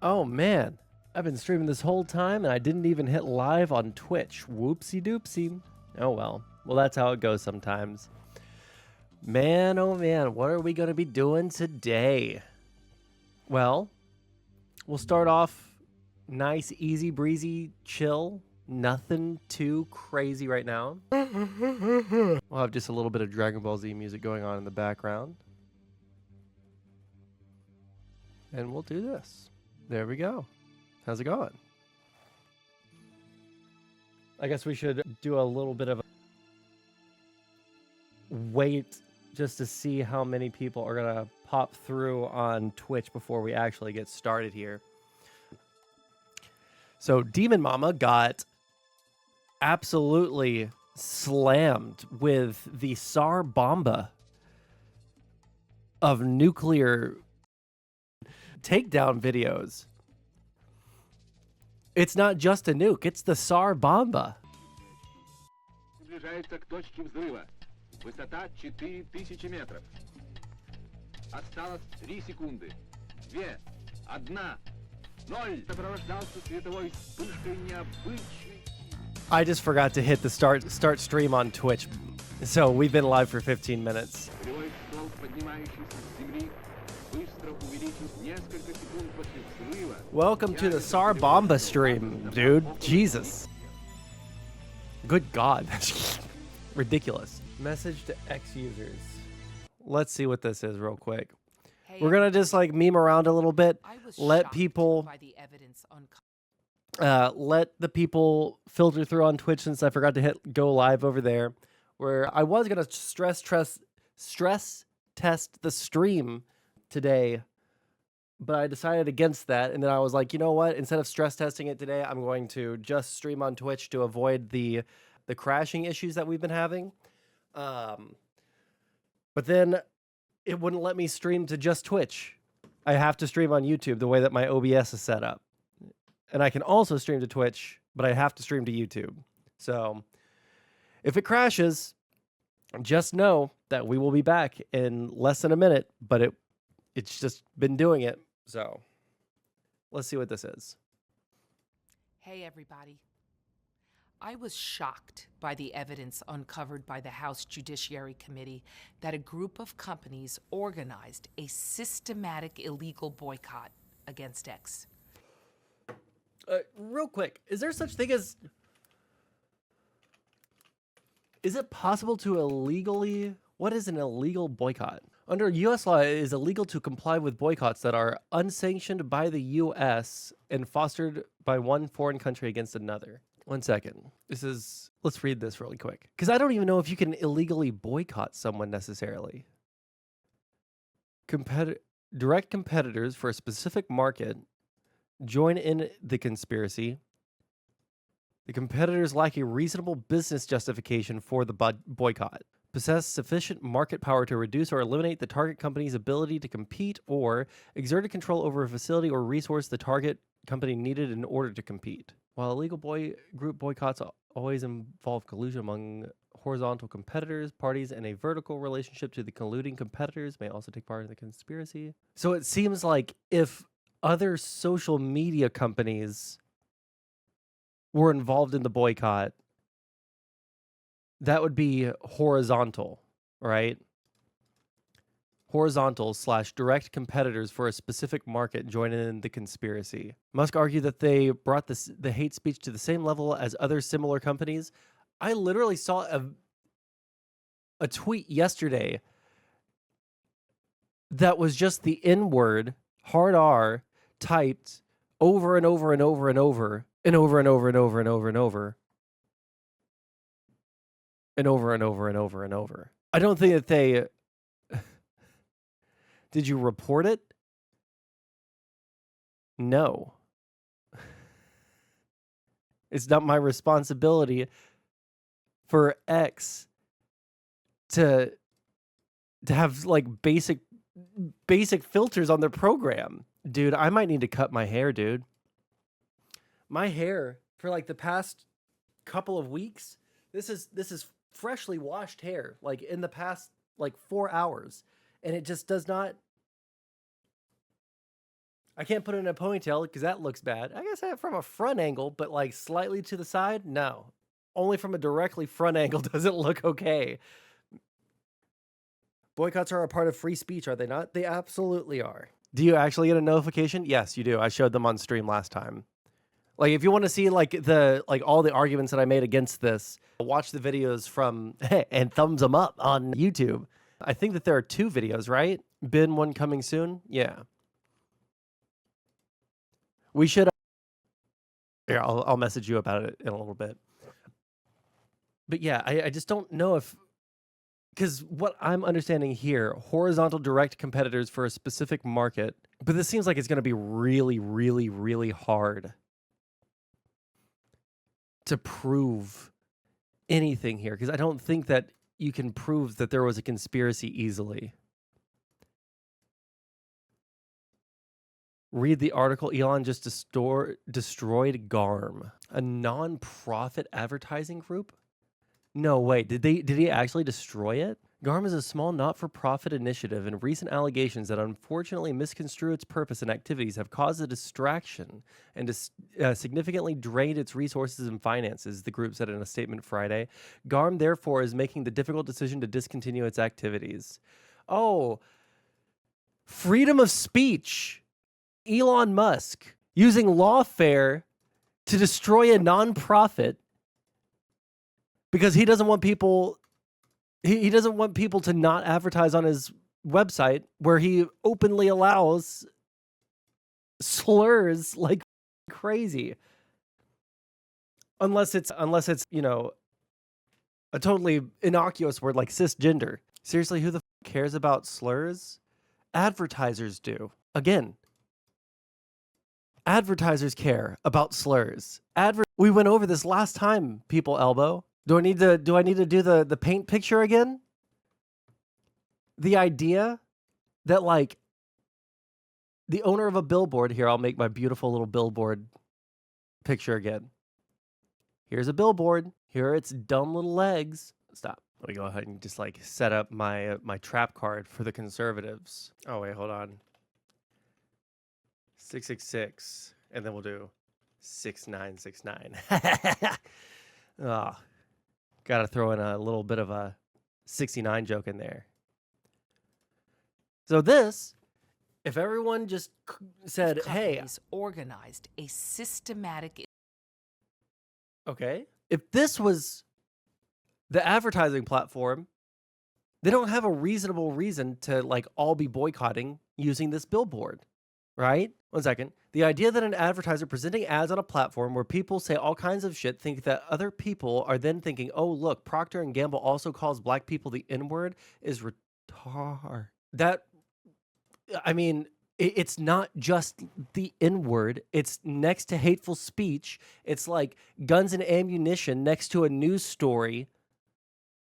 Oh man, I've been streaming this whole time and I didn't even hit live on Twitch. Whoopsie doopsie. Oh well. Well, that's how it goes sometimes. Man, oh man, what are we going to be doing today? Well, we'll start off nice, easy, breezy, chill. Nothing too crazy right now. We'll have just a little bit of Dragon Ball Z music going on in the background. And we'll do this. There we go. How's it going? I guess we should do a little bit of a wait just to see how many people are going to pop through on Twitch before we actually get started here. So DemonMama got absolutely slammed with the Tsar Bomba of nuclear takedown videos. It's not just a nuke, it's the Tsar Bomba. Приближается к точке взрыва. Высота 4000 метров. Осталось 3 секунды. 2, 1, 0. Сопровождался световой вспышкой необычной. I just forgot to hit the start stream on Twitch. So we've been live for 15 minutes. Полевой столб, поднимающийся с земли, быстро увеличив несколько секунд после взрыва. Welcome to the Tsar Bomba stream, dude. Jesus. Good God. Ridiculous. Message to X users. Let's see what this is real quick. Hey, We're going to just like meme around a little bit. Let people let the people filter through on Twitch since I forgot to hit go live over there, where I was going to stress test the stream today, but I decided against that. And then I was like, you know what? Instead of stress testing it today, I'm going to just stream on Twitch to avoid the crashing issues that we've been having. But then it wouldn't let me stream to just Twitch. I have to stream on YouTube the way that my OBS is set up. And I can also stream to Twitch, but I have to stream to YouTube. So if it crashes, just know that we will be back in less than a minute, but it's just been doing it. So let's see what this is. Hey, everybody. I was shocked by the evidence uncovered by the House Judiciary Committee that a group of companies organized a systematic illegal boycott against X. Real quick, is there such thing as... Is it possible to illegally... What is an illegal boycott? Under U.S. law, it is illegal to comply with boycotts that are unsanctioned by the U.S. and fostered by one foreign country against another. 1 second. Let's read this really quick. Because I don't even know if you can illegally boycott someone necessarily. Direct competitors for a specific market join in the conspiracy. The competitors lack a reasonable business justification for the boycott. Possess sufficient market power to reduce or eliminate the target company's ability to compete, or exerted control over a facility or resource the target company needed in order to compete. While illegal group boycotts always involve collusion among horizontal competitors, parties in a vertical relationship to the colluding competitors may also take part in the conspiracy. So it seems like if other social media companies were involved in the boycott, that would be horizontal, right? Horizontal / direct competitors for a specific market join in the conspiracy. Musk argued that they brought the hate speech to the same level as other similar companies. I literally saw a tweet yesterday that was just the N-word, hard R, typed over and over and over and over and over and over and over and over and over and over and over and over and over. I don't think that they... Did you report it? No. It's not my responsibility for X to have like basic filters on their program. Dude, I might need to cut my hair, dude. My hair for like the past couple of weeks, this is freshly washed hair, like in the past like 4 hours, and it just does not I can't put it in a ponytail because that looks bad. I guess from a front angle, but like slightly to the side, no. Only from a directly front angle does it look okay. Boycotts are a part of free speech, are they not? They absolutely are. Do you actually get a notification? Yes, you do. I showed them on stream last time. Like, if you want to see like all the arguments that I made against this, watch the videos from and thumbs them up on YouTube. I think that there are 2 videos, right? Been one coming soon? Yeah. We should. Here, I'll message you about it in a little bit. But yeah, I just don't know if, because what I'm understanding here, horizontal direct competitors for a specific market, but this seems like it's going to be really, really, really hard to prove anything here, because I don't think that you can prove that there was a conspiracy easily. Read the article. Elon just destroyed GARM, a non-profit advertising group. No, wait, did he actually destroy it? GARM is a small not-for-profit initiative, and recent allegations that unfortunately misconstrue its purpose and activities have caused a distraction and significantly drained its resources and finances, the group said in a statement Friday. GARM, therefore, is making the difficult decision to discontinue its activities. Oh, freedom of speech. Elon Musk using lawfare to destroy a nonprofit because he doesn't want people he doesn't want people to not advertise on his website where he openly allows slurs like crazy. Unless it's, you know, a totally innocuous word like cisgender. Seriously, who the cares about slurs? Advertisers do. Again, advertisers care about slurs. We went over this last time, people elbow. Do I need to do the paint picture again? The idea that like the owner of a billboard here, I'll make my beautiful little billboard picture again. Here's a billboard. Here are its dumb little legs. Stop. Let me go ahead and just like set up my my trap card for the conservatives. Oh wait, hold on. 666, and then we'll do 6969. Oh, gotta throw in a little bit of a 69 joke in there. So this, if everyone just said, "Hey," organized a systematic. Okay, if this was the advertising platform, they don't have a reasonable reason to like all be boycotting using this billboard, right? 1 second. The idea that an advertiser presenting ads on a platform where people say all kinds of shit think that other people are then thinking, oh, look, Procter & Gamble also calls black people the N-word is retard. That, I mean, it's not just the N-word. It's next to hateful speech. It's like guns and ammunition next to a news story.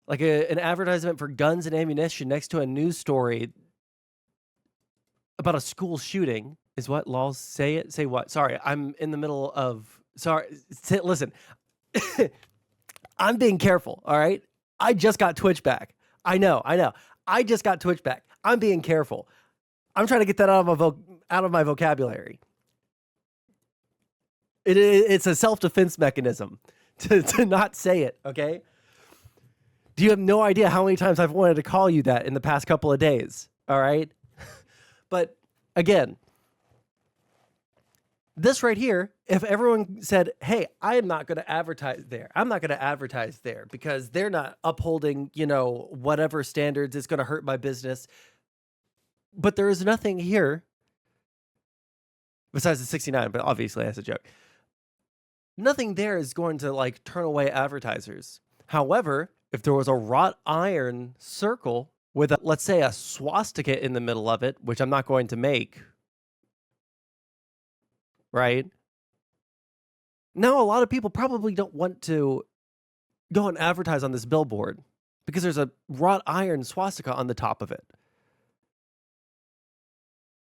Like an advertisement for guns and ammunition next to a news story about a school shooting is what laws say it. Say what? Sorry, I'm in the middle of. Sorry, listen. I'm being careful. All right. I just got Twitch back. I know. I just got Twitch back. I'm being careful. I'm trying to get that out of my vocabulary. It's a self-defense mechanism to not say it. Okay. Do you have no idea how many times I've wanted to call you that in the past couple of days? All right. But again, this right here, if everyone said, hey, I am not going to advertise there. I'm not going to advertise there because they're not upholding, you know, whatever standards is going to hurt my business. But there is nothing here besides the 69, but obviously that's a joke. Nothing there is going to like turn away advertisers. However, if there was a wrought iron circle with, let's say, a swastika in the middle of it, which I'm not going to make, right? Now, a lot of people probably don't want to go and advertise on this billboard because there's a wrought iron swastika on the top of it.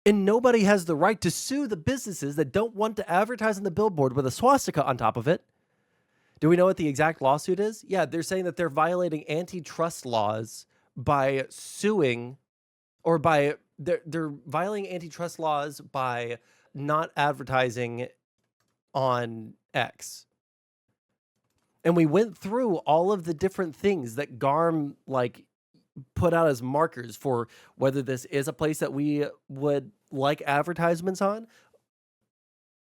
And nobody has the right to sue the businesses that don't want to advertise on the billboard with a swastika on top of it. Do we know what the exact lawsuit is? Yeah, they're saying that they're violating antitrust laws by suing, or by they're violating antitrust laws by not advertising on X. And we went through all of the different things that GARM like put out as markers for whether this is a place that we would like advertisements on.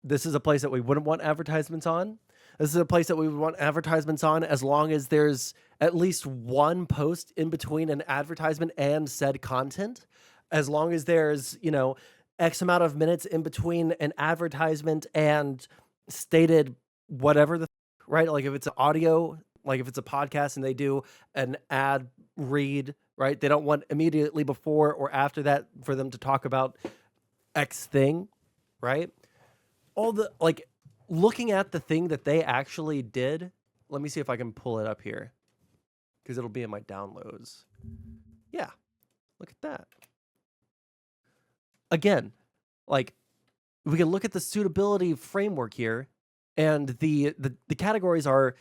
This is a place that we wouldn't want advertisements on. This is a place that we would want advertisements on as long as there's at least one post in between an advertisement and said content. As long as there's, you know, X amount of minutes in between an advertisement and stated whatever right? Like if it's audio, like if it's a podcast and they do an ad read, right? They don't want immediately before or after that for them to talk about X thing, right? All the, like, looking at the thing that they actually did, let me see if I can pull it up here because it'll be in my downloads. Yeah, look at that. Again, like, we can look at the suitability framework here, and the categories are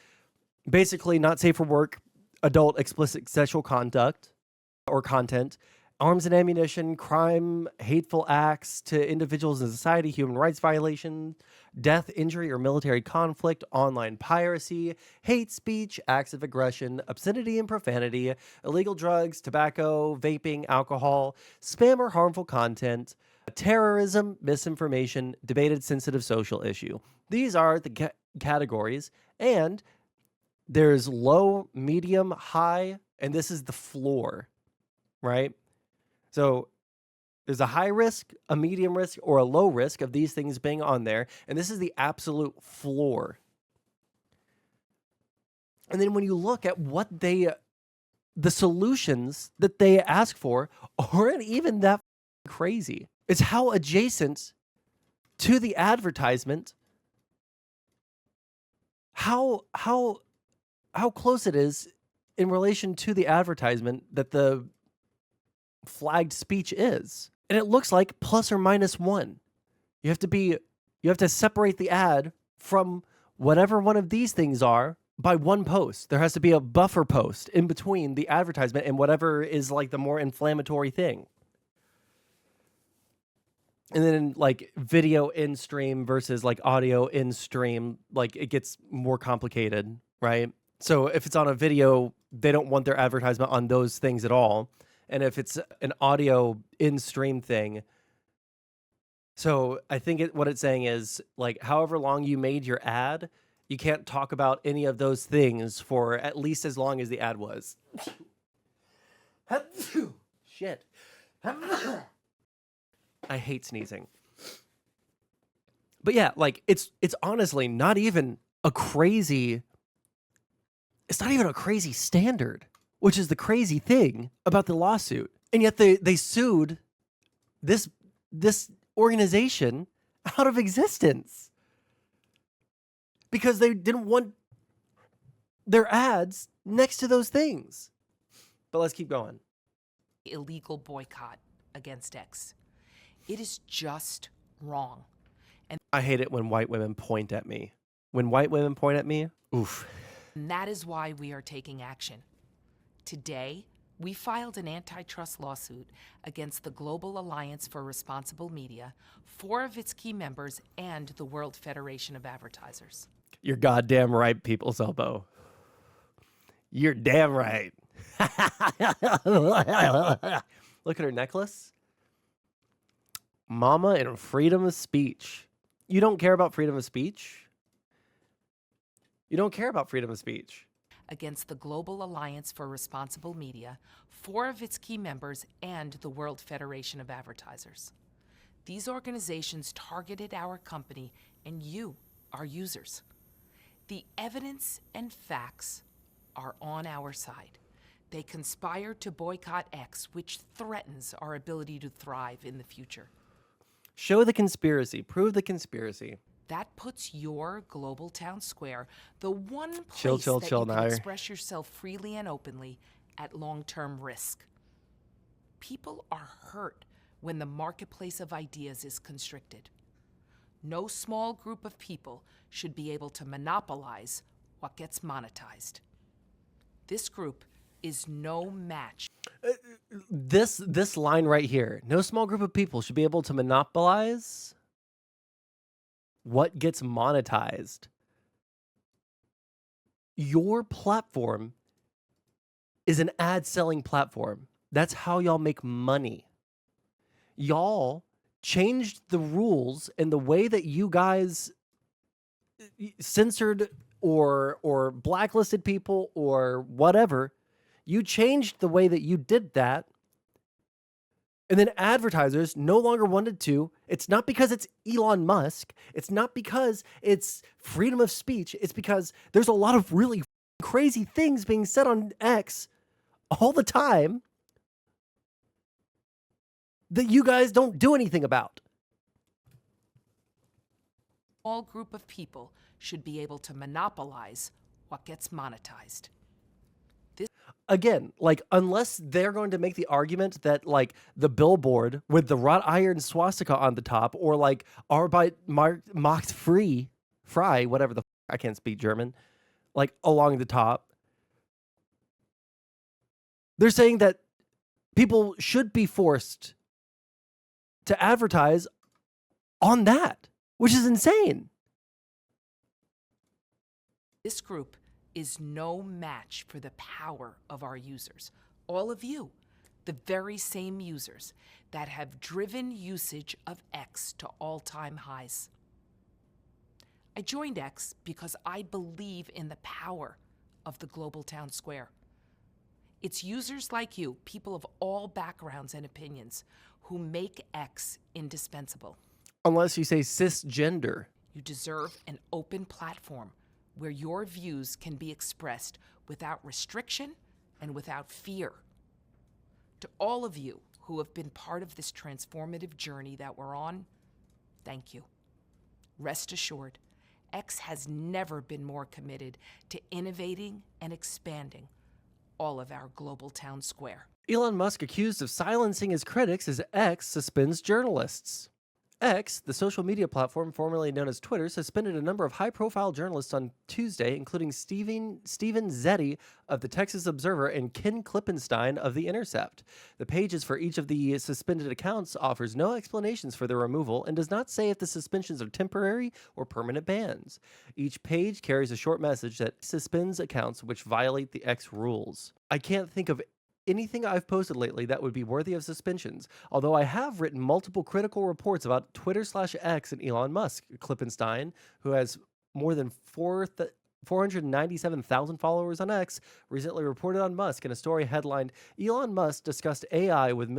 basically not safe for work, adult explicit sexual conduct or content, arms and ammunition, crime, hateful acts to individuals in society, human rights violation, death, injury, or military conflict, online piracy, hate speech, acts of aggression, obscenity and profanity, illegal drugs, tobacco, vaping, alcohol, spam or harmful content, terrorism, misinformation, debated sensitive social issue. These are the categories, and there's low, medium, high, and this is the floor, right? So there's a high risk, a medium risk, or a low risk of these things being on there. And this is the absolute floor. And then when you look at what the solutions that they ask for aren't even that crazy. It's how adjacent to the advertisement, how close it is in relation to the advertisement that the flagged speech is. And it looks like plus or minus 1. You have to separate the ad from whatever one of these things are by one post. There has to be a buffer post in between the advertisement and whatever is like the more inflammatory thing. And then like video in stream versus like audio in stream, like it gets more complicated, right? So if it's on a video, they don't want their advertisement on those things at all. And if it's an audio in-stream thing, so I think what it's saying is, like, however long you made your ad, you can't talk about any of those things for at least as long as the ad was. Shit. I hate sneezing. But yeah, like, it's honestly not even a crazy... It's not even a crazy standard, which is the crazy thing about the lawsuit. And yet they sued this organization out of existence because they didn't want their ads next to those things. But let's keep going. Illegal boycott against X. It is just wrong. And I hate it when white women point at me. When white women point at me, oof. And that is why we are taking action. Today, we filed an antitrust lawsuit against the Global Alliance for Responsible Media, 4 of its key members, and the World Federation of Advertisers. You're goddamn right, People's Elbow. You're damn right. Look at her necklace. Mama and freedom of speech. You don't care about freedom of speech? You don't care about freedom of speech. Against the Global Alliance for Responsible Media, 4 of its key members, and the World Federation of Advertisers. These organizations targeted our company and you, our users. The evidence and facts are on our side. They conspired to boycott X, which threatens our ability to thrive in the future. Show the conspiracy. Prove the conspiracy. That puts your global town square, the one place Chill that you can now. express yourself freely and openly, at long-term risk. People are hurt when the marketplace of ideas is constricted. No small group of people should be able to monopolize what gets monetized. This group is no match. This line right here. No small group of people should be able to monopolize what gets monetized. Your platform is an ad-selling platform. That's how y'all make money. Y'all changed the rules and the way that you guys censored or blacklisted people or whatever. You changed the way that you did that. And then advertisers no longer wanted to. It's not because it's Elon Musk. It's not because it's freedom of speech. It's because there's a lot of really crazy things being said on X all the time that you guys don't do anything about. All group of people should be able to monopolize what gets monetized. Again, like, unless they're going to make the argument that, like, the billboard with the wrought iron swastika on the top, or like Arbeit macht frei, whatever the I can't speak German, like along the top, they're saying that people should be forced to advertise on that, which is insane. This group is no match for the power of our users. All of you, the very same users that have driven usage of X to all-time highs. I joined X because I believe in the power of the global town square. It's users like you, people of all backgrounds and opinions, who make X indispensable. Unless you say cisgender. You deserve an open platform where your views can be expressed without restriction and without fear. To all of you who have been part of this transformative journey that we're on, thank you. Rest assured, X has never been more committed to innovating and expanding all of our global town square. Elon Musk accused of silencing his critics as X suspends journalists. X, the social media platform formerly known as Twitter, suspended a number of high-profile journalists on Tuesday, including Steven Zetti of the Texas Observer and Ken Klippenstein of The Intercept. The pages for each of the suspended accounts offers no explanations for their removal and does not say if the suspensions are temporary or permanent bans. Each page carries a short message that suspends accounts which violate the X rules. I can't think of anything I've posted lately that would be worthy of suspensions, although I have written multiple critical reports about Twitter/X and Elon Musk. Klippenstein, who has more than 497,000 followers on X, recently reported on Musk in a story headlined, "Elon Musk discussed AI with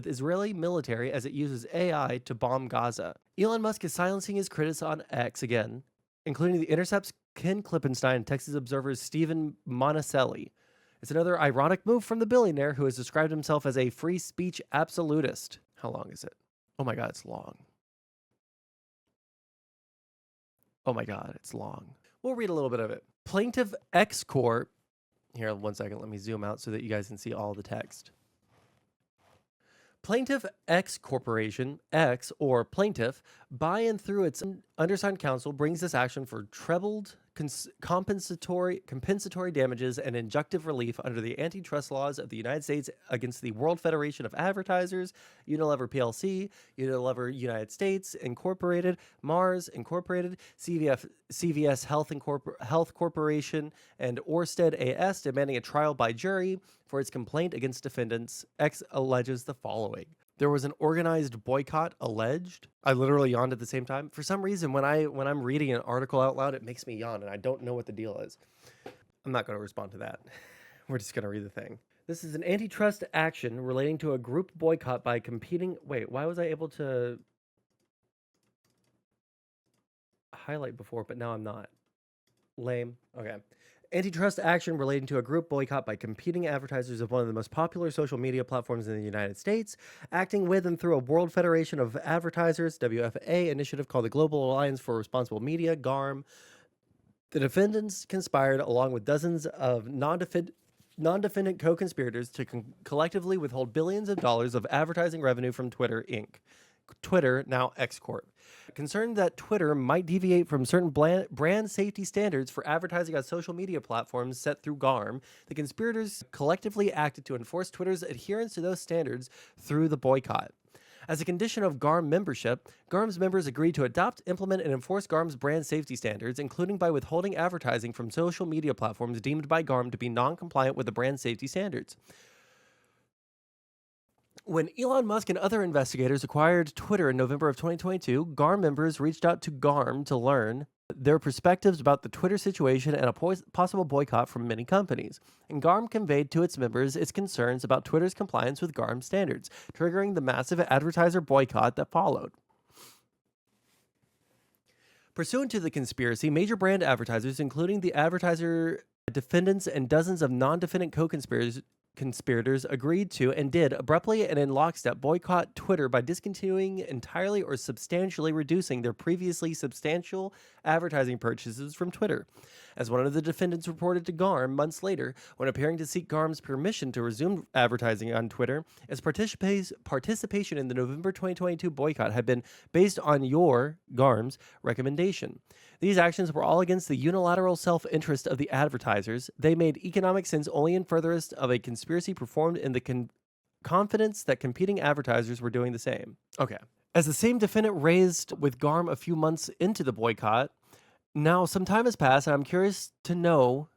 Israeli military as it uses AI to bomb Gaza." Elon Musk is silencing his critics on X again, including The Intercept's Ken Klippenstein and Texas Observer's Stephen Monticelli. It's another ironic move from the billionaire who has described himself as a free speech absolutist. How long is it? Oh my God, it's long. Oh my God, it's long. We'll read a little bit of it. Plaintiff X Corp. Here, 1 second. Let me zoom out so that you guys can see all the text. Plaintiff X Corporation, X, or Plaintiff, by and through its undersigned counsel, brings this action for trebled compensatory damages and injunctive relief under the antitrust laws of the United States against the World Federation of Advertisers, Unilever PLC, Unilever United States Incorporated, Mars Incorporated, CVS Health Corporation, and Orsted AS, demanding a trial by jury for its complaint against defendants. X alleges the following. There was an organized boycott alleged. I literally yawned at the same time. For some reason, when I'm reading an article out loud, it makes me yawn, and I don't know what the deal is. I'm not going to respond to that. We're just going to read the thing. This is an antitrust action relating to a group boycott by competing... Wait, why was I able to highlight before, but now I'm not? Lame. Okay. Antitrust action relating to a group boycott by competing advertisers of one of the most popular social media platforms in the United States, acting with and through a World Federation of Advertisers, WFA, initiative called the Global Alliance for Responsible Media, GARM. The defendants conspired, along with dozens of non-defendant co-conspirators, to collectively withhold billions of dollars of advertising revenue from Twitter, Inc. Twitter, now X Corp. Concerned that Twitter might deviate from certain brand safety standards for advertising on social media platforms set through GARM, the conspirators collectively acted to enforce Twitter's adherence to those standards through the boycott. As a condition of GARM membership, GARM's members agreed to adopt, implement, and enforce GARM's brand safety standards, including by withholding advertising from social media platforms deemed by GARM to be non-compliant with the brand safety standards. When Elon Musk and other investigators acquired Twitter in November of 2022, GARM members reached out to GARM to learn their perspectives about the Twitter situation and a possible boycott from many companies. And GARM conveyed to its members its concerns about Twitter's compliance with GARM standards, triggering the massive advertiser boycott that followed. Pursuant to the conspiracy, major brand advertisers, including the advertiser defendants and dozens of non-defendant co-conspirators, agreed to and did abruptly and in lockstep boycott Twitter by discontinuing entirely or substantially reducing their previously substantial advertising purchases from Twitter. As one of the defendants reported to GARM months later, when appearing to seek GARM's permission to resume advertising on Twitter, its participation in the November 2022 boycott had been based on your, GARM's, recommendation. These actions were all against the unilateral self-interest of the advertisers. They made economic sense only in furtherance of a conspiracy performed in the confidence that competing advertisers were doing the same. Okay. As the same defendant raised with GARM a few months into the boycott, now some time has passed, and I'm curious to know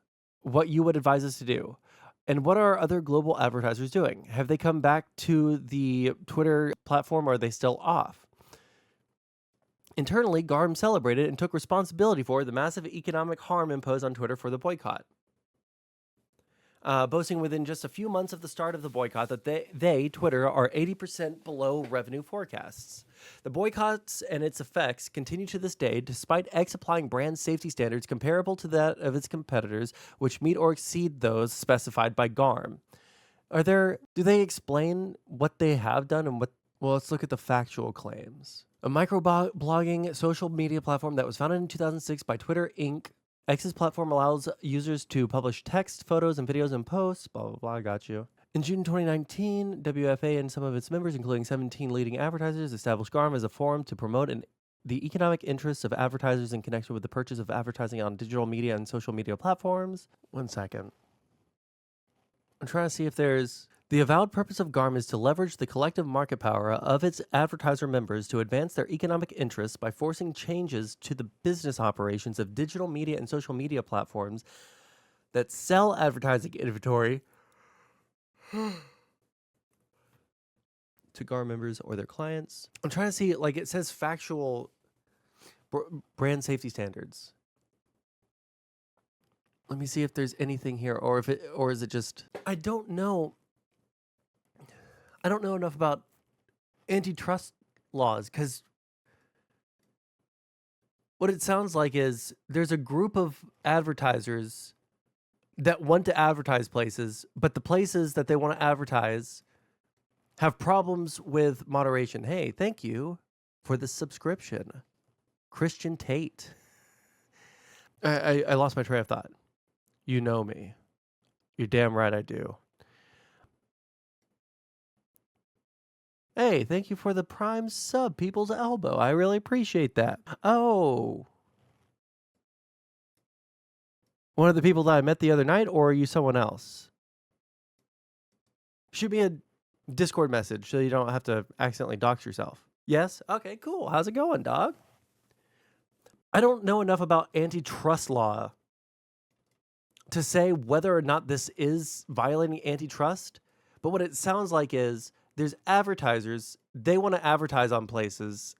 what you would advise us to do. And what are other global advertisers doing? Have they come back to the Twitter platform, or are they still off? Internally, GARM celebrated and took responsibility for the massive economic harm imposed on Twitter for the boycott, boasting within just a few months of the start of the boycott that they, Twitter, are 80% below revenue forecasts. The boycotts and its effects continue to this day, despite X applying brand safety standards comparable to that of its competitors, which meet or exceed those specified by GARM. Do they explain what they have done and what? Well, let's look at the factual claims. A microblogging social media platform that was founded in 2006 by Twitter Inc. X's platform allows users to publish text, photos, and videos and posts. Blah, blah, blah, I got you. In June 2019, WFA and some of its members, including 17 leading advertisers, established GARM as a forum to promote the economic interests of advertisers in connection with the purchase of advertising on digital media and social media platforms. 1 second. I'm trying to see if there's... The avowed purpose of GARM is to leverage the collective market power of its advertiser members to advance their economic interests by forcing changes to the business operations of digital media and social media platforms that sell advertising inventory to GARM members or their clients. I'm trying to see, like, it says factual brand safety standards. Let me see if there's anything here, or is it just... I don't know enough about antitrust laws, because what it sounds like is there's a group of advertisers that want to advertise places, but the places that they want to advertise have problems with moderation. Hey, thank you for the subscription, Christian Tate. I lost my train of thought. You know me. You're damn right I do. Hey, thank you for the Prime sub, People's Elbow. I really appreciate that. Oh. One of the people that I met the other night, or are you someone else? Shoot me a Discord message so you don't have to accidentally dox yourself. Yes? Okay, cool. How's it going, dog? I don't know enough about antitrust law to say whether or not this is violating antitrust, but what it sounds like is there's advertisers, they want to advertise on places,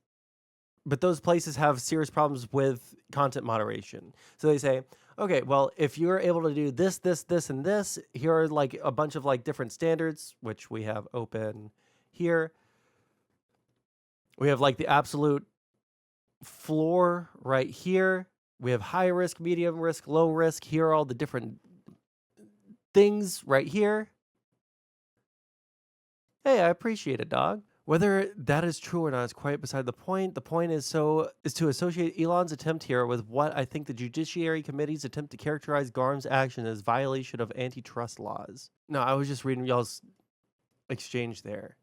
but those places have serious problems with content moderation. So they say, okay, well, if you're able to do this, this, this, and this, here are like a bunch of like different standards, which we have open here. We have like the absolute floor right here. We have high risk, medium risk, low risk. Here are all the different things right here. Hey, I appreciate it, dog. Whether that is true or not is quite beside the point. The point is to associate Elon's attempt here with what I think the Judiciary Committee's attempt to characterize GARM's action as violation of antitrust laws. No, I was just reading y'all's exchange there.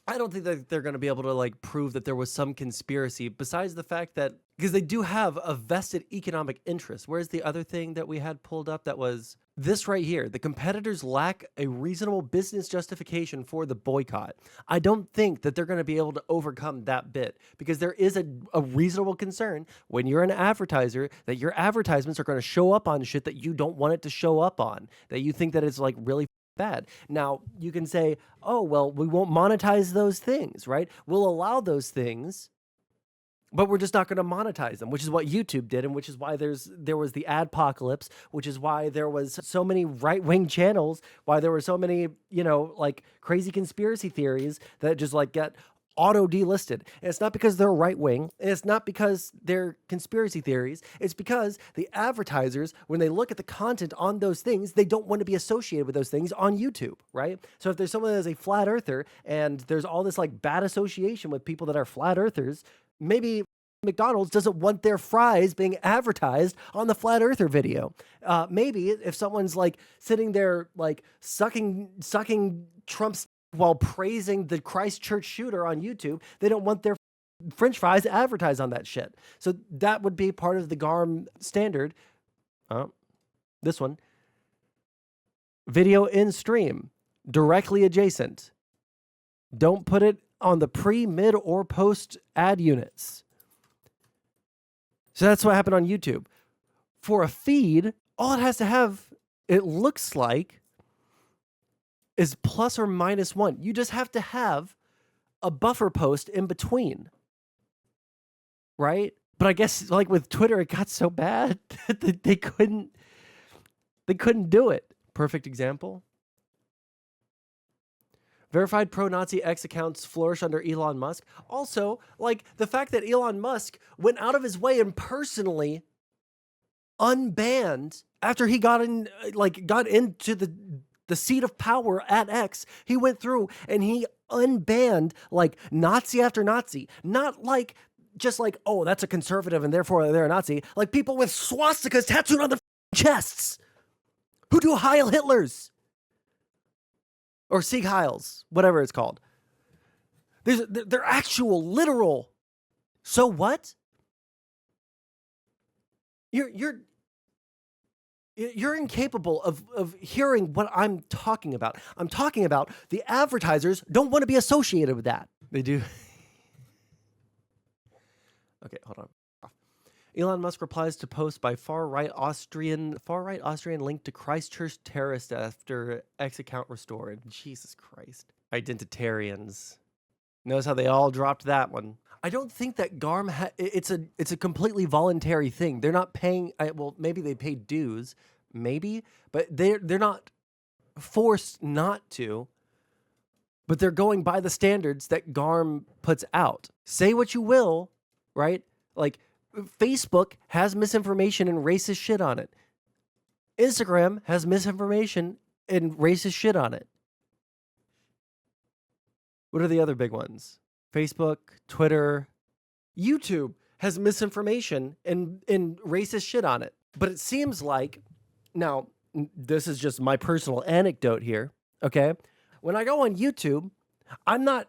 I don't think that they're going to be able to like prove that there was some conspiracy besides the fact that because they do have a vested economic interest. Whereas the other thing that we had pulled up that was this right here, the competitors lack a reasonable business justification for the boycott. I don't think that they're going to be able to overcome that bit because there is a reasonable concern when you're an advertiser that your advertisements are going to show up on shit that you don't want it to show up on, that you think that it's like really bad. Now, you can say, oh, well, we won't monetize those things, right? We'll allow those things, but we're just not going to monetize them, which is what YouTube did, and which is why there was the adpocalypse, which is why there was so many right-wing channels, why there were so many, like crazy conspiracy theories that just like get auto-delisted. And it's not because they're right-wing, and it's not because they're conspiracy theories. It's because the advertisers, when they look at the content on those things, they don't want to be associated with those things on YouTube, right? So if there's someone that is a flat earther and there's all this like bad association with people that are flat earthers, maybe McDonald's doesn't want their fries being advertised on the flat earther video. Maybe if someone's like sitting there like sucking Trump's while praising the Christchurch shooter on YouTube, they don't want their French fries advertised on that shit. So that would be part of the GARM standard. This one. Video in stream, directly adjacent. Don't put it on the pre, mid, or post ad units. So that's what happened on YouTube. For a feed, all it has to have, it looks like, is plus or minus 1. You just have to have a buffer post in between, right? But I guess like with Twitter, it got so bad that they couldn't do it. Perfect example. Verified pro-Nazi X accounts flourish under Elon Musk. Also, like the fact that Elon Musk went out of his way and personally unbanned after he got into the seat of power at X, he went through and he unbanned like Nazi after Nazi. Not like just like, oh, that's a conservative and therefore they're a Nazi. Like people with swastikas tattooed on their chests who do Heil Hitlers or Sieg Heils, whatever it's called. They're actual, literal. So what? You're incapable of hearing what I'm talking about. I'm talking about the advertisers don't want to be associated with that. They do. Okay, hold on. Elon Musk replies to post by far-right Austrian linked to Christchurch terrorist after X account restored. Jesus Christ. Identitarians. Notice how they all dropped that one. I don't think that GARM it's a completely voluntary thing. They're not paying. Well, maybe they pay dues, maybe, but they're not forced not to. But they're going by the standards that GARM puts out. Say what you will, right? Like Facebook has misinformation and racist shit on it. Instagram has misinformation and racist shit on it. What are the other big ones? Facebook, Twitter, YouTube has misinformation and racist shit on it. But it seems like, now, this is just my personal anecdote here, okay? When I go on YouTube, I'm not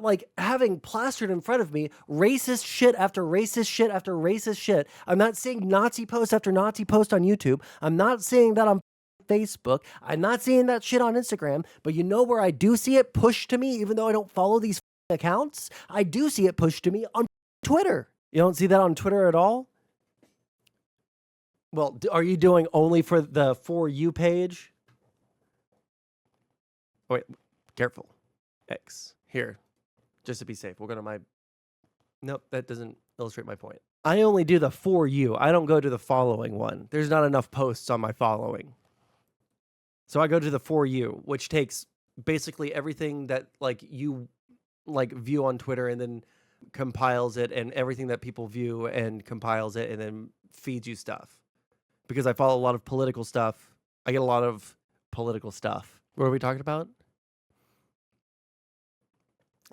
like having plastered in front of me racist shit after racist shit after racist shit. I'm not seeing Nazi post after Nazi post on YouTube. I'm not seeing that on Facebook. I'm not seeing that shit on Instagram. But you know where I do see it pushed to me, even though I don't follow these accounts? I do see it pushed to me on Twitter. You don't see that on Twitter at all? Well, are you doing only for the For You page? Oh, wait, careful. X. Here, just to be safe, we'll go to my... Nope, that doesn't illustrate my point. I only do the For You. I don't go to the following one. There's not enough posts on my following. So I go to the For You, which takes basically everything that like you like view on Twitter and then compiles it, and everything that people view and compiles it and then feeds you stuff. Because I follow a lot of political stuff. I get a lot of political stuff. What are we talking about?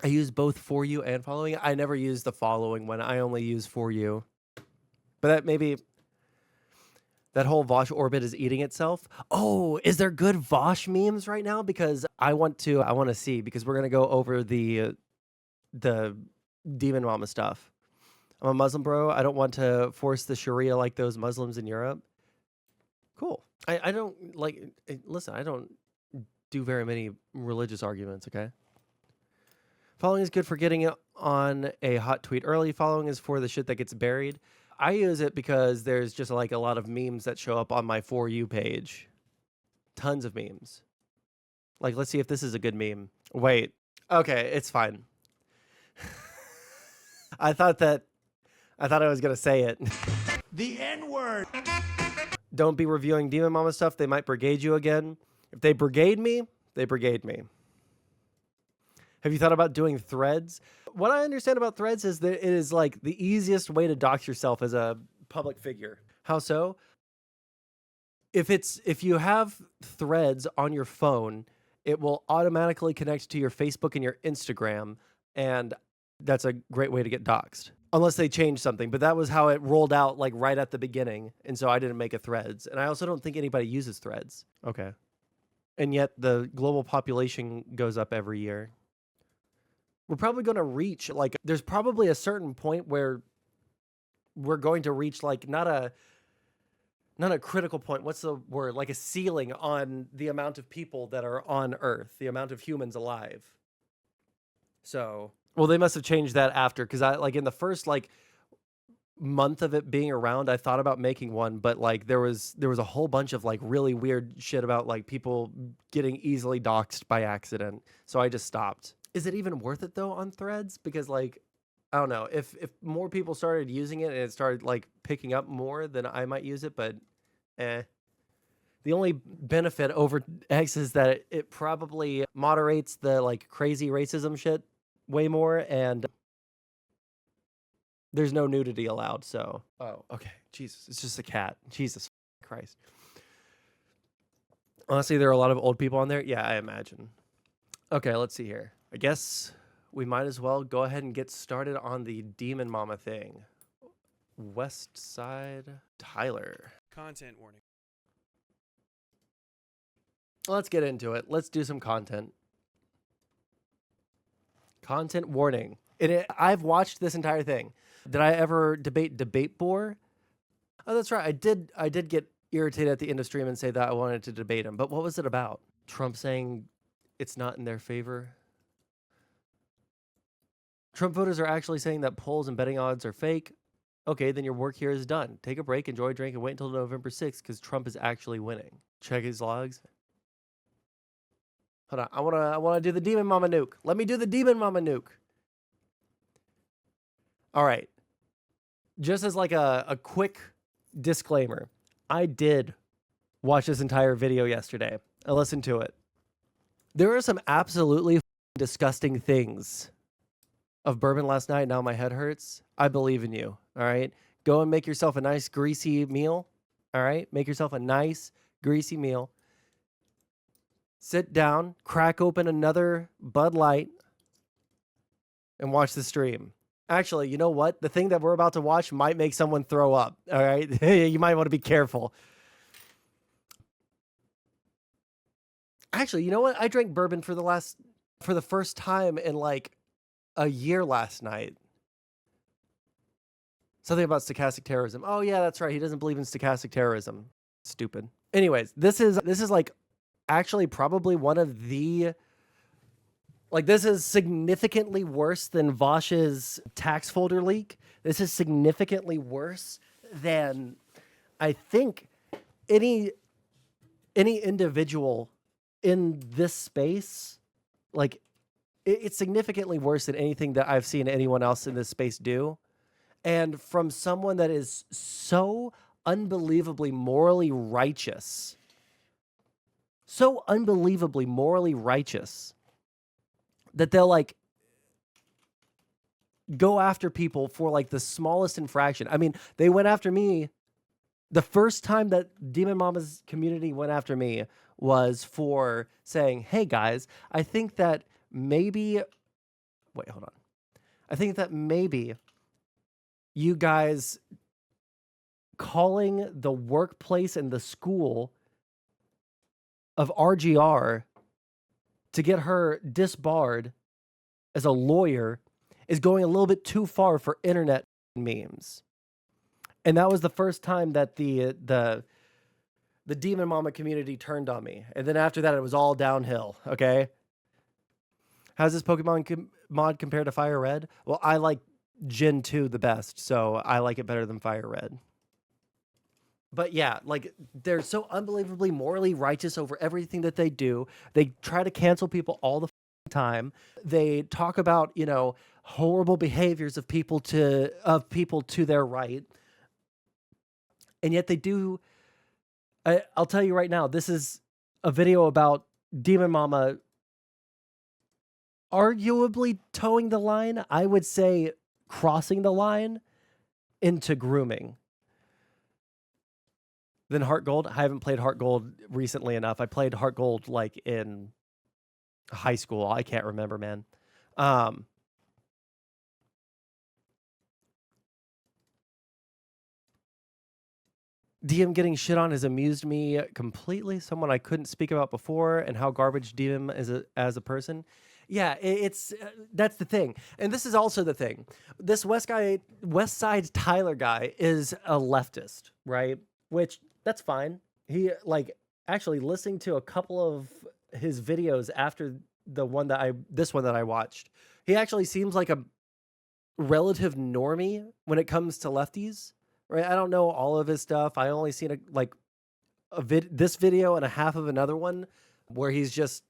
I use both For You and following. I never use the following one. I only use For You. But that maybe That whole Vosh orbit is eating itself. Oh, is there good Vosh memes right now? Because I want to see, because we're gonna go over the DemonMama stuff. I'm a Muslim bro. I don't want to force the Sharia like those Muslims in Europe. Cool. I don't like. Listen, I don't do very many religious arguments. Okay. Following is good for getting it on a hot tweet early. Following is for the shit that gets buried. I use it because there's just like a lot of memes that show up on my For You page. Tons of memes. Like, let's see if this is a good meme. Wait. Okay, it's fine. I thought I was going to say it. The N-word. Don't be reviewing DemonMama stuff. They might brigade you again. If they brigade me, they brigade me. Have you thought about doing threads? What I understand about threads is that it is like the easiest way to dox yourself as a public figure. How so? If you have threads on your phone, it will automatically connect to your Facebook and your Instagram, and that's a great way to get doxxed. Unless they change something, but that was how it rolled out like right at the beginning, and so I didn't make a threads. And I also don't think anybody uses threads. Okay. And yet the global population goes up every year. We're probably going to reach, like, there's probably a certain point where we're going to reach, like, not a critical point. What's the word? Like a ceiling on the amount of people that are on Earth, the amount of humans alive. So, well, they must have changed that after, because I, like, in the first, like, month of it being around, I thought about making one, but, like, there was a whole bunch of, like, really weird shit about, like, people getting easily doxxed by accident. So I just stopped. Is it even worth it though on threads? Because, like, I don't know, if more people started using it and it started like picking up more, then I might use it, but the only benefit over X is that it probably moderates the like crazy racism shit way more, and there's no nudity allowed. So, oh, okay. Jesus, it's just a cat. Jesus Christ. Honestly, there are a lot of old people on there. Yeah, I imagine. Okay, let's see here. I guess we might as well go ahead and get started on the DemonMama thing. West Side Tyler. Content warning. Let's get into it. Let's do some content. Content warning. I've watched this entire thing. Did I ever debate bore? Oh, that's right. I did get irritated at the end of stream and say that I wanted to debate him. But what was it about? Trump saying it's not in their favor? Trump voters are actually saying that polls and betting odds are fake. Okay, then your work here is done. Take a break, enjoy a drink, and wait until November 6th because Trump is actually winning. Check his logs. Hold on, I wanna do the DemonMama nuke. Let me do the DemonMama nuke. All right. Just as like a quick disclaimer, I did watch this entire video yesterday. I listened to it. There are some absolutely disgusting things of bourbon last night. Now my head hurts. I believe in you. All right. Go and make yourself a nice greasy meal. All right. Make yourself a nice greasy meal. Sit down, crack open another Bud Light, and watch the stream. Actually, you know what? The thing that we're about to watch might make someone throw up. All right. You might want to be careful. Actually, you know what? I drank bourbon for the first time in like a year last night. Something about stochastic terrorism. Oh yeah, that's right. He doesn't believe in stochastic terrorism. Stupid. Anyways, this is like actually probably one of the, like, this is significantly worse than Vosh's tax folder leak. This is significantly worse than, I think, any individual in this space. Like, it's significantly worse than anything that I've seen anyone else in this space do. And from someone that is so unbelievably morally righteous, that they'll like go after people for like the smallest infraction. I mean, they went after me. The first time that DemonMama's community went after me was for saying, hey guys, I think that maybe, wait, hold on. I think that maybe you guys calling the workplace and the school of RGR to get her disbarred as a lawyer is going a little bit too far for internet memes. And that was the first time that the DemonMama community turned on me. And then after that, it was all downhill, okay? How's this Pokemon mod compared to Fire Red? Well, I like Gen 2 the best, so I like it better than Fire Red. But yeah, like, they're so unbelievably morally righteous over everything that they do. They try to cancel people all the time. They talk about, you know, horrible behaviors of people to their right. And yet they do. I'll tell you right now, this is a video about DemonMama arguably towing the line. I would say crossing the line into grooming. Then Heart Gold. I haven't played Heart Gold recently enough. I played Heart Gold like in high school. I can't remember, man. DM getting shit on has amused me completely. Someone I couldn't speak about before, and how garbage DM is as a person. Yeah, it's that's the thing. And this is also the thing. This West Side Tyler guy is a leftist, right? Which, that's fine. He, like, actually listening to a couple of his videos after this one that I watched, he actually seems like a relative normie when it comes to lefties, right? I don't know all of his stuff. I only seen this video and a half of another one where he's just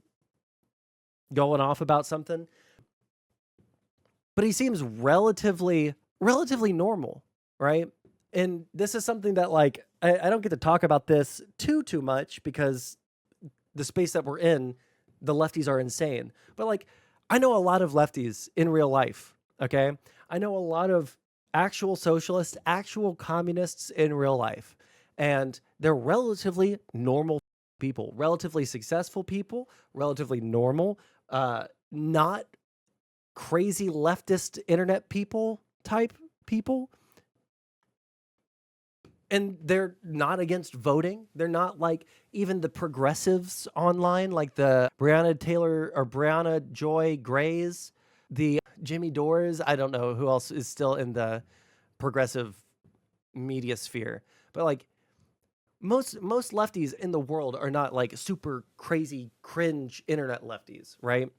going off about something. But he seems relatively normal, right? And this is something that, like, I don't get to talk about this too much because the space that we're in, the lefties are insane. But, like, I know a lot of lefties in real life, okay? I know a lot of actual socialists, actual communists in real life. And they're relatively normal people, relatively successful people, relatively normal, not crazy leftist internet type people. And they're not against voting. They're not like even the progressives online, like the Breonna Taylor or Breonna Joy Grays, the Jimmy Dores. I don't know who else is still in the progressive media sphere. But like most lefties in the world are not like super crazy cringe internet lefties, right?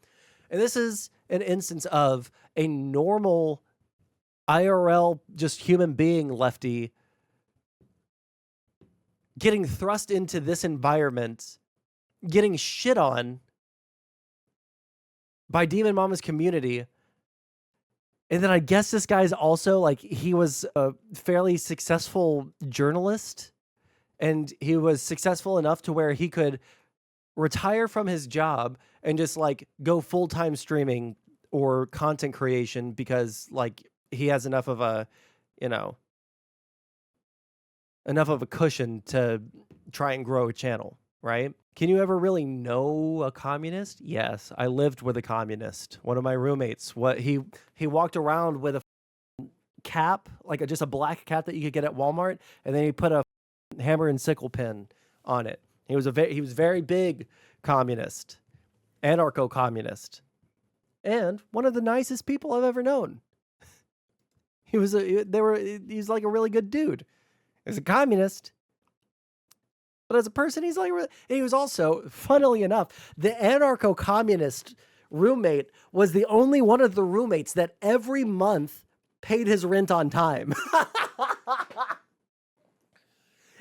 And this is an instance of a normal IRL, just human being lefty getting thrust into this environment, getting shit on by DemonMama's community. And then I guess this guy's also like, he was a fairly successful journalist, and he was successful enough to where he could retire from his job and just like go full-time streaming or content creation because like he has enough of a, you know, enough of a cushion to try and grow a channel, right? Can you ever really know a communist? Yes, I lived with a communist. One of my roommates, he walked around with a cap, like just a black cap that you could get at Walmart, and then he put a hammer and sickle pin on it. He was very big communist, anarcho-communist, and one of the nicest people I've ever known. He's like a really good dude. He's a communist, but as a person, he's like, he was also, funnily enough, the anarcho-communist roommate was the only one of the roommates that every month paid his rent on time.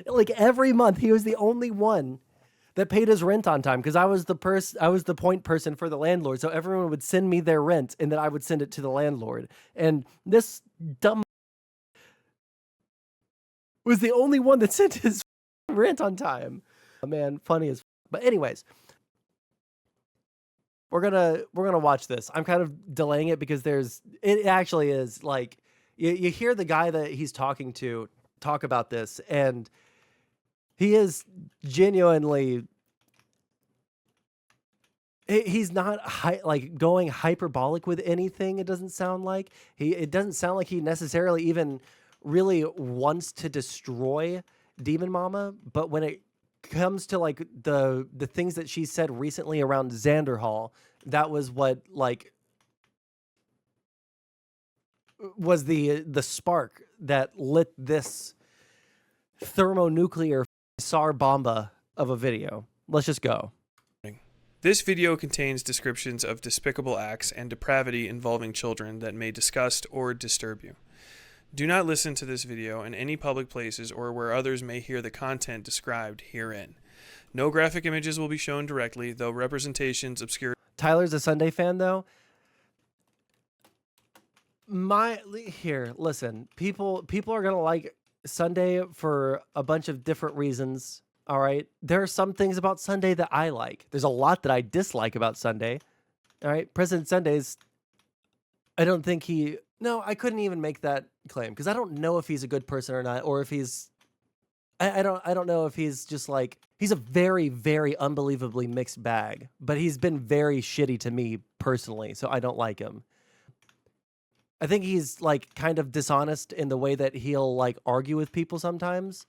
Like every month, he was the only one that paid his rent on time because I was the point person for the landlord. So everyone would send me their rent, and then I would send it to the landlord. And this dumb was the only one that sent his rent on time. Oh, man, funny as. But anyways, we're gonna watch this. I'm kind of delaying it because it actually is like you hear the guy that he's talking to talk about this, and he is genuinely. He's not like going hyperbolic with anything. It doesn't sound like he necessarily even really wants to destroy DemonMama, but when it comes to like the things that she said recently around Xanderhal, that was what like was the spark that lit this thermonuclear SAR bomba of a video. Let's just go. This video contains descriptions of despicable acts and depravity involving children that may disgust or disturb you. Do not listen to this video in any public places or where others may hear the content described herein. No graphic images will be shown directly, though representations obscure. Tyler's a Sunday fan, though. Listen, people are gonna like Sunday for a bunch of different reasons. All right, there are some things about Sunday that I like. There's a lot that I dislike about Sunday. All right, President Sunday's. I don't think he. No, I couldn't even make that claim because I don't know if he's a good person or not, or if he's. I don't know if he's just like he's a very, very unbelievably mixed bag, but he's been very shitty to me personally, so I don't like him. I think he's like kind of dishonest in the way that he'll like argue with people sometimes,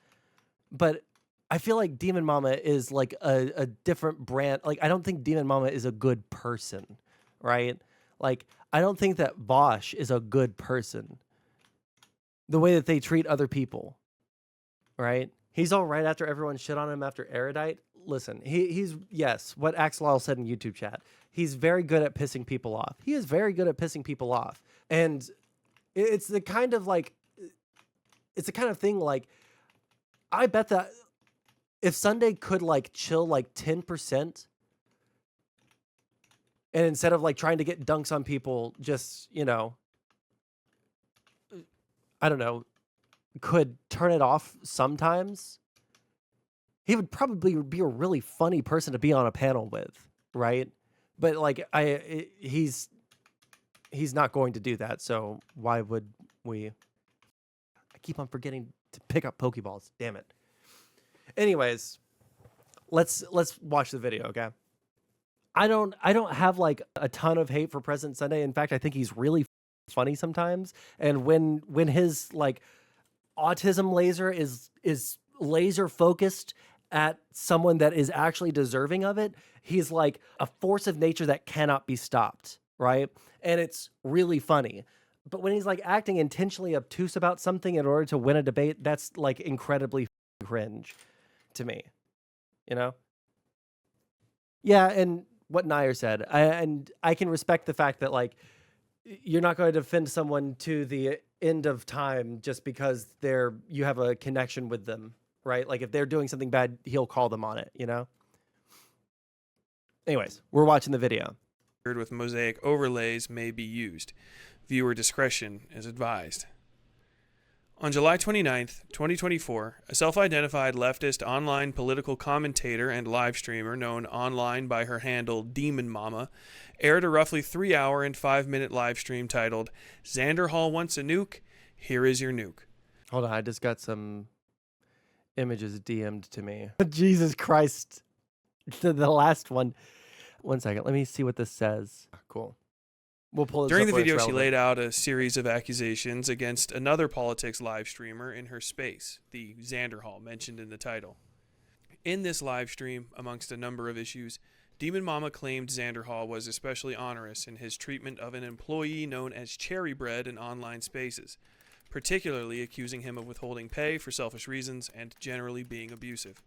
but I feel like DemonMama is like a different brand. Like I don't think DemonMama is a good person, right? Like I don't think that Bosch is a good person. The way that they treat other people, right? He's all right after everyone shit on him after Erudite. Listen, he's yes, what Axelal said in YouTube chat. He's very good at pissing people off. He is very good at pissing people off. And it's the kind of like, it's the kind of thing like, I bet that if Sunday could like chill like 10%, and instead of like trying to get dunks on people, just, you know, I don't know, could turn it off sometimes, he would probably be a really funny person to be on a panel with, right? But like he's not going to do that, so why would we? I keep on forgetting to pick up Pokeballs. Damn it. Anyways, let's watch the video, okay? I don't have like a ton of hate for President Sunday. In fact, I think he's really funny sometimes. And when his like autism laser is laser focused at someone that is actually deserving of it, he's like a force of nature that cannot be stopped, right? And it's really funny. But when he's like acting intentionally obtuse about something in order to win a debate, that's like incredibly cringe to me, you know? Yeah, and what Nair said, I can respect the fact that like you're not going to defend someone to the end of time just because you have a connection with them, right? Like if they're doing something bad, he'll call them on it, you know? Anyways, we're watching the video. With mosaic overlays may be used. Viewer discretion is advised. On July 29th, 2024, a self-identified leftist online political commentator and live streamer known online by her handle DemonMama aired a roughly 3-hour and 5-minute live stream titled Xanderhal Wants a Nuke, Here Is Your Nuke. Hold on, I just got some images DM'd to me. Jesus Christ. The last one. 1 second, let me see what this says. Cool. We'll pull this During up the where it's video, she relevant. laid out a series of accusations against another politics live streamer in her space, the Xanderhal mentioned in the title. In this live stream, amongst a number of issues, DemonMama claimed Xanderhal was especially onerous in his treatment of an employee known as Cherry Bread in online spaces, particularly accusing him of withholding pay for selfish reasons and generally being abusive.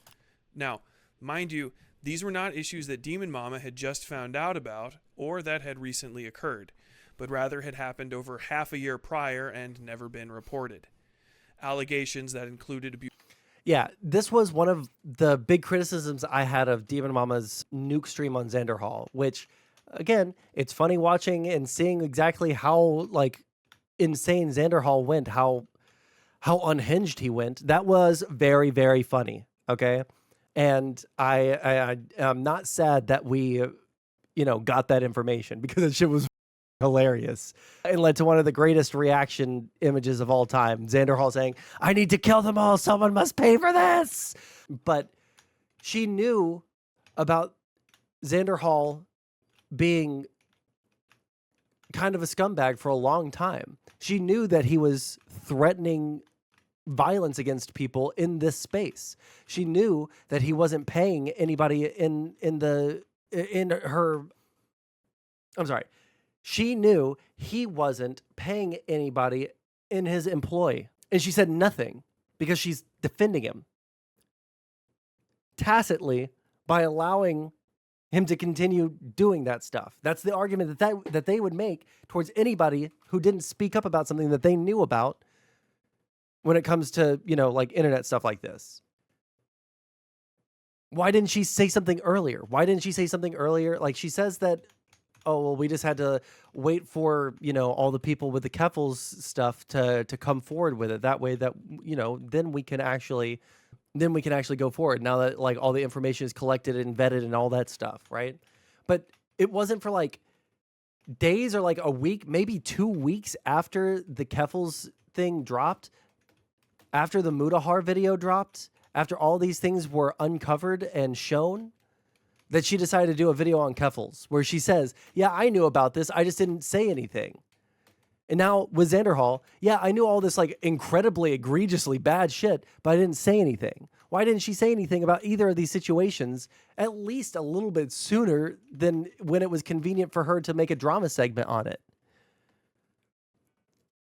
Now, mind you, these were not issues that DemonMama had just found out about or that had recently occurred, but rather had happened over half a year prior and never been reported. Allegations that included abuse. Yeah, this was one of the big criticisms I had of DemonMama's Nuke stream on Xanderhal, which, again, it's funny watching and seeing exactly how like insane Xanderhal went, how unhinged he went. That was very, very funny, okay? And I am not sad that we, got that information because that shit was hilarious. It led to one of the greatest reaction images of all time. Xanderhal saying, "I need to kill them all. Someone must pay for this." But she knew about Xanderhal being kind of a scumbag for a long time. She knew that he was threatening violence against people in this space. She knew that he wasn't paying anybody she knew he wasn't paying anybody in his employ. And she said nothing because she's defending him tacitly by allowing him to continue doing that stuff. That's the argument that they would make towards anybody who didn't speak up about something that they knew about when it comes to, like internet stuff like this. Why didn't she say something earlier? Like she says that, oh, well, we just had to wait for, all the people with the Keffels stuff to come forward with it. That way that, then we can actually go forward now that like all the information is collected and vetted and all that stuff, right? But it wasn't for like days or like a week, maybe 2 weeks after the Keffels thing dropped, after the Mudahar video dropped, after all these things were uncovered and shown, that she decided to do a video on Keffels where she says, yeah, I knew about this. I just didn't say anything. And now with Xanderhal, yeah, I knew all this like incredibly egregiously bad shit, but I didn't say anything. Why didn't she say anything about either of these situations at least a little bit sooner than when it was convenient for her to make a drama segment on it?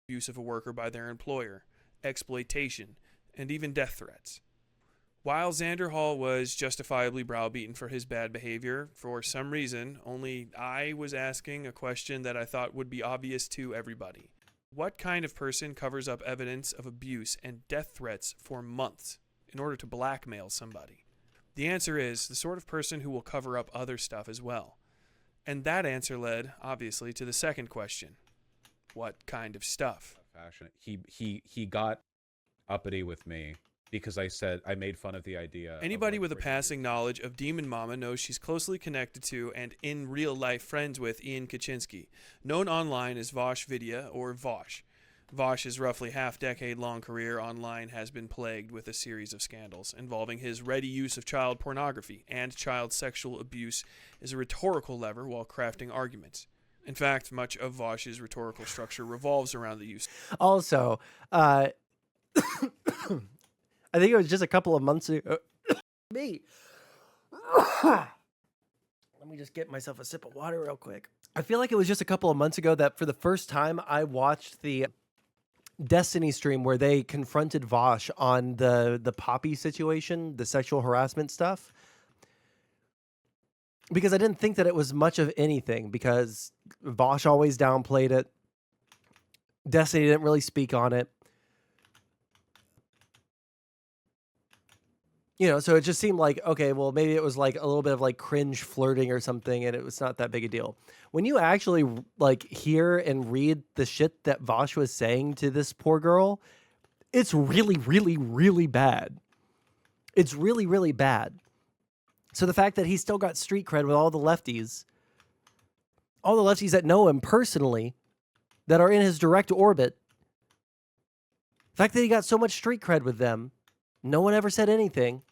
Abuse of a worker by their employer, exploitation, and even death threats. While Xanderhal was justifiably browbeaten for his bad behavior, for some reason, only I was asking a question that I thought would be obvious to everybody. What kind of person covers up evidence of abuse and death threats for months in order to blackmail somebody? The answer is the sort of person who will cover up other stuff as well. And that answer led, obviously, to the second question. What kind of stuff? He got uppity with me because I made fun of the idea. Anybody with a passing knowledge of DemonMama knows she's closely connected to and in real life friends with Ian Kaczynski, known online as Vosh Vidya or Vosh. Vosh's roughly half-decade-long career online has been plagued with a series of scandals involving his ready use of child pornography and child sexual abuse as a rhetorical lever while crafting arguments. In fact, much of Vosh's rhetorical structure revolves around the use. Also, I think it was just a couple of months ago. Me. Let me just get myself a sip of water real quick. I feel like it was just a couple of months ago that for the first time I watched the Destiny stream where they confronted Vosh on the Poppy situation, the sexual harassment stuff. Because I didn't think that it was much of anything because Vosh always downplayed it. Destiny didn't really speak on it. So it just seemed like, okay, well, maybe it was like a little bit of like cringe flirting or something, and it was not that big a deal. When you actually like hear and read the shit that Vosh was saying to this poor girl, it's really, really, really bad. It's really, really bad. So the fact that he still got street cred with all the lefties that know him personally, that are in his direct orbit, the fact that he got so much street cred with them, no one ever said anything,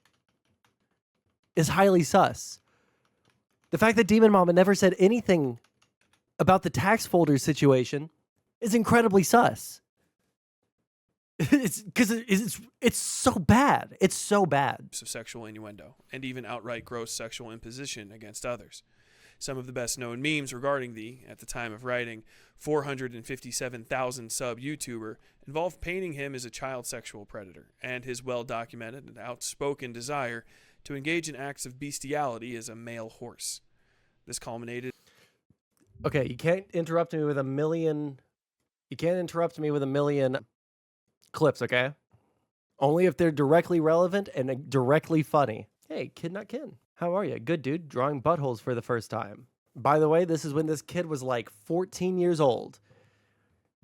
is highly sus. The fact that DemonMama never said anything about the tax folders situation is incredibly sus. It's because it's so bad. It's so bad. Of sexual innuendo and even outright gross sexual imposition against others. Some of the best known memes regarding the, at the time of writing, 457,000 sub YouTuber involve painting him as a child sexual predator and his well-documented and outspoken desire to engage in acts of bestiality as a male horse. This culminated... Okay, you can't interrupt me with a million clips, okay? Only if they're directly relevant and directly funny. Hey, Kid Not Kin. How are you? Good, dude. Drawing buttholes for the first time. By the way, this is when this kid was like 14 years old.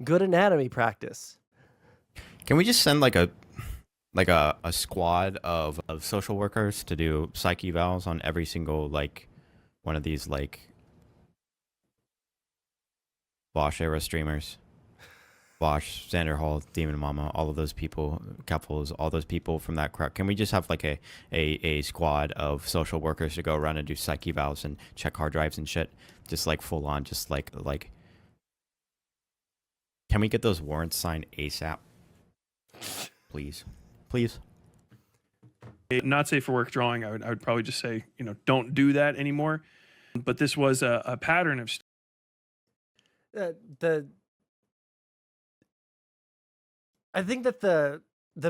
Good anatomy practice. Can we just send like a squad of social workers to do psych evals on every single like one of these like Bosch era streamers? Bosch, Xanderhal, DemonMama, all of those people, couples, all those people from that crowd. Can we just have like a squad of social workers to go around and do psych evals and check hard drives and shit? Just like full on, just like can we get those warrants signed ASAP? please. Please. Not safe for work drawing. I would probably just say, don't do that anymore. But this was a pattern of I think that the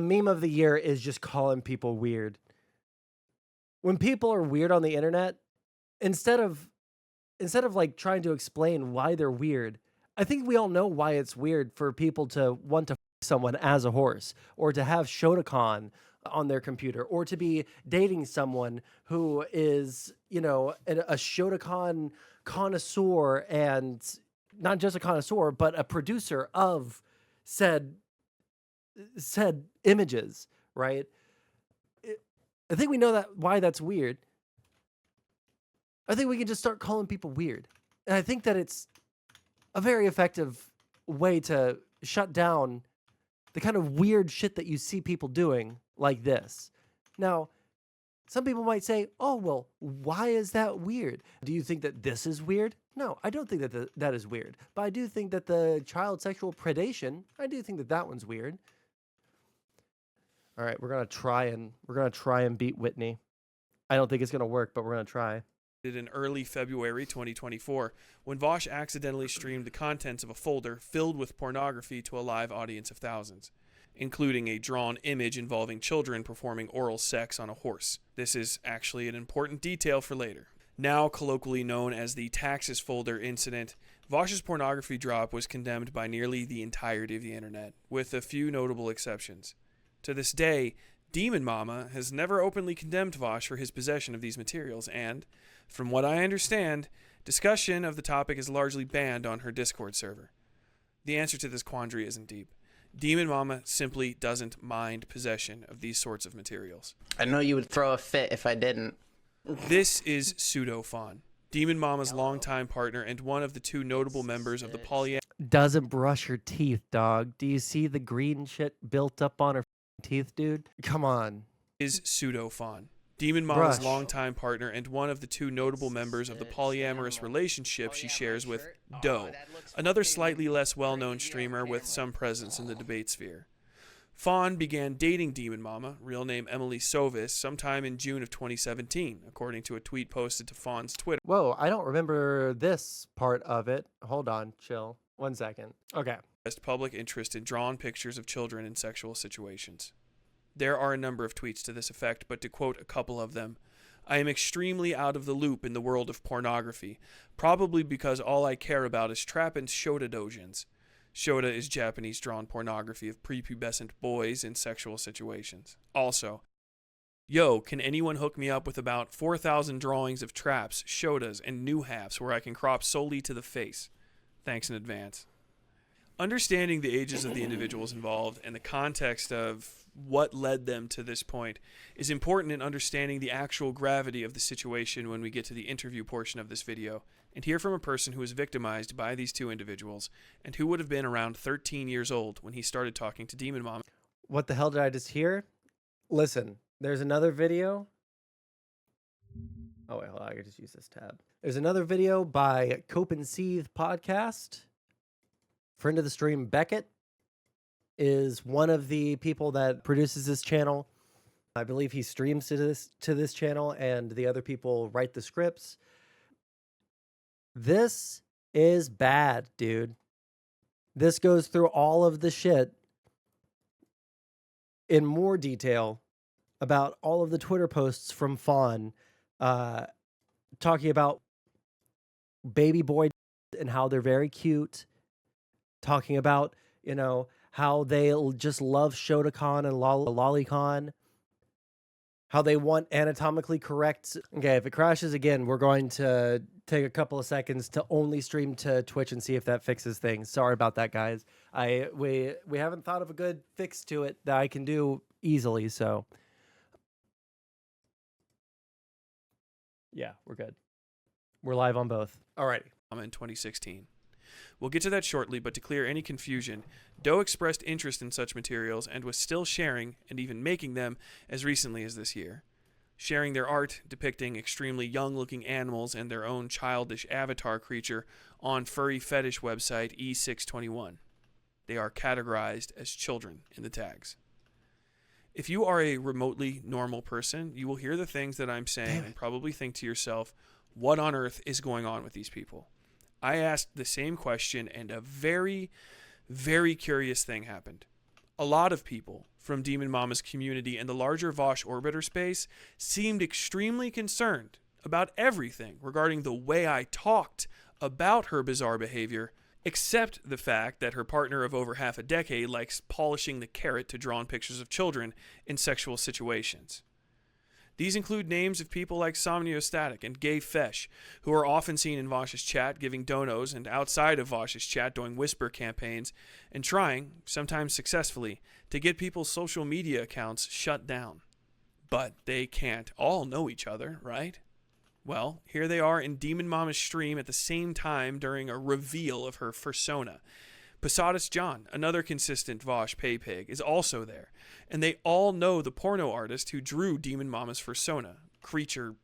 meme of the year is just calling people weird. When people are weird on the internet, instead of like trying to explain why they're weird, I think we all know why it's weird for people to want to f someone as a horse, or to have Shotokan on their computer, or to be dating someone who is, a Shotokan connoisseur, and not just a connoisseur, but a producer of said images, right? I think we know that why that's weird. I think we can just start calling people weird. And I think that it's a very effective way to shut down the kind of weird shit that you see people doing like this. Now, some people might say, oh, well, why is that weird? Do you think that this is weird? No, I don't think that that is weird. But I do think that the child sexual predation, I do think that that one's weird. All right, we're gonna try and beat Whitney. I don't think it's gonna work, but we're gonna try. In early February 2024, when Vosh accidentally streamed the contents of a folder filled with pornography to a live audience of thousands, including a drawn image involving children performing oral sex on a horse. This is actually an important detail for later. Now colloquially known as the Taxes Folder Incident, Vosh's pornography drop was condemned by nearly the entirety of the internet, with a few notable exceptions. To this day, DemonMama has never openly condemned Vosh for his possession of these materials, and, from what I understand, discussion of the topic is largely banned on her Discord server. The answer to this quandary isn't deep. DemonMama simply doesn't mind possession of these sorts of materials. I know you would throw a fit if I didn't. This is PseudoFon, DemonMama's longtime partner and one of the two notable members of the polyamorous... Doesn't brush her teeth, dog. Do you see the green shit built up on her teeth, dude? Come on. Is PseudoFon, DemonMama's longtime partner and one of the two notable members of the polyamorous relationship she shares with Doe, another slightly less well-known streamer with some presence in the debate sphere. Fawn began dating DemonMama, real name Emily Sovis, sometime in June of 2017, according to a tweet posted to Fawn's Twitter. Whoa, I don't remember this part of it. Hold on, chill. 1 second. Okay. Public interest in drawn pictures of children in sexual situations. There are a number of tweets to this effect, but to quote a couple of them, I am extremely out of the loop in the world of pornography, probably because all I care about is trapping shota dojins. Shota is Japanese drawn pornography of prepubescent boys in sexual situations. Also, yo, can anyone hook me up with about 4,000 drawings of traps, shotas, and new halves where I can crop solely to the face? Thanks in advance. Understanding the ages of the individuals involved and the context of what led them to this point is important in understanding the actual gravity of the situation when we get to the interview portion of this video and hear from a person who was victimized by these two individuals and who would have been around 13 years old when he started talking to DemonMama. What the hell did I just hear? Listen, there's another video. Oh, wait, hold on. I can just use this tab. There's another video by Cope and Seethe podcast. Friend of the stream, Beckett, is one of the people that produces this channel. I believe he streams to this channel, and the other people write the scripts. This is bad, dude. This goes through all of the shit in more detail about all of the Twitter posts from Fawn, talking about baby boy and how they're very cute, talking about, how they just love Shotokan and Lolicon, how they want anatomically correct. Okay, if it crashes again, we're going to take a couple of seconds to only stream to Twitch and see if that fixes things. Sorry about that, guys. We haven't thought of a good fix to it that I can do easily, so yeah, we're good. We're live on both. Alrighty. In 2016. We'll get to that shortly, but to clear any confusion, Doe expressed interest in such materials and was still sharing and even making them as recently as this year. Sharing their art depicting extremely young-looking animals and their own childish avatar creature on furry fetish website E621. They are categorized as children in the tags. If you are a remotely normal person, you will hear the things that I'm saying and probably think to yourself, what on earth is going on with these people? I asked the same question, and a very, very curious thing happened. A lot of people from DemonMama's community and the larger Vosh orbiter space seemed extremely concerned about everything regarding the way I talked about her bizarre behavior, except the fact that her partner of over half a decade likes polishing the carrot to draw on pictures of children in sexual situations. These include names of people like Somniostatic and GayFesh, who are often seen in Vosh's chat giving donos and outside of Vosh's chat doing whisper campaigns and trying, sometimes successfully, to get people's social media accounts shut down. But they can't all know each other, right? Well, here they are in DemonMama's stream at the same time during a reveal of her fursona. Posadas John, another consistent Vosh pay pig, is also there, and they all know the porno artist who drew DemonMama's fursona, creature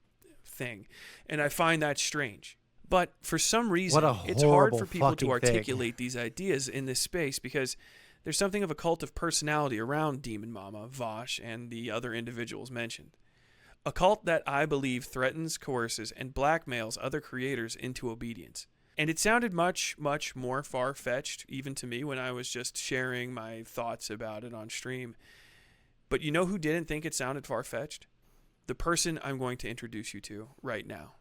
thing, and I find that strange. But for some reason, it's hard for people to articulate these ideas in this space because there's something of a cult of personality around DemonMama, Vosh, and the other individuals mentioned. A cult that I believe threatens, coerces, and blackmails other creators into obedience. And it sounded much, much more far-fetched, even to me, when I was just sharing my thoughts about it on stream. But you know who didn't think it sounded far-fetched? The person I'm going to introduce you to right now.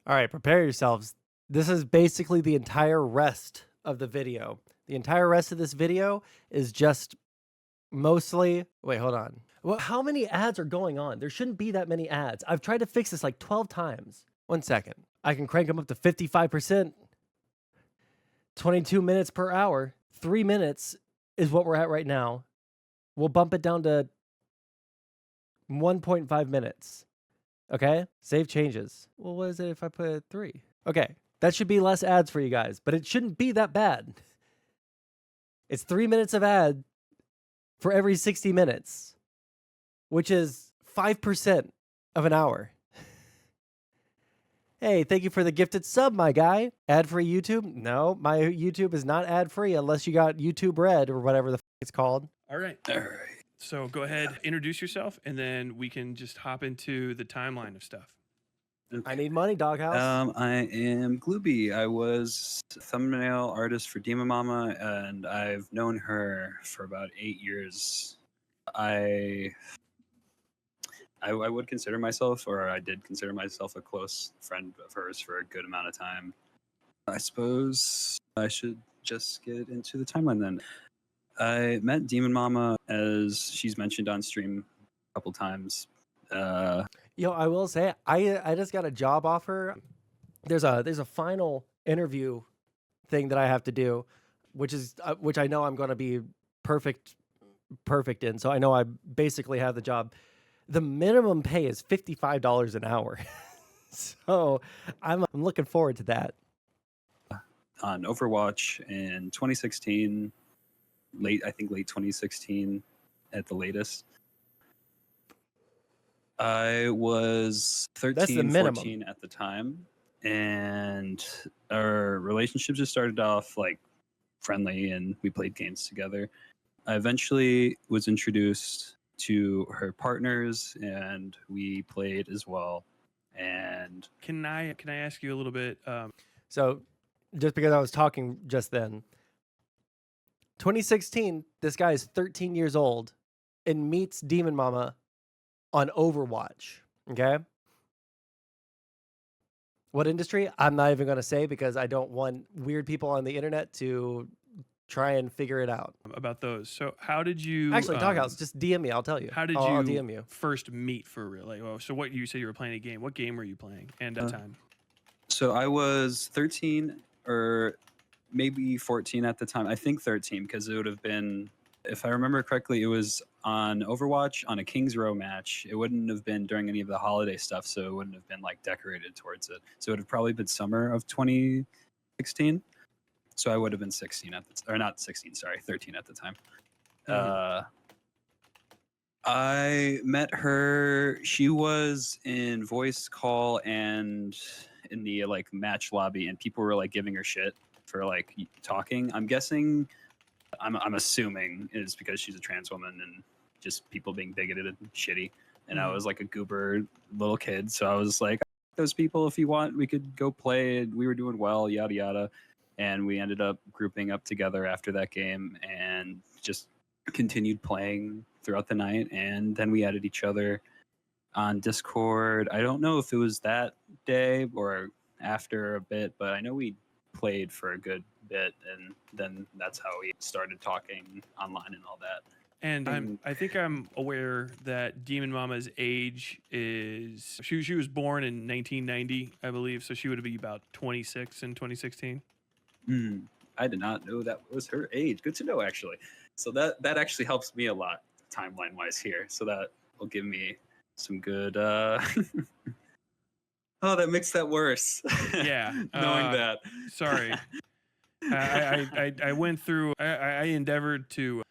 All right, prepare yourselves. This is basically the entire rest of the video. The entire rest of this video is just mostly... Wait, hold on. Well, how many ads are going on? There shouldn't be that many ads. I've tried to fix this like 12 times. 1 second. I can crank them up to 55%. 22 minutes per hour. 3 minutes is what we're at right now. We'll bump it down to 1.5 minutes. Okay? Save changes. Well, what is it if I put 3? Okay. That should be less ads for you guys, but it shouldn't be that bad. It's 3 minutes of ad for every 60 minutes, which is 5% of an hour. Hey, thank you for the gifted sub, my guy. Ad-free YouTube? No, my YouTube is not ad-free unless you got YouTube Red or whatever the f it's called. All right. So go ahead, introduce yourself, and then we can just hop into the timeline of stuff. I need money, doghouse. I am Glooby. I was a thumbnail artist for DemonMama, and I've known her for about 8 years. I would consider myself, or I did consider myself, a close friend of hers for a good amount of time. I suppose I should just get into the timeline then. I met DemonMama, as she's mentioned on stream a couple times. Yo, I will say, I just got a job offer. There's a final interview thing that I have to do, which I know I'm going to be perfect in. So I know I basically have the job. The minimum pay is $55 an hour. So I'm looking forward to that. On Overwatch in 2016, late 2016 at the latest. I was 13, 14 at the time, and our relationship just started off like friendly, and we played games together. I eventually was introduced to her partners, and we played as well. And can I ask you a little bit? So, just because I was talking just then, 2016, this guy is 13 years old and meets DemonMama on Overwatch. Okay. What industry? I'm not even going to say because I don't want weird people on the internet to try and figure it out. About those. So how did you... Actually, Doghouse, just DM me. I'll tell you. How did I'll you DM you. first meet for real? Like, so what, you said you were playing a game. What game were you playing? And at time? So I was 13 or maybe 14 at the time. I think 13 because it would have been, if I remember correctly, it was on Overwatch on a Kings Row match. It wouldn't have been during any of the holiday stuff, so it wouldn't have been like decorated towards it. So it would have probably been summer of 2016. So I would have been 16 at the or not 16, sorry, 13 at the time. I met her. She was in voice call and in the like match lobby, and people were like giving her shit for like talking. I'm guessing, I'm assuming is because she's a trans woman and just people being bigoted and shitty. And I Mhm. was like a goober little kid, so I was like, those people, if you want, we could go play. We were doing well, yada yada. And we ended up grouping up together after that game and just continued playing throughout the night. And then we added each other on Discord. I don't know if it was that day or after a bit, but I know we played for a good bit, and then that's how we started talking online and all that. And I think I'm aware that DemonMama's age is she was born in 1990, I believe, so she would be about 26 in 2016. I did not know that was her age. Good to know, actually. So that actually helps me a lot timeline wise here. So that will give me some good. Oh, that makes that worse. Yeah, knowing that. Sorry, I went through. I endeavored to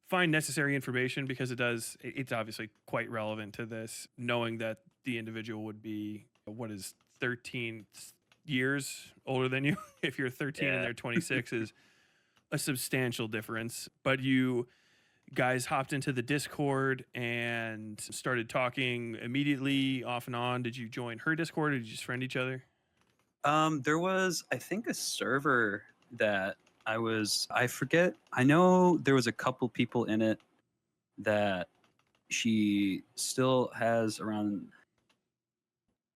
find necessary information because it's obviously quite relevant to this, knowing that the individual would be 13 years older than you. If you're 13 and they're 26 is a substantial difference. But you guys hopped into the Discord and started talking immediately off and on. Did you join her Discord or did you just friend each other? There was, I think, a server that I forget. I know there was a couple people in it that she still has around.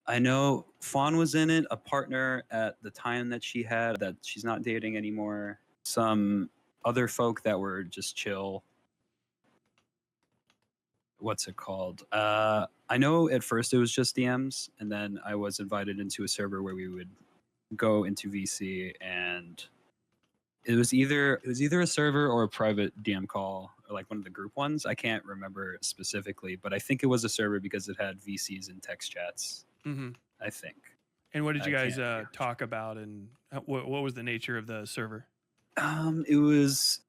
I know Fawn was in it, a partner at the time that she had that she's not dating anymore. Some other folk that were just chill. What's it called? I know at first it was just DMs, and then I was invited into a server where we would go into VC, and it was either a server or a private DM call, or like one of the group ones. I can't remember specifically, but I think it was a server because it had VCs and text chats. Mm-hmm. I think. And what did you I guys can't- talk about, and what was the nature of the server? It was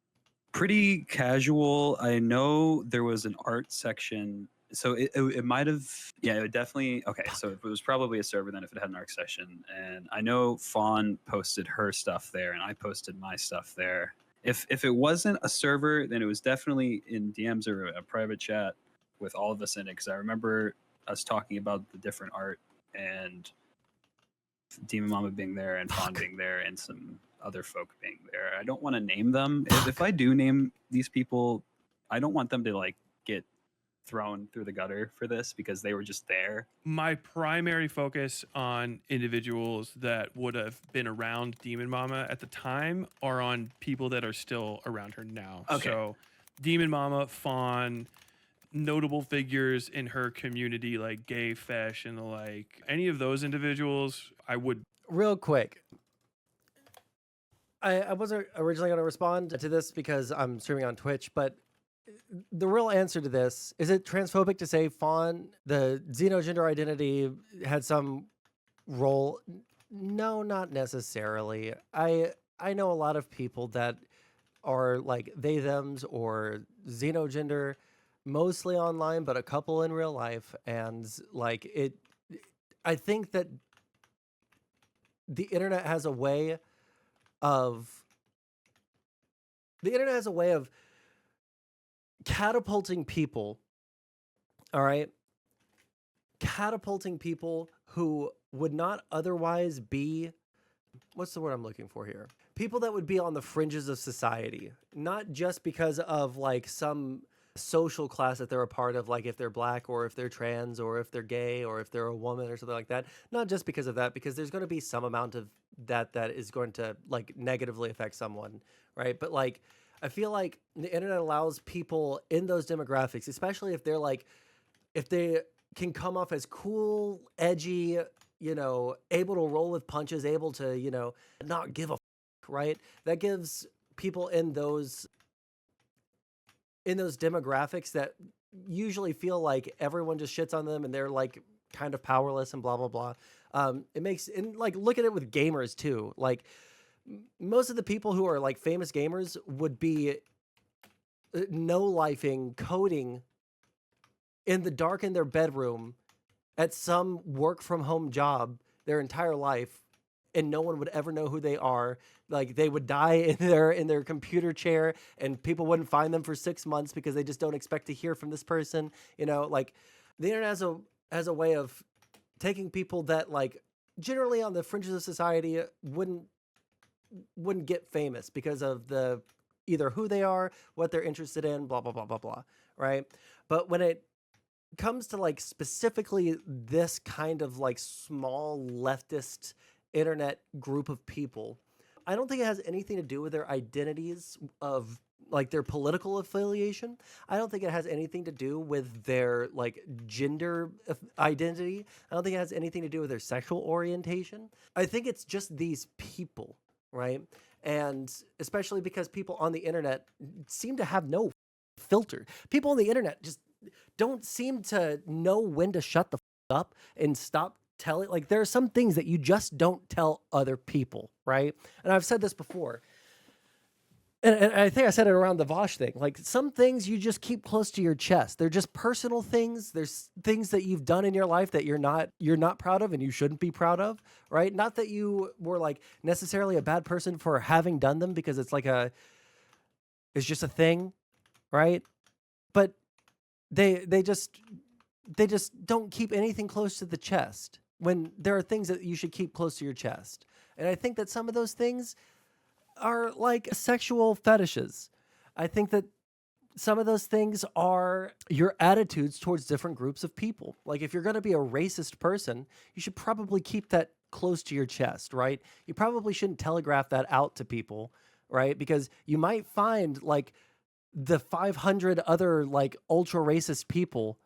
pretty casual. I know there was an art section, so it might have, yeah, it would definitely. Okay, so it was probably a server then if it had an art section, and I know Fawn posted her stuff there, and I posted my stuff there. If it wasn't a server, then it was definitely in DMs or a private chat with all of us in it, because I remember us talking about the different art and DemonMama being there and Fawn being there and some other folk being there. I don't want to name them. If I do name these people, I don't want them to like get thrown through the gutter for this because they were just there. My primary focus on individuals that would have been around DemonMama at the time are on people that are still around her now. Okay. So DemonMama, Fawn, notable figures in her community like GayFesh and the like. Any of those individuals, I would. Real quick. I wasn't originally going to respond to this because I'm streaming on Twitch, but the real answer to this, is it transphobic to say Fawn, the xenogender identity, had some role? No, not necessarily. I know a lot of people that are like they, thems, or xenogender, mostly online, but a couple in real life. And like I think that the internet has a way of catapulting people, all right? Catapulting people who would not otherwise be, what's the word I'm looking for here? People that would be on the fringes of society, not just because of like some social class that they're a part of, like if they're black or if they're trans or if they're gay or if they're a woman or something like that. Not just because of that, because there's going to be some amount of that is going to like negatively affect someone, right? But like, I feel like the internet allows people in those demographics, especially if they're like, if they can come off as cool, edgy, you know, able to roll with punches, able to, you know, not give a right? That gives people in those demographics that usually feel like everyone just shits on them and they're like kind of powerless and blah, blah, blah. It makes, and like, look at it with gamers too. Like most of the people who are like famous gamers would be no-lifing, coding in the dark in their bedroom at some work from home job their entire life and no one would ever know who they are. Like they would die in their computer chair, and people wouldn't find them for 6 months because they just don't expect to hear from this person. You know, like the internet has a way of taking people that like generally on the fringes of society wouldn't get famous because of the either who they are, what they're interested in, blah blah blah blah blah, right? But when it comes to like specifically this kind of like small leftist internet group of people, I don't think it has anything to do with their identities of like their political affiliation. I don't think it has anything to do with their like gender identity. I don't think it has anything to do with their sexual orientation. I think it's just these people, right? And especially because people on the internet seem to have no filter. People on the internet just don't seem to know when to shut the up and stop telling. Like there are some things that you just don't tell other people, right? And I've said this before. And I think I said it around the Vosh thing. Like some things you just keep close to your chest. They're just personal things. There's things that you've done in your life that you're not proud of and you shouldn't be proud of, right? Not that you were like necessarily a bad person for having done them because it's just a thing, right? But they just don't keep anything close to the chest when there are things that you should keep close to your chest. And I think that some of those things are like sexual fetishes. I think that some of those things are your attitudes towards different groups of people. Like if you're going to be a racist person, you should probably keep that close to your chest, right? You probably shouldn't telegraph that out to people, right? Because you might find like the 500 other like ultra racist people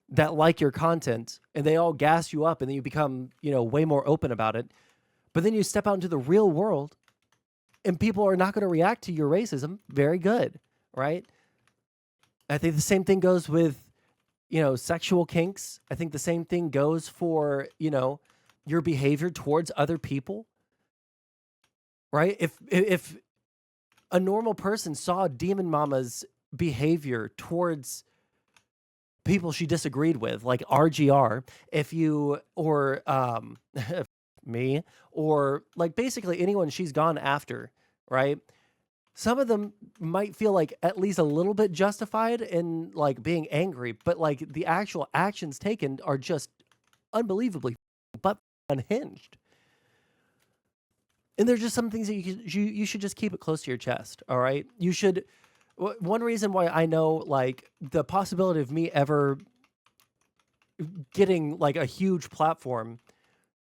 that like your content and they all gas you up and then you become, way more open about it. But then you step out into the real world and people are not going to react to your racism very good, right? I think the same thing goes with, sexual kinks. I think the same thing goes for, your behavior towards other people, right? If a normal person saw DemonMama's behavior towards people she disagreed with, like RGR, or me, or like basically anyone she's gone after, right? Some of them might feel like at least a little bit justified in like being angry, but like the actual actions taken are just unbelievably but unhinged. And there's just some things that you should just keep it close to your chest, all right? You should. One reason why I know like the possibility of me ever getting like a huge platform,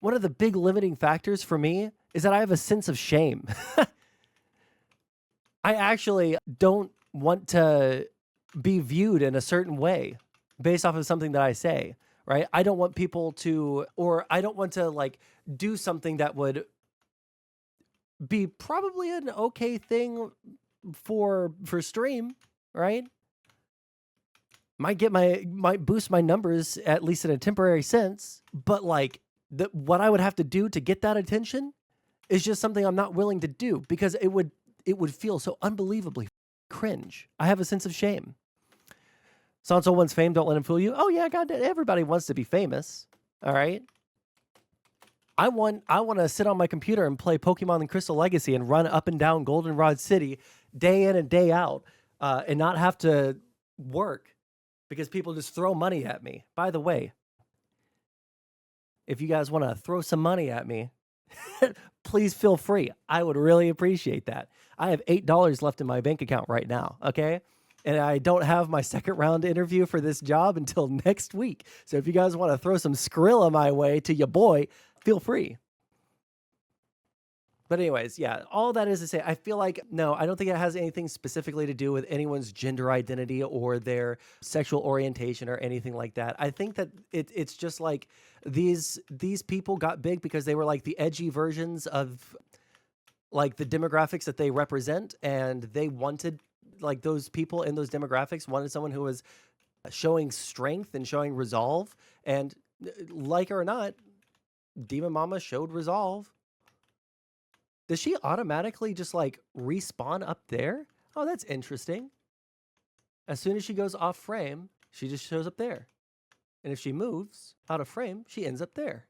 one of the big limiting factors for me is that I have a sense of shame. I actually don't want to be viewed in a certain way based off of something that I say, right? I don't want people to, or I don't want to like do something that would be probably an okay thing for stream, right? Might boost my numbers at least in a temporary sense, but like what I would have to do to get that attention is just something I'm not willing to do because it would feel so unbelievably cringe. I have a sense of shame. Sondsol wants fame, don't let him fool you. Oh yeah, God, everybody wants to be famous. All right. I want to sit on my computer and play Pokemon and Crystal Legacy and run up and down Goldenrod City day in and day out and not have to work because people just throw money at me. By the way, if you guys want to throw some money at me, please feel free. I would really appreciate that. I have $8 left in my bank account right now, okay? And I don't have my second round interview for this job until next week. So if you guys want to throw some Skrilla my way to your boy, feel free. But anyways, yeah, all that is to say, I feel like, no, I don't think it has anything specifically to do with anyone's gender identity or their sexual orientation or anything like that. I think that it's just like these people got big because they were like the edgy versions of like the demographics that they represent. And they wanted like those people in those demographics wanted someone who was showing strength and showing resolve. And like it or not, DemonMama showed resolve. Does she automatically just like respawn up there? Oh, that's interesting. As soon as she goes off frame, she just shows up there. And if she moves out of frame, she ends up there.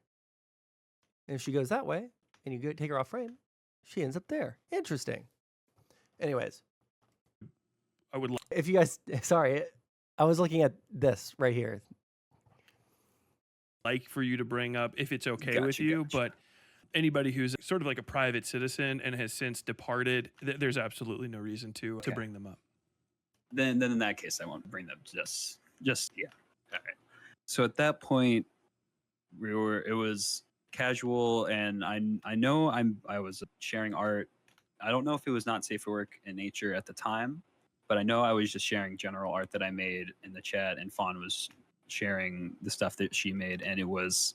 And if she goes that way, and you take her off frame, she ends up there. Interesting. Anyways, I would if you guys, sorry, I was looking at this right here. like for you to bring up if it's okay with you, but anybody who's sort of like a private citizen and has since departed, there's absolutely no reason to bring them up. Then in that case, I won't bring them. Just yeah. All right. So at that point, it was casual, and I know I was sharing art. I don't know if it was not safe for work in nature at the time, but I know I was just sharing general art that I made in the chat, and Fawn was sharing the stuff that she made, and it was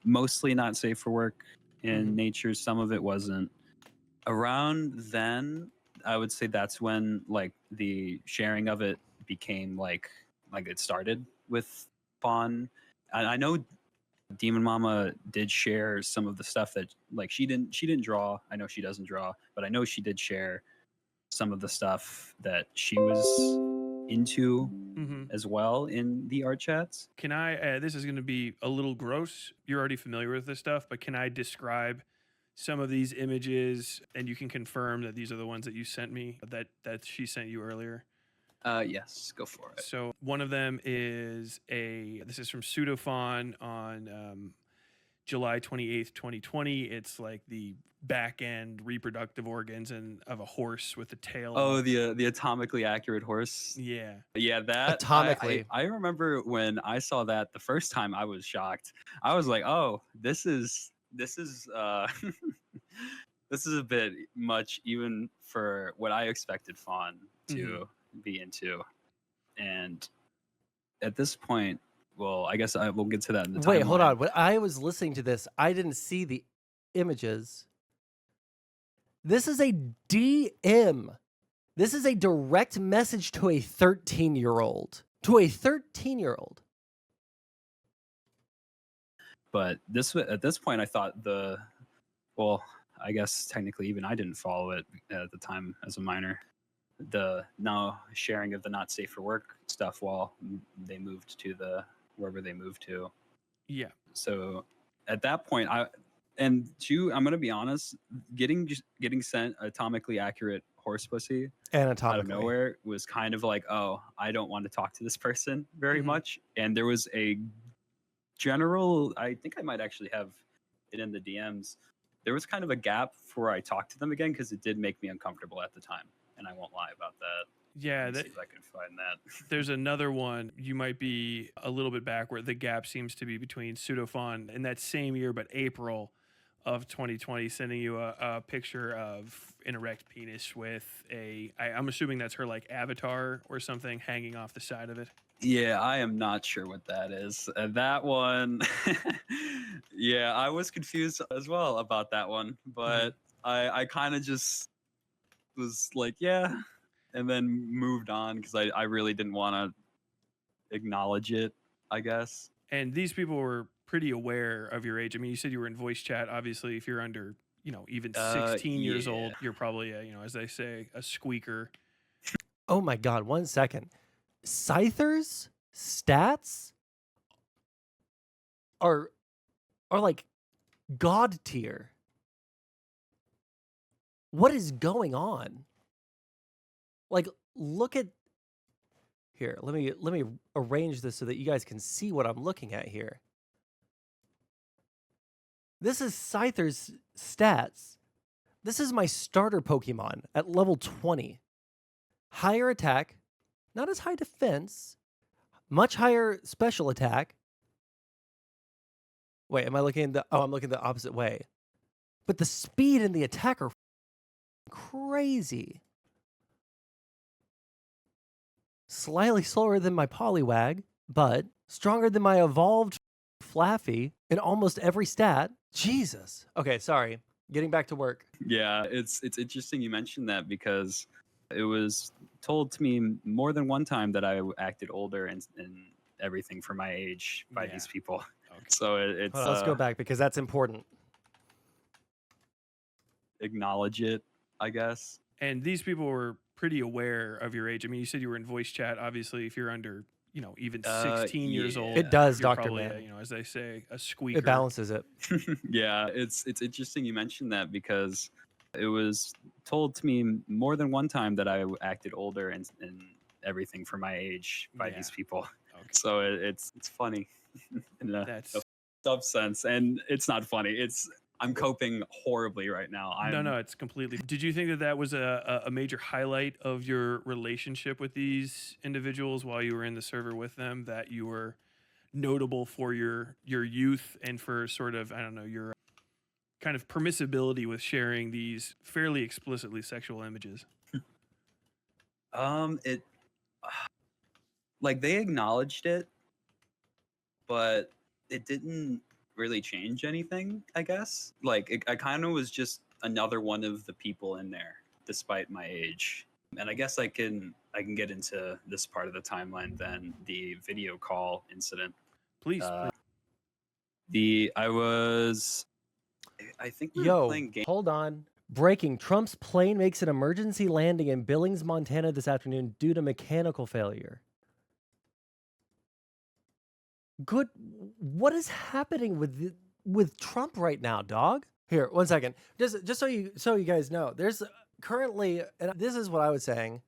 mostly not safe for work in nature. Some of it wasn't. Around then, I would say that's when like the sharing of it became like it started with Fawn. I know DemonMama did share some of the stuff that like she didn't draw. I know she doesn't draw, but I know she did share some of the stuff that she was into as well in the art chats. Can I, this is going to be a little gross. You're already familiar with this stuff, but can I describe some of these images and you can confirm that these are the ones that you sent me, that she sent you earlier? Yes, go for it. So one of them is this is from PseudoFon on July 28th, 2020. It's like the back end reproductive organs of a horse with a tail. Oh, the atomically accurate horse. Yeah. Yeah, that Atomically. I remember when I saw that the first time, I was shocked. I was like, oh, this is this is a bit much even for what I expected Fawn to be into. And at this point, well, I guess we'll get to that in the timeline. Wait, hold on. When I was listening to this, I didn't see the images. This is a DM. This is a direct message to a 13-year-old. To a 13-year-old. But at this point, I thought well, I guess technically even I didn't follow it at the time as a minor. The now sharing of the not safe for work stuff while they moved to wherever they moved to. Yeah. So at that point, I'm gonna be honest, getting sent atomically accurate horse pussy Anatomically. out of nowhere was kind of like, oh, I don't want to talk to this person very much. And there was a general, I think I might actually have it in the DMs. There was kind of a gap before I talked to them again because it did make me uncomfortable at the time, and I won't lie about that. Yeah, See if I can find that. There's another one. You might be a little bit back where the gap seems to be between PseudoFon in that same year, but April of 2020, sending you a picture of an erect penis with I'm assuming that's her like avatar or something hanging off the side of it. Yeah, I am not sure what that is. That one, yeah, I was confused as well about that one, but I kind of just was like, yeah, and then moved on because I really didn't want to acknowledge it, I guess. And these people were pretty aware of your age. I mean, you said you were in voice chat. Obviously, if you're under, even 16 years old, you're probably, as they say, a squeaker. Oh my God, 1 second. Scyther's stats are like god tier. What is going on? Like, look at here. Let me arrange this so that you guys can see what I'm looking at here. This is Scyther's stats. This is my starter Pokemon at level 20. Higher attack, not as high defense, much higher special attack. Wait, am I looking I'm looking the opposite way. But the speed and the attack are crazy. Slightly slower than my Poliwag, but stronger than my evolved Flaffy in almost every stat. Jesus. Okay, sorry. Getting back to work. Yeah, it's interesting you mentioned that because it was told to me more than one time that I acted older and everything for my age by these people. Okay. So it's Let's go back because that's important. Acknowledge it, I guess. And these people were pretty aware of your age. I mean, you said you were in voice chat. Obviously, if you're under, even 16 years yeah. old. It does, you're Dr. probably Man. as they say, a squeaker. It balances it. Yeah, it's interesting you mentioned that because it was told to me more than one time that I acted older and everything for my age by these people. Okay. So it's funny in a That's sub sense, and it's not funny. I'm coping horribly right now. no, it's completely. Did you think that was a major highlight of your relationship with these individuals while you were in the server with them, that you were notable for your youth and for sort of, I don't know, your kind of permissibility with sharing these fairly explicitly sexual images? It like they acknowledged it, but it didn't really change anything, I guess. Like I kind of was just another one of the people in there, despite my age. And I guess I can get into this part of the timeline then, the video call incident. Please. I think we were Yo, playing game. hold on. Breaking. Trump's plane makes an emergency landing in Billings, Montana this afternoon due to mechanical failure. Good. What is happening with Trump right now, dog? Here, 1 second. Just so you guys know, there's currently, and this is what I was saying,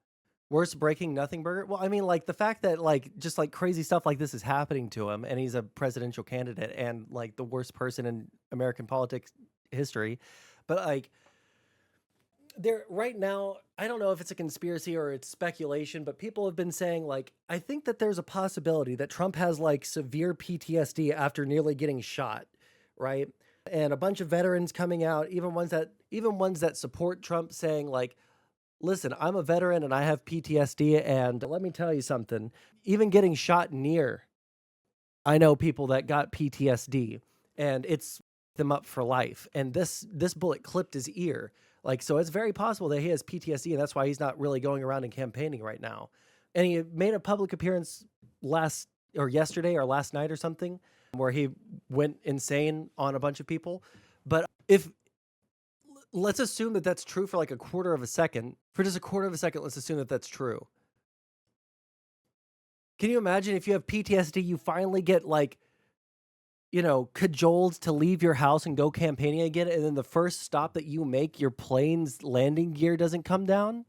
worst breaking nothing burger. Well, I mean, like the fact that just crazy stuff like this is happening to him, and he's a presidential candidate and like the worst person in American politics history, but like there right now, I don't know if it's a conspiracy or it's speculation, but people have been saying like, I think that there's a possibility that Trump has like severe PTSD after nearly getting shot, right? And a bunch of veterans coming out, even ones that support Trump, saying like, listen, I'm a veteran and I have PTSD, and let me tell you something, even getting shot near, I know people that got PTSD and it's them up for life. And this bullet clipped his ear. Like, so it's very possible that he has PTSD, and that's why he's not really going around and campaigning right now. And he made a public appearance yesterday or last night or something, where he went insane on a bunch of people. But let's assume that that's true for like a quarter of a second. For just a quarter of a second, let's assume that that's true. Can you imagine if you have PTSD, you finally get like, cajoled to leave your house and go campaigning again, and then the first stop that you make, your plane's landing gear doesn't come down?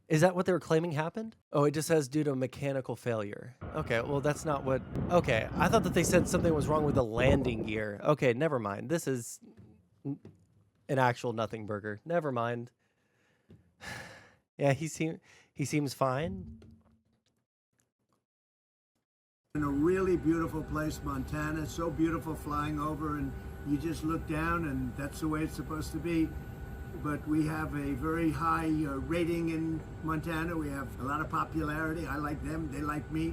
Is that what they were claiming happened? Oh, it just says due to mechanical failure. Okay, well, that's not what... Okay, I thought that they said something was wrong with the landing gear. Okay, never mind. This is an actual nothing burger. Never mind. Yeah, he seems fine. In a really beautiful place, Montana. It's so beautiful flying over, and you just look down, and that's the way it's supposed to be. But we have a very high rating in Montana. We have a lot of popularity. I like them, they like me.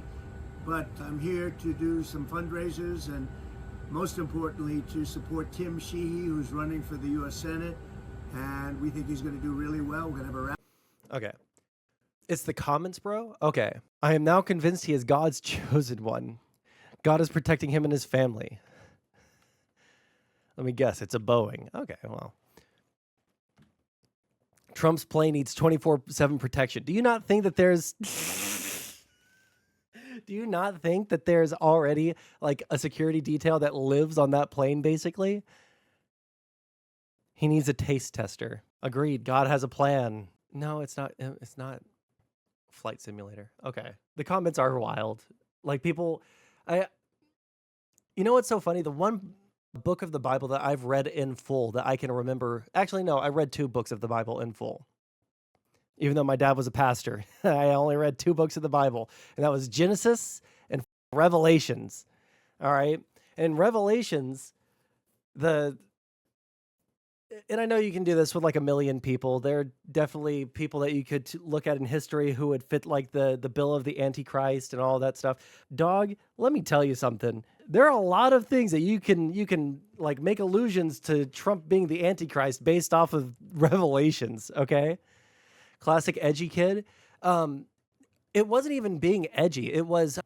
But I'm here to do some fundraisers, and most importantly, to support Tim Sheehy, who's running for the U.S. Senate. And we think he's going to do really well. We're going to have a rally. Okay. It's the comments, bro? Okay. I am now convinced he is God's chosen one. God is protecting him and his family. Let me guess, it's a Boeing. Okay, well. Trump's plane needs 24/7 protection. Do you not think that there's... Do you not think that there's already like a security detail that lives on that plane, basically? He needs a taste tester. Agreed. God has a plan. No, it's not. It's not Flight Simulator. Okay. The comments are wild. Like people, you know what's so funny? The one book of the Bible that I've read in full that I can remember. Actually, no, I read 2 books of the Bible in full. Even though my dad was a pastor, I only read 2 books of the Bible, and that was Genesis and Revelations. All right. And Revelations, and I know you can do this with like a million people. There are definitely people that you could look at in history who would fit like the bill of the Antichrist and all that stuff. Dog, let me tell you something. There are a lot of things that you can like make allusions to Trump being the Antichrist based off of Revelations, okay? Classic edgy kid. It wasn't even being edgy. It was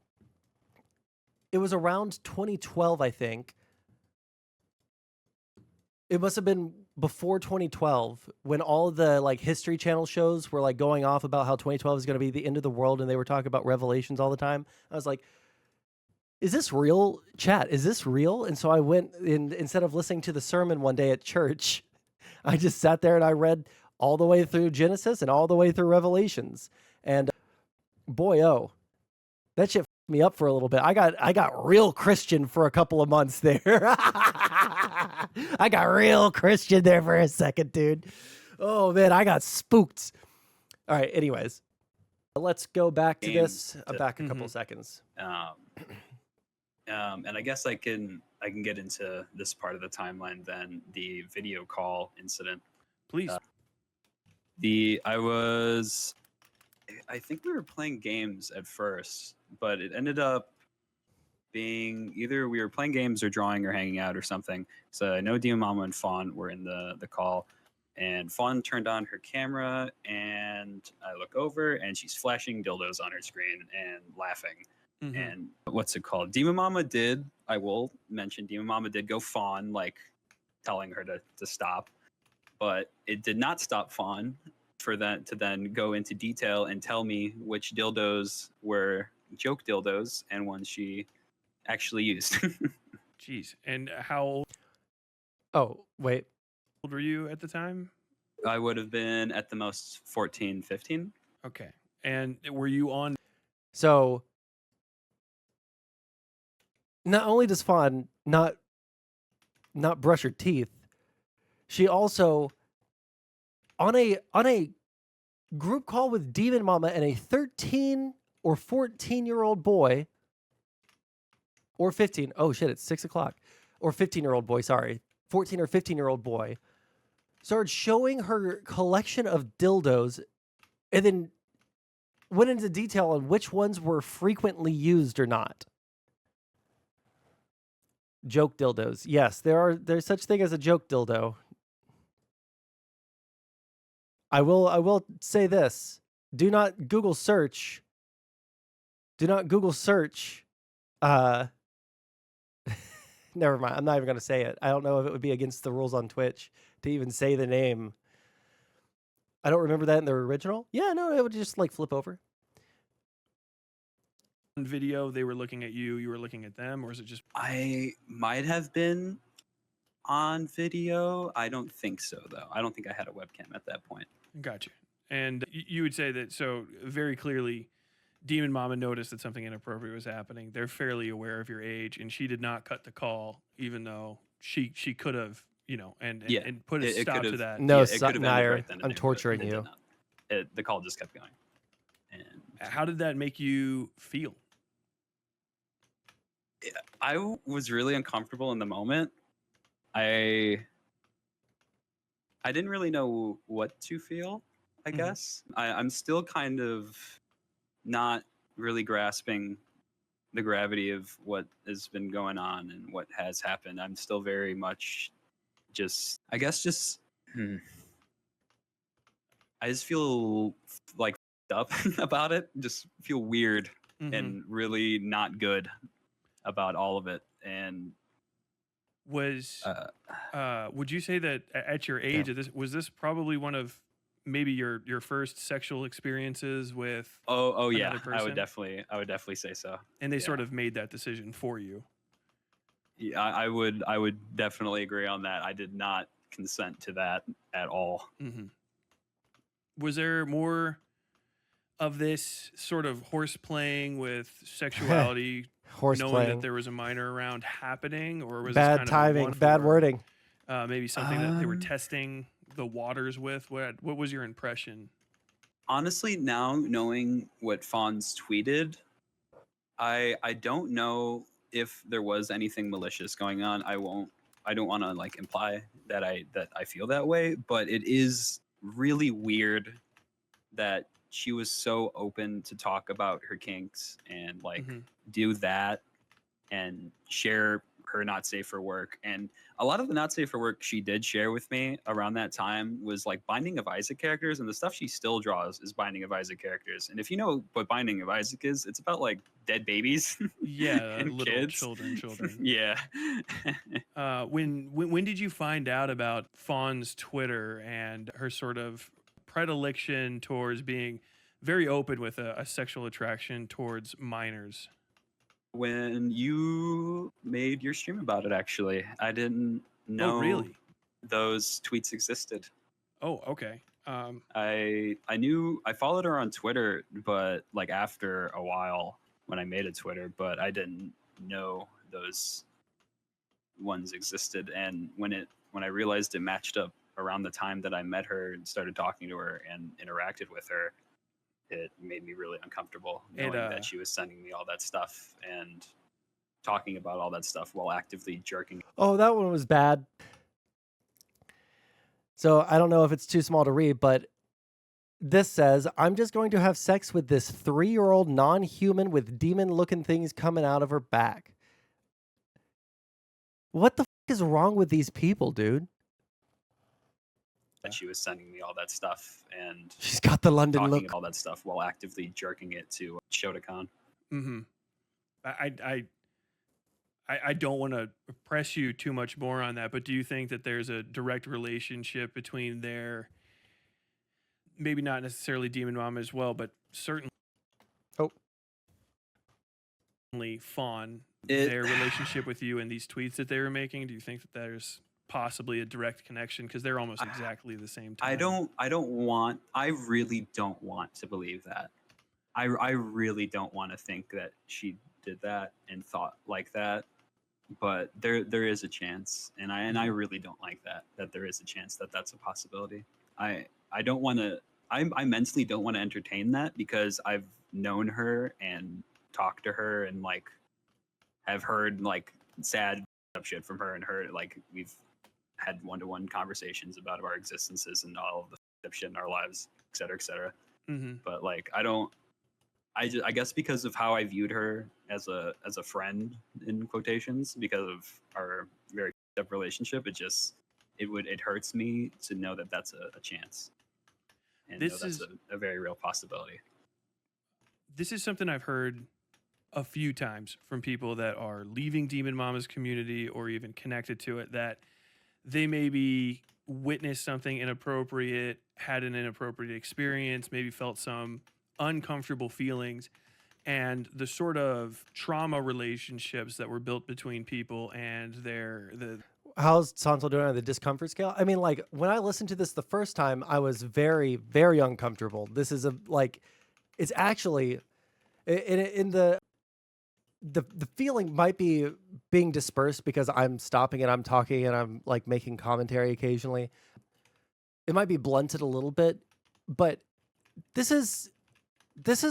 around 2012, I think. It must have been before 2012, when all the like History Channel shows were like going off about how 2012 is going to be the end of the world, and they were talking about revelations all the time, I was like, is this real, chat? Is this real? And so I went in, instead of listening to the sermon one day at church, I just sat there and I read all the way through Genesis and all the way through Revelations. And boy, oh, that shit f***ed me up for a little bit. I got real Christian for a couple of months there. I got real Christian there for a second, dude. Oh man, I got spooked. All right, anyways, let's go back to this. Back a couple seconds. And I guess I can get into this part of the timeline then, the video call incident. Please. I think we were playing games at first, but it ended up being either we were playing games or drawing or hanging out or something. So I know DemonMama and Fawn were in the call, and Fawn turned on her camera, and I look over, and she's flashing dildos on her screen and laughing. And what's it called? DemonMama did, I will mention, DemonMama did go Fawn, like telling her to stop, but it did not stop Fawn for that to then go into detail and tell me which dildos were joke dildos and ones she actually used. Jeez. And how Oh, wait. old were you at the time? I would have been at the most 14, 15. Okay. And were you on? So not only does Fawn not brush her teeth, she also on a group call with DemonMama and a 13 or 14-year-old boy, or 15. Oh shit, it's 6 o'clock. Or 15-year-old boy, sorry. 14 or 15-year-old boy started showing her collection of dildos and then went into detail on which ones were frequently used or not. Joke dildos. Yes, there's such thing as a joke dildo. I will say this. Do not Google search. Never mind. I'm not even going to say it. I don't know if it would be against the rules on Twitch to even say the name. I don't remember that in the original. Yeah, no, it would just like flip over. On video, they were looking at you, you were looking at them, or is it just? I might have been on video. I don't think so, though. I don't think I had a webcam at that point. Gotcha. And you would say that, so very clearly, DemonMama noticed that something inappropriate was happening. They're fairly aware of your age, and she did not cut the call, even though she could have, and put a stop to that. No, it could have Nair, right then and I'm there, torturing but it you. did not. The call just kept going. And how did that make you feel? I was really uncomfortable in the moment. I didn't really know what to feel, I guess. I'm still kind of not really grasping the gravity of what has been going on and what has happened. I'm still very much I just feel like up about it. Just feel weird and really not good about all of it. And would you say that at your age, was this probably one of maybe your first sexual experiences with? Oh yeah, person? I would definitely say so. And they sort of made that decision for you. Yeah, I would definitely agree on that. I did not consent to that at all. Was there more of this sort of horse playing with sexuality, knowing that there was a minor around happening, or was bad this kind timing, of bad wording? Maybe something that they were testing the waters with. What was your impression? Honestly, now knowing what Fawn's tweeted, I don't know if there was anything malicious going on. I don't want to like imply that I feel that way, but it is really weird that she was so open to talk about her kinks and like do that and share her not safe for work. And a lot of the not safe for work she did share with me around that time was like Binding of Isaac characters, and the stuff she still draws is Binding of Isaac characters. And if you know what Binding of Isaac is, it's about like dead babies. Yeah, and little kids. children. Yeah. When did you find out about Fawn's Twitter and her sort of predilection towards being very open with a sexual attraction towards minors? When you made your stream about it, actually, I didn't know really? those tweets existed. Oh, okay. I knew I followed her on Twitter, but like after a while when I made a Twitter, but I didn't know those ones existed. And when I realized it matched up around the time that I met her and started talking to her and interacted with her, it made me really uncomfortable knowing that she was sending me all that stuff and talking about all that stuff while actively jerking. Oh, that one was bad. So I don't know if it's too small to read, but this says, I'm just going to have sex with this 3-year-old non-human with demon-looking things coming out of her back. What the f is wrong with these people, dude? That she was sending me all that stuff and she's got the London talking look. all that stuff while actively jerking it to Shotokan. Mm-hmm. I don't want to press you too much more on that, but do you think that there's a direct relationship between their, maybe not necessarily DemonMama as well, but certainly Fawn, their relationship with you and these tweets that they were making? Do you think that there's possibly a direct connection, because they're almost exactly the same time? I really don't want to believe that. I really don't want to think that she did that and thought like that, but there is a chance, and I really don't like that there is a chance that that's a possibility. I don't want to, I mentally don't want to entertain that, because I've known her and talked to her and like have heard like sad shit from her, and her like we've had one-to-one conversations about our existences and all of the shit in our lives, et cetera, et cetera. Mm-hmm. But like, I guess because of how I viewed her as a friend, in quotations, because of our very up relationship, it hurts me to know that that's a chance, and This know that's is a very real possibility. This is something I've heard a few times from people that are leaving DemonMama's community or even connected to it, that they maybe witnessed something inappropriate, had an inappropriate experience, maybe felt some uncomfortable feelings, and the sort of trauma relationships that were built between people and How's Sondsol doing on the discomfort scale? I mean, like, when I listened to this the first time, I was very, very uncomfortable. This is it's actually in the feeling might be being dispersed because I'm stopping and I'm talking and I'm like making commentary occasionally. It might be blunted a little bit, but this is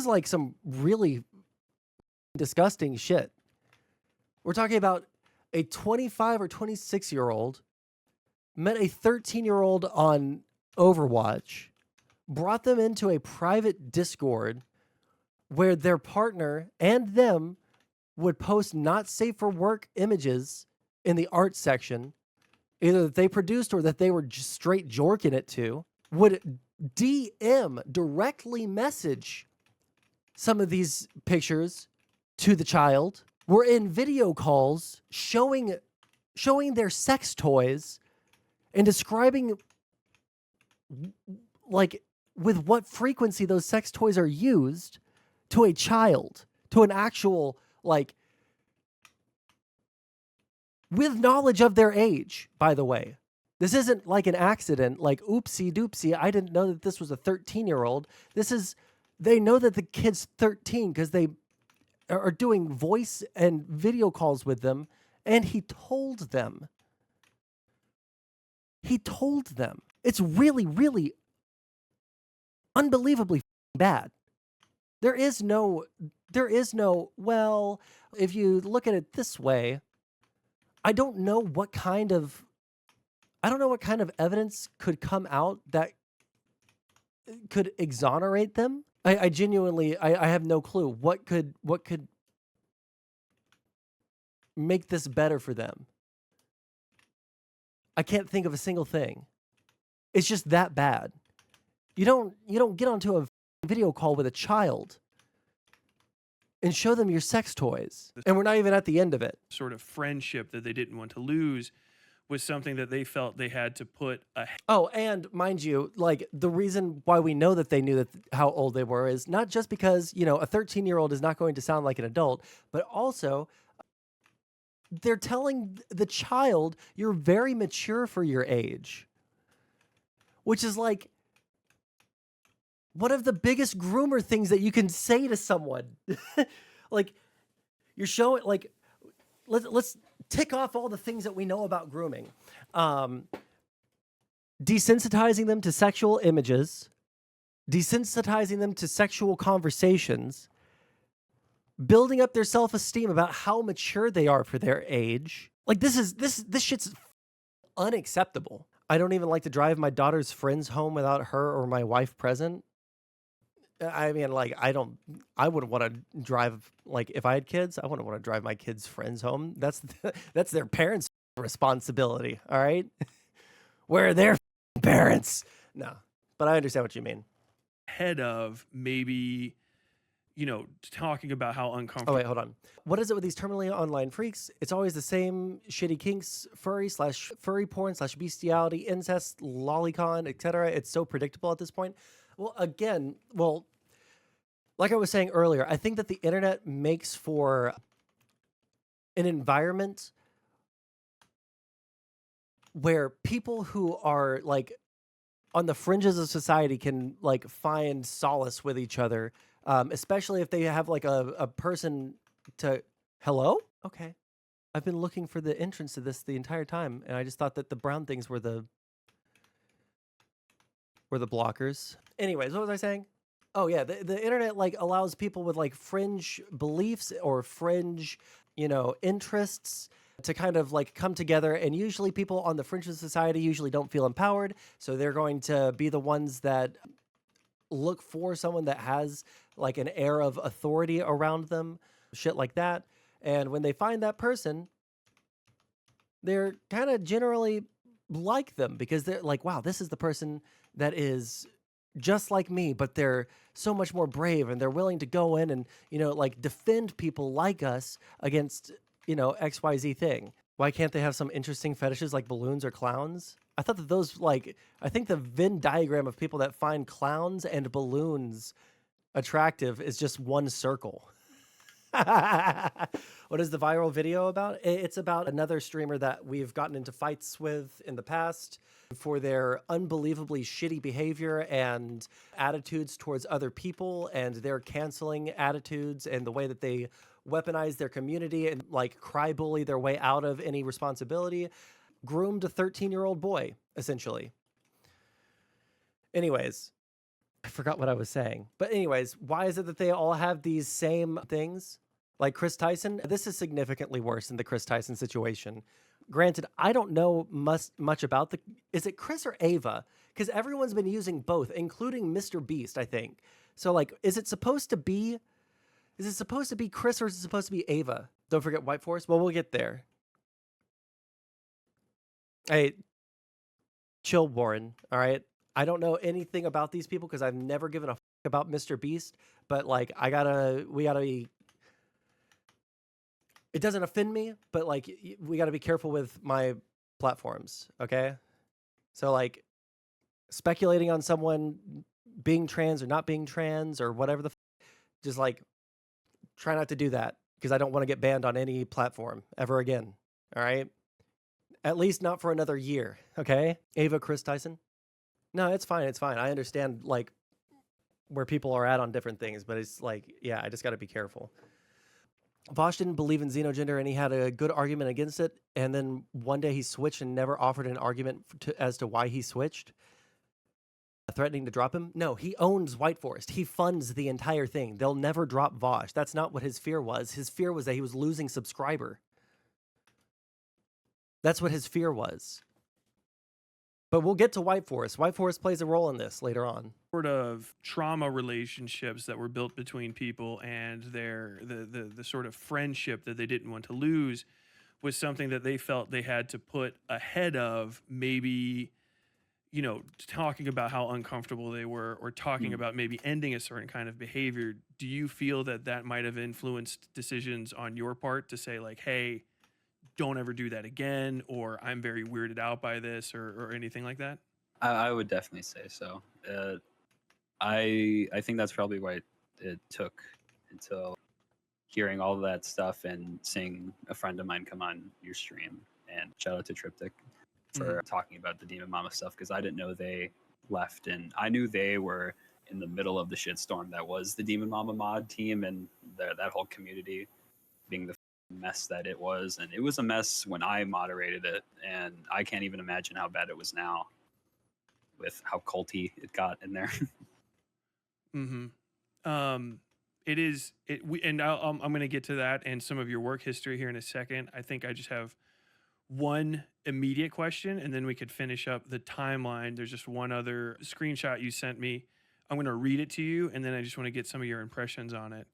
like some really disgusting shit. We're talking about a 25 or 26-year-old met a 13-year-old on Overwatch, brought them into a private Discord where their partner and them would post not safe for work images in the art section, either that they produced or that they were just straight jorking it to, would DM, directly message some of these pictures to the child, were in video calls showing their sex toys and describing like with what frequency those sex toys are used to a child, to an actual, like, with knowledge of their age, by the way. This isn't like an accident, like, oopsie doopsie, I didn't know that this was a 13-year-old. They know that the kid's 13 because they are doing voice and video calls with them, and he told them. He told them. It's really, really unbelievably bad. There is no, well, if you look at it this way, I don't know what kind of evidence could come out that could exonerate them. I genuinely, I have no clue. What could make this better for them. I can't think of a single thing. It's just that bad. You don't get onto a video call with a child and show them your sex toys. And we're not even at the end of it. Sort of friendship that they didn't want to lose was something that they felt they had to put ahead. Oh, and mind you, like the reason why we know that they knew that how old they were is not just because, you know, a 13-year-old is not going to sound like an adult, but also they're telling the child you're very mature for your age, which is like one of the biggest groomer things that you can say to someone. Like you're showing, like, let's tick off all the things that we know about grooming. Desensitizing them to sexual images, desensitizing them to sexual conversations, building up their self-esteem about how mature they are for their age. Like this shit's unacceptable. I don't even like to drive my daughter's friends home without her or my wife present. I mean, like, I wouldn't want to drive, like, if I had kids, I wouldn't want to drive my kids' friends home. That's their parents' responsibility, all right? Where are their parents? No, but I understand what you mean. Ahead of maybe, you know, talking about how uncomfortable. Oh, wait, hold on. What is it with these terminally online freaks? It's always the same shitty kinks, furry porn / bestiality, incest, lolicon, etc. It's so predictable at this point. Well, again, like I was saying earlier, I think that the internet makes for an environment where people who are like on the fringes of society can like find solace with each other, especially if they have like a person to... Hello? Okay. I've been looking for the entrance to this the entire time, and I just thought that the brown things were the blockers. Anyways, what was I saying? Oh yeah, the internet like allows people with like fringe beliefs or fringe, you know, interests to kind of like come together, and usually people on the fringe of society usually don't feel empowered, so they're going to be the ones that look for someone that has like an air of authority around them, shit like that. And when they find that person, they're kind of generally like them because they're like, wow, this is the person that is just like me, but they're so much more brave and they're willing to go in and, you know, like defend people like us against, you know, XYZ thing. Why can't they have some interesting fetishes like balloons or clowns? I thought that those, like, I think the Venn diagram of people that find clowns and balloons attractive is just one circle. What is the viral video about? It's about another streamer that we've gotten into fights with in the past for their unbelievably shitty behavior and attitudes towards other people and their canceling attitudes and the way that they weaponize their community and like cry bully their way out of any responsibility. Groomed a 13-year-old boy, essentially. Anyways, I forgot what I was saying. But anyways, why is it that they all have these same things? Like Chris Tyson, this is significantly worse than the Chris Tyson situation. Granted, I don't know much about the... Is it Chris or Ava? Because everyone's been using both, including Mr. Beast, I think. So, like, is it supposed to be Chris or is it supposed to be Ava? Don't forget White Force. Well, we'll get there. Hey, chill, Warren, all right? I don't know anything about these people because I've never given a fuck about Mr. Beast, but, like, we gotta be... It doesn't offend me, but like we got to be careful with my platforms, okay? So like speculating on someone being trans or not being trans or whatever just like try not to do that because I don't want to get banned on any platform ever again, all right? At least not for another year, okay? Ava Chris Tyson? No, it's fine. It's fine. I understand like where people are at on different things, but it's like, yeah, I just got to be careful. Vosh didn't believe in xenogender and he had a good argument against it. And then one day he switched and never offered an argument as to why he switched. Threatening to drop him? No, he owns White Forest. He funds the entire thing. They'll never drop Vosh. That's not what his fear was. His fear was that he was losing subscriber. That's what his fear was. But we'll get to White Forest. White Forest plays a role in this later on. Sort of trauma relationships that were built between people and the sort of friendship that they didn't want to lose was something that they felt they had to put ahead of maybe, you know, talking about how uncomfortable they were or talking about maybe ending a certain kind of behavior. Do you feel that that might have influenced decisions on your part to say like, hey, don't ever do that again, or I'm very weirded out by this, or anything like that? I would definitely say so. I think that's probably why it took until hearing all of that stuff and seeing a friend of mine come on your stream, and shout out to Triptych for talking about the DemonMama stuff, because I didn't know they left, and I knew they were in the middle of the shitstorm that was the DemonMama mod team and that whole community being the mess that it was. And it was a mess when I moderated it, and I can't even imagine how bad it was now with how culty it got in there. It is and I'm going to get to that and some of your work history here in a second. I think I just have one immediate question, and then we could finish up the timeline. There's just one other screenshot you sent me. I'm going to read it to you, and then I just want to get some of your impressions on it.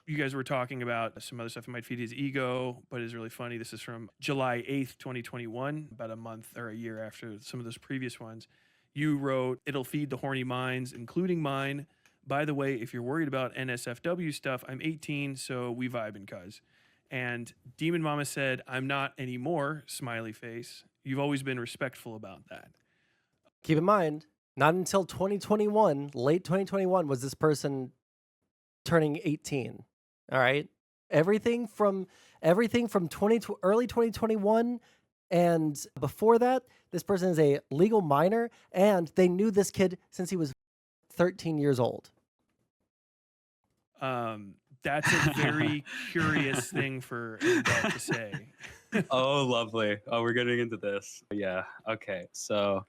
You guys were talking about some other stuff. It might feed his ego, but it's really funny. This is from July 8th, 2021, about a month or a year after some of those previous ones. You wrote, "It'll feed the horny minds, including mine. By the way, if you're worried about NSFW stuff, I'm 18, so we vibing, cuz." And DemonMama said, "I'm not anymore," smiley face. "You've always been respectful about that." Keep in mind, not until 2021, late 2021, was this person turning 18. All right. Everything from early 2021 and before that, this person is a legal minor, and they knew this kid since he was 13 years old. That's a very curious thing for an adult to say. Oh, lovely. Oh, we're getting into this. Yeah. Okay. So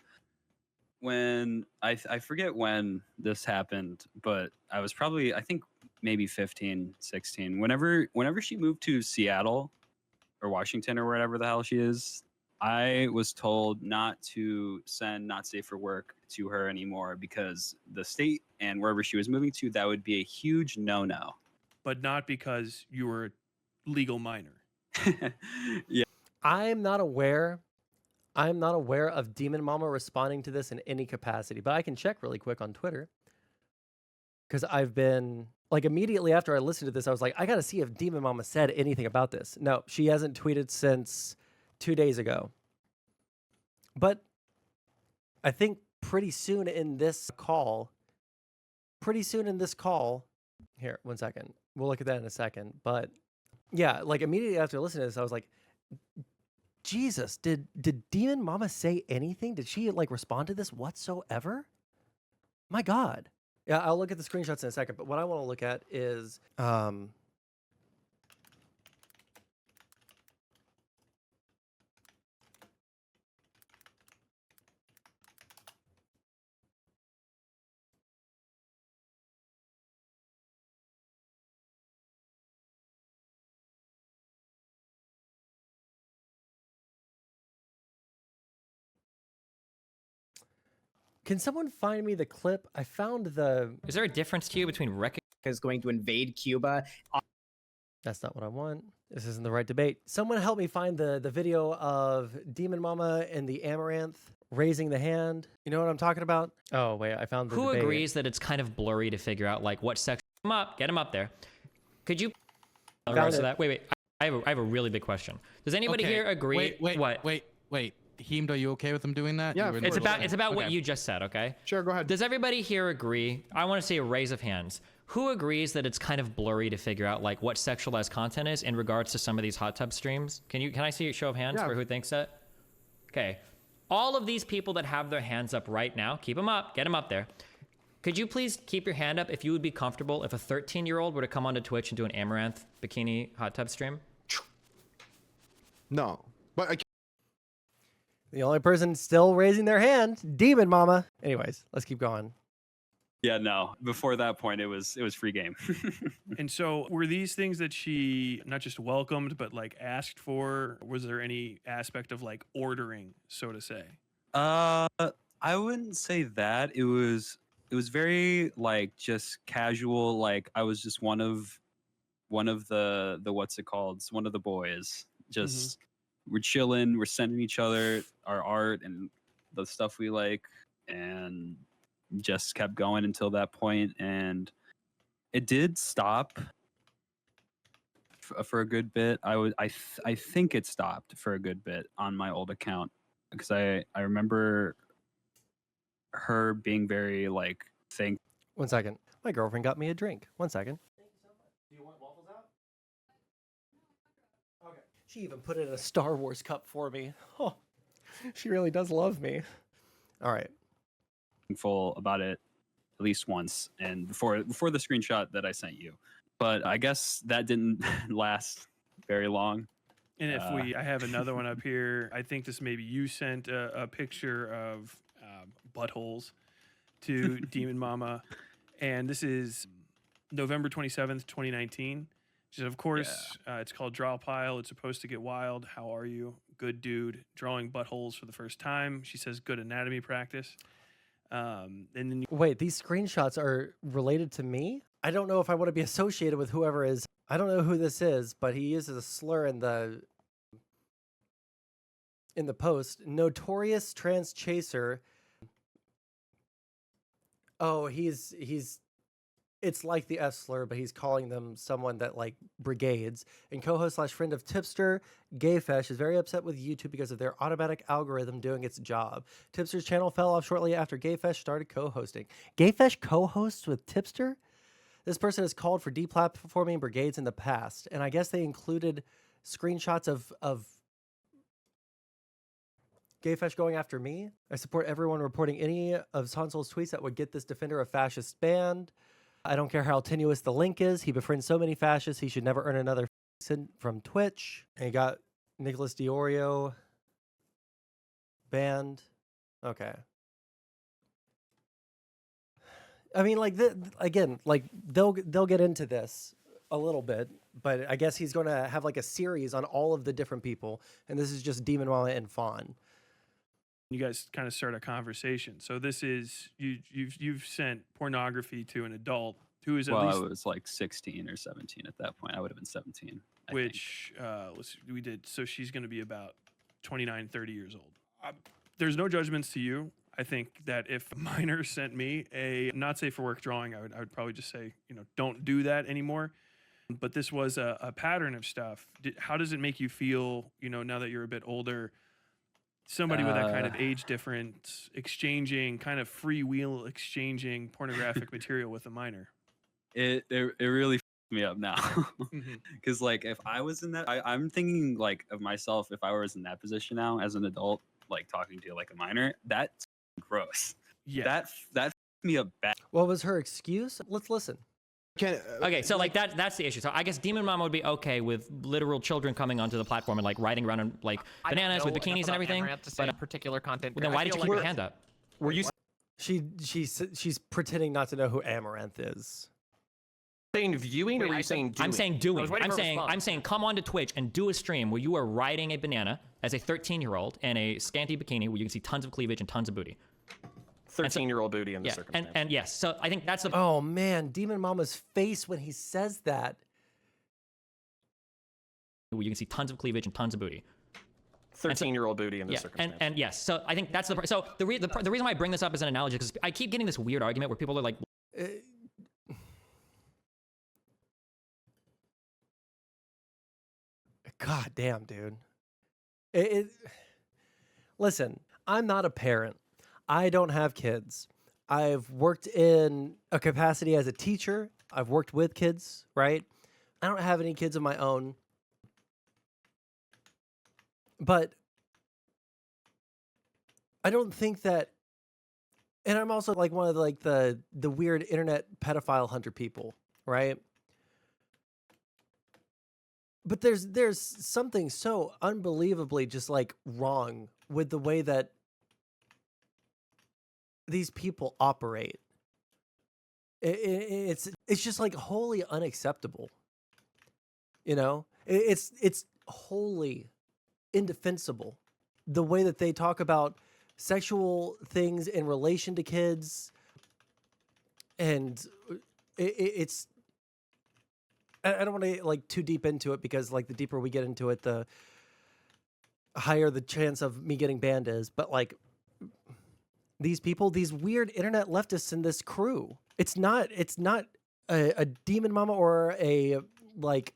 when I forget when this happened, but I was probably, I think maybe 15, 16. Whenever she moved to Seattle or Washington or wherever the hell she is, I was told not to send Not Safe for Work to her anymore, because the state and wherever she was moving to, that would be a huge no-no. But not because you were a legal minor. Yeah. I'm not aware of DemonMama responding to this in any capacity, but I can check really quick on Twitter, because I've been like, immediately after I listened to this, I was like, I got to see if DemonMama said anything about this. No, she hasn't tweeted since 2 days ago. But I think pretty soon in this call, here, 1 second. We'll look at that in a second. But yeah, like immediately after listening to this, I was like, Jesus, did DemonMama say anything? Did she like respond to this whatsoever? My God. Yeah, I'll look at the screenshots in a second, but what I want to look at is can someone find me the clip? I found the... Is there a difference to you between is going to invade Cuba? That's not what I want. This isn't the right debate. Someone help me find the video of DemonMama and the Amaranth raising the hand. You know what I'm talking about? Oh, wait, I found the Who debate. agrees that it's kind of blurry to figure out like what section? Get him up there. Could you... Wait. I have a really big question. Does anybody here agree? Wait. Heemed, are you okay with them doing that? Yeah, it's about what you just said, okay? Sure, go ahead. Does everybody here agree? I want to see a raise of hands. Who agrees that it's kind of blurry to figure out like what sexualized content is in regards to some of these hot tub streams? Can I see a show of hands for who thinks that? Okay. All of these people that have their hands up right now, keep them up, get them up there. Could you please keep your hand up if you would be comfortable if a 13-year-old were to come onto Twitch and do an Amaranth bikini hot tub stream? No, but I... The only person still raising their hand, DemonMama. Anyways, let's keep going. Yeah, no. Before that point, it was free game. And so were these things that she not just welcomed, but like asked for? Was there any aspect of like ordering, so to say? I wouldn't say that. It was very like just casual. Like I was just one of one of the what's it called? It's one of the boys. Just we're chilling, we're sending each other our art and the stuff we like, and just kept going until that point, and it did stop for a good bit. I think it stopped for a good bit on my old account because I remember her being very like thank. 1 second. My girlfriend got me a drink. 1 second. Thank you so much. Do you want waffles out? Okay. She even put it in a Star Wars cup for me. Oh, she really does love me. All right. Thankful about it at least once, and before the screenshot that I sent you, but I guess that didn't last very long. And if I have another one up here, I think this maybe you sent a picture of buttholes to DemonMama, and this is November 27th, 2019. She said, of course, it's called Draw Pile. It's supposed to get wild. How are you? Good dude. Drawing buttholes for the first time. She says, good anatomy practice. And then wait, these screenshots are related to me? I don't know if I want to be associated with whoever is. I don't know who this is, but he uses a slur in the post. Notorious trans chaser. Oh, he's it's like the F slur, but he's calling them someone that like brigades. And co-host / friend of Tipster, GayFesh, is very upset with YouTube because of their automatic algorithm doing its job. Tipster's channel fell off shortly after GayFesh started co-hosting. GayFesh co-hosts with Tipster? This person has called for deplatforming brigades in the past, and I guess they included screenshots of GayFesh going after me. I support everyone reporting any of Sondsol's tweets that would get this defender of fascists banned. I don't care how tenuous the link is. He befriends so many fascists, he should never earn another from Twitch. And he got Nicholas Diorio banned. Okay. I mean, like, again, like, they'll get into this a little bit, but I guess he's going to have, like, a series on all of the different people, and this is just DemonMama and Fawn. you guys kind of start a conversation. So this is you've sent pornography to an adult who is at least. I was like 16 or 17 at that point. I would have been 17. We did. So she's going to be about 29, 30 years old. There's no judgments to you. I think that if a minor sent me a not safe for work drawing, I would probably just say, don't do that anymore. But this was a pattern of stuff. How does it make you feel, now that you're a bit older, somebody with that kind of age difference exchanging, kind of freewheel exchanging pornographic material with a minor? It really me up now. Because like if I was in that, I'm thinking like of myself if I was in that position now as an adult, like talking to like a minor, that's gross. Yeah. That me up bad. What was her excuse? Let's listen. Okay, so like that's the issue. So I guess DemonMama would be okay with literal children coming onto the platform and like riding around in like bananas with bikinis and everything. But particular content. Then why did you keep your hand up? Were you She's pretending not to know who Amaranth is. saying viewing or were you saying doing? I'm saying doing. I'm saying come onto Twitch and do a stream where you are riding a banana as a 13-year-old in a scanty bikini where you can see tons of cleavage and tons of booty. 13-year-old booty in the circumstance. And yes, so I think that's the. Oh man, DemonMama's face when he says that. Where you can see tons of cleavage and tons of booty. 13-year-old booty in the circumstance. And yes, so I think that's the. So the reason why I bring this up as an analogy because I keep getting this weird argument where people are like. God damn, dude. Listen, I'm not a parent. I don't have kids. I've worked in a capacity as a teacher. I've worked with kids, right? I don't have any kids of my own. But I don't think that, and I'm also like one of the weird internet pedophile hunter people, right? But there's something so unbelievably just like wrong with the way that these people operate. It's just like wholly unacceptable. It's wholly indefensible. The way that they talk about sexual things in relation to kids, and it's I don't want to like too deep into it because like the deeper we get into it, the higher the chance of me getting banned is. But like these people, these weird internet leftists in this crew, it's not a DemonMama or a like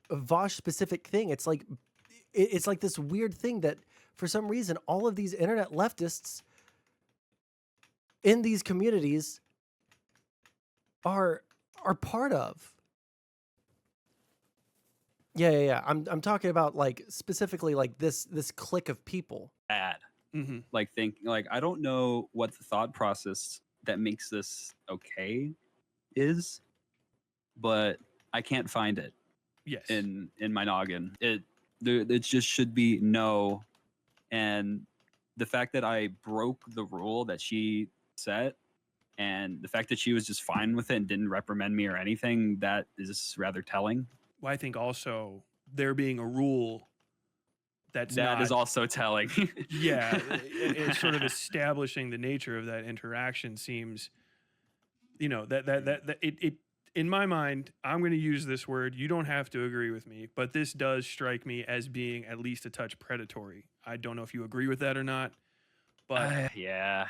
a Vosh specific thing. It's like this weird thing that for some reason all of these internet leftists in these communities are part of. Yeah. I'm talking about like specifically like this clique of people. Bad. Like I don't know what the thought process that makes this okay is, but I can't find it. Yes. In my noggin, it just should be no, and the fact that I broke the rule that she set, and the fact that she was just fine with it and didn't reprimand me or anything, that is rather telling. Well, I think also there being a rule that is also telling. Yeah, it's sort of establishing the nature of that interaction seems, that it in my mind, I'm going to use this word. You don't have to agree with me, but this does strike me as being at least a touch predatory. I don't know if you agree with that or not, but yeah,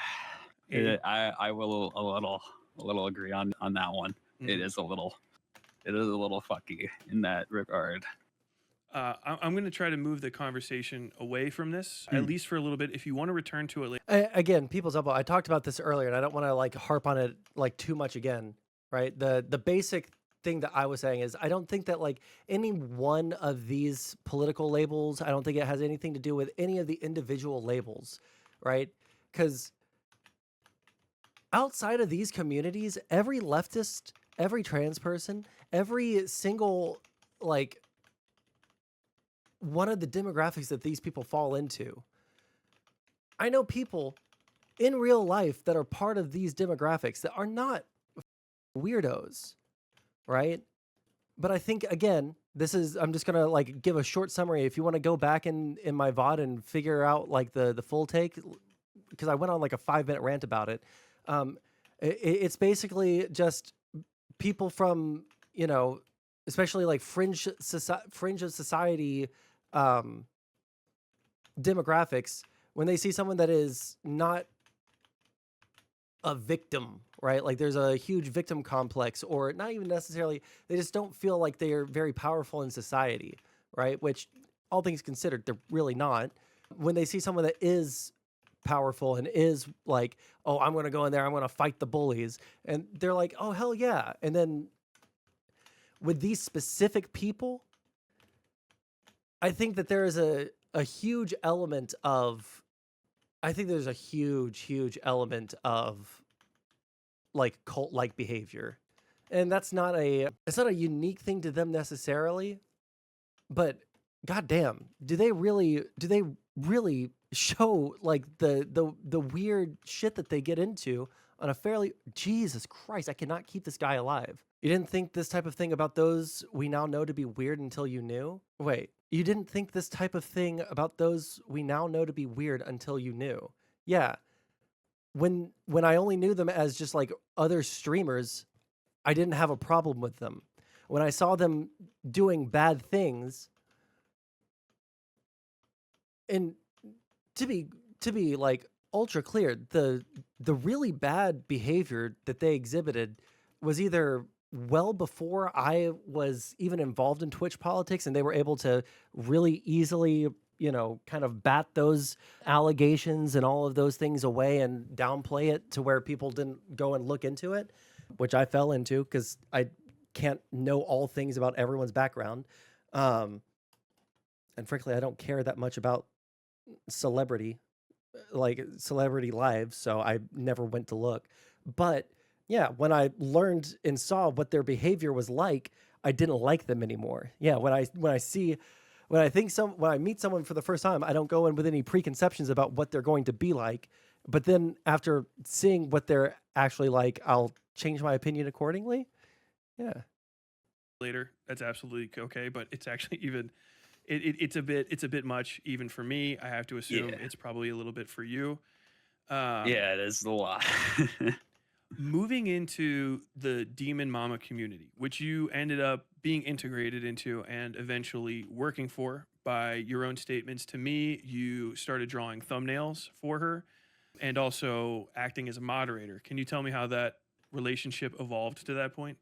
I will a little agree on that one. It is a little fucky in that regard. I'm going to try to move the conversation away from this, at least for a little bit. If you want to return to it later. Again, People's Elbow, I talked about this earlier, and I don't want to like harp on it like too much again, right? The basic thing that I was saying is I don't think that like any one of these political labels, I don't think it has anything to do with any of the individual labels, right? Because outside of these communities, every leftist, every trans person, every single like one of the demographics that these people fall into. I know people in real life that are part of these demographics that are not weirdos, right? But I think, again, I'm just going to like give a short summary. If you want to go back in my VOD and figure out like the full take, because I went on like a 5-minute rant about it. It's basically just people from, especially like fringe of society demographics, when they see someone that is not a victim, right? Like there's a huge victim complex, or not even necessarily, they just don't feel like they are very powerful in society, right? Which all things considered, they're really not. When they see someone that is powerful and is like, oh, I'm going to go in there, I'm going to fight the bullies. And they're like, oh, hell yeah. And then with these specific people, I think that there is a huge element of, there's a huge element of like cult-like behavior. And it's not a unique thing to them necessarily, but goddamn, do they really show like the weird shit that they get into on a fairly, Jesus Christ, I cannot keep this guy alive. You didn't think this type of thing about those we now know to be weird until you knew? Wait, you didn't think this type of thing about those we now know to be weird until you knew? Yeah. When I only knew them as just like other streamers, I didn't have a problem with them. When I saw them doing bad things, and to be like ultra clear, the really bad behavior that they exhibited was either well before I was even involved in Twitch politics, and they were able to really easily, kind of bat those allegations and all of those things away and downplay it to where people didn't go and look into it, which I fell into because I can't know all things about everyone's background. And frankly, I don't care that much about celebrity lives, so I never went to look. But yeah, when I learned and saw what their behavior was like, I didn't like them anymore. Yeah, when I meet someone for the first time, I don't go in with any preconceptions about what they're going to be like. But then after seeing what they're actually like, I'll change my opinion accordingly. Yeah. Later, that's absolutely okay, but it's actually even it's a bit much even for me. I have to assume it's probably a little bit for you. Yeah, it is a lot. Moving into the DemonMama community, which you ended up being integrated into and eventually working for by your own statements to me, you started drawing thumbnails for her and also acting as a moderator. Can you tell me how that relationship evolved to that point?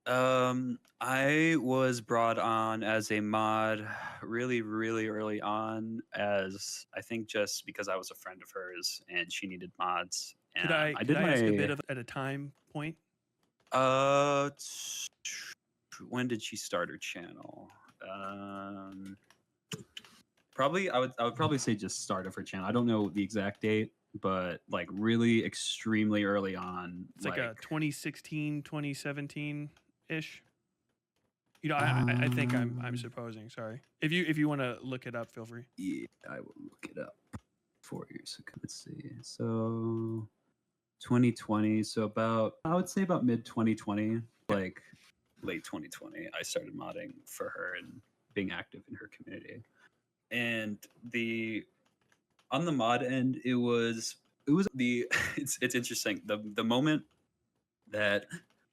I was brought on as a mod really, really early on, as I think just because I was a friend of hers and she needed mods. And Could I did ask a my- bit of at a time point? When did she start her channel? Probably I would probably say just start of her channel. I don't know the exact date, but like really extremely early on. It's like a 2016, 2017 ish. You know, I think I'm supposing. Sorry. If you want to look it up, feel free. Yeah, I will look it up for you. So let's see. So 2020. So about I would say about mid 2020, like late 2020, I started modding for her and being active in her community. And on the mod end, it was the it's interesting. The moment that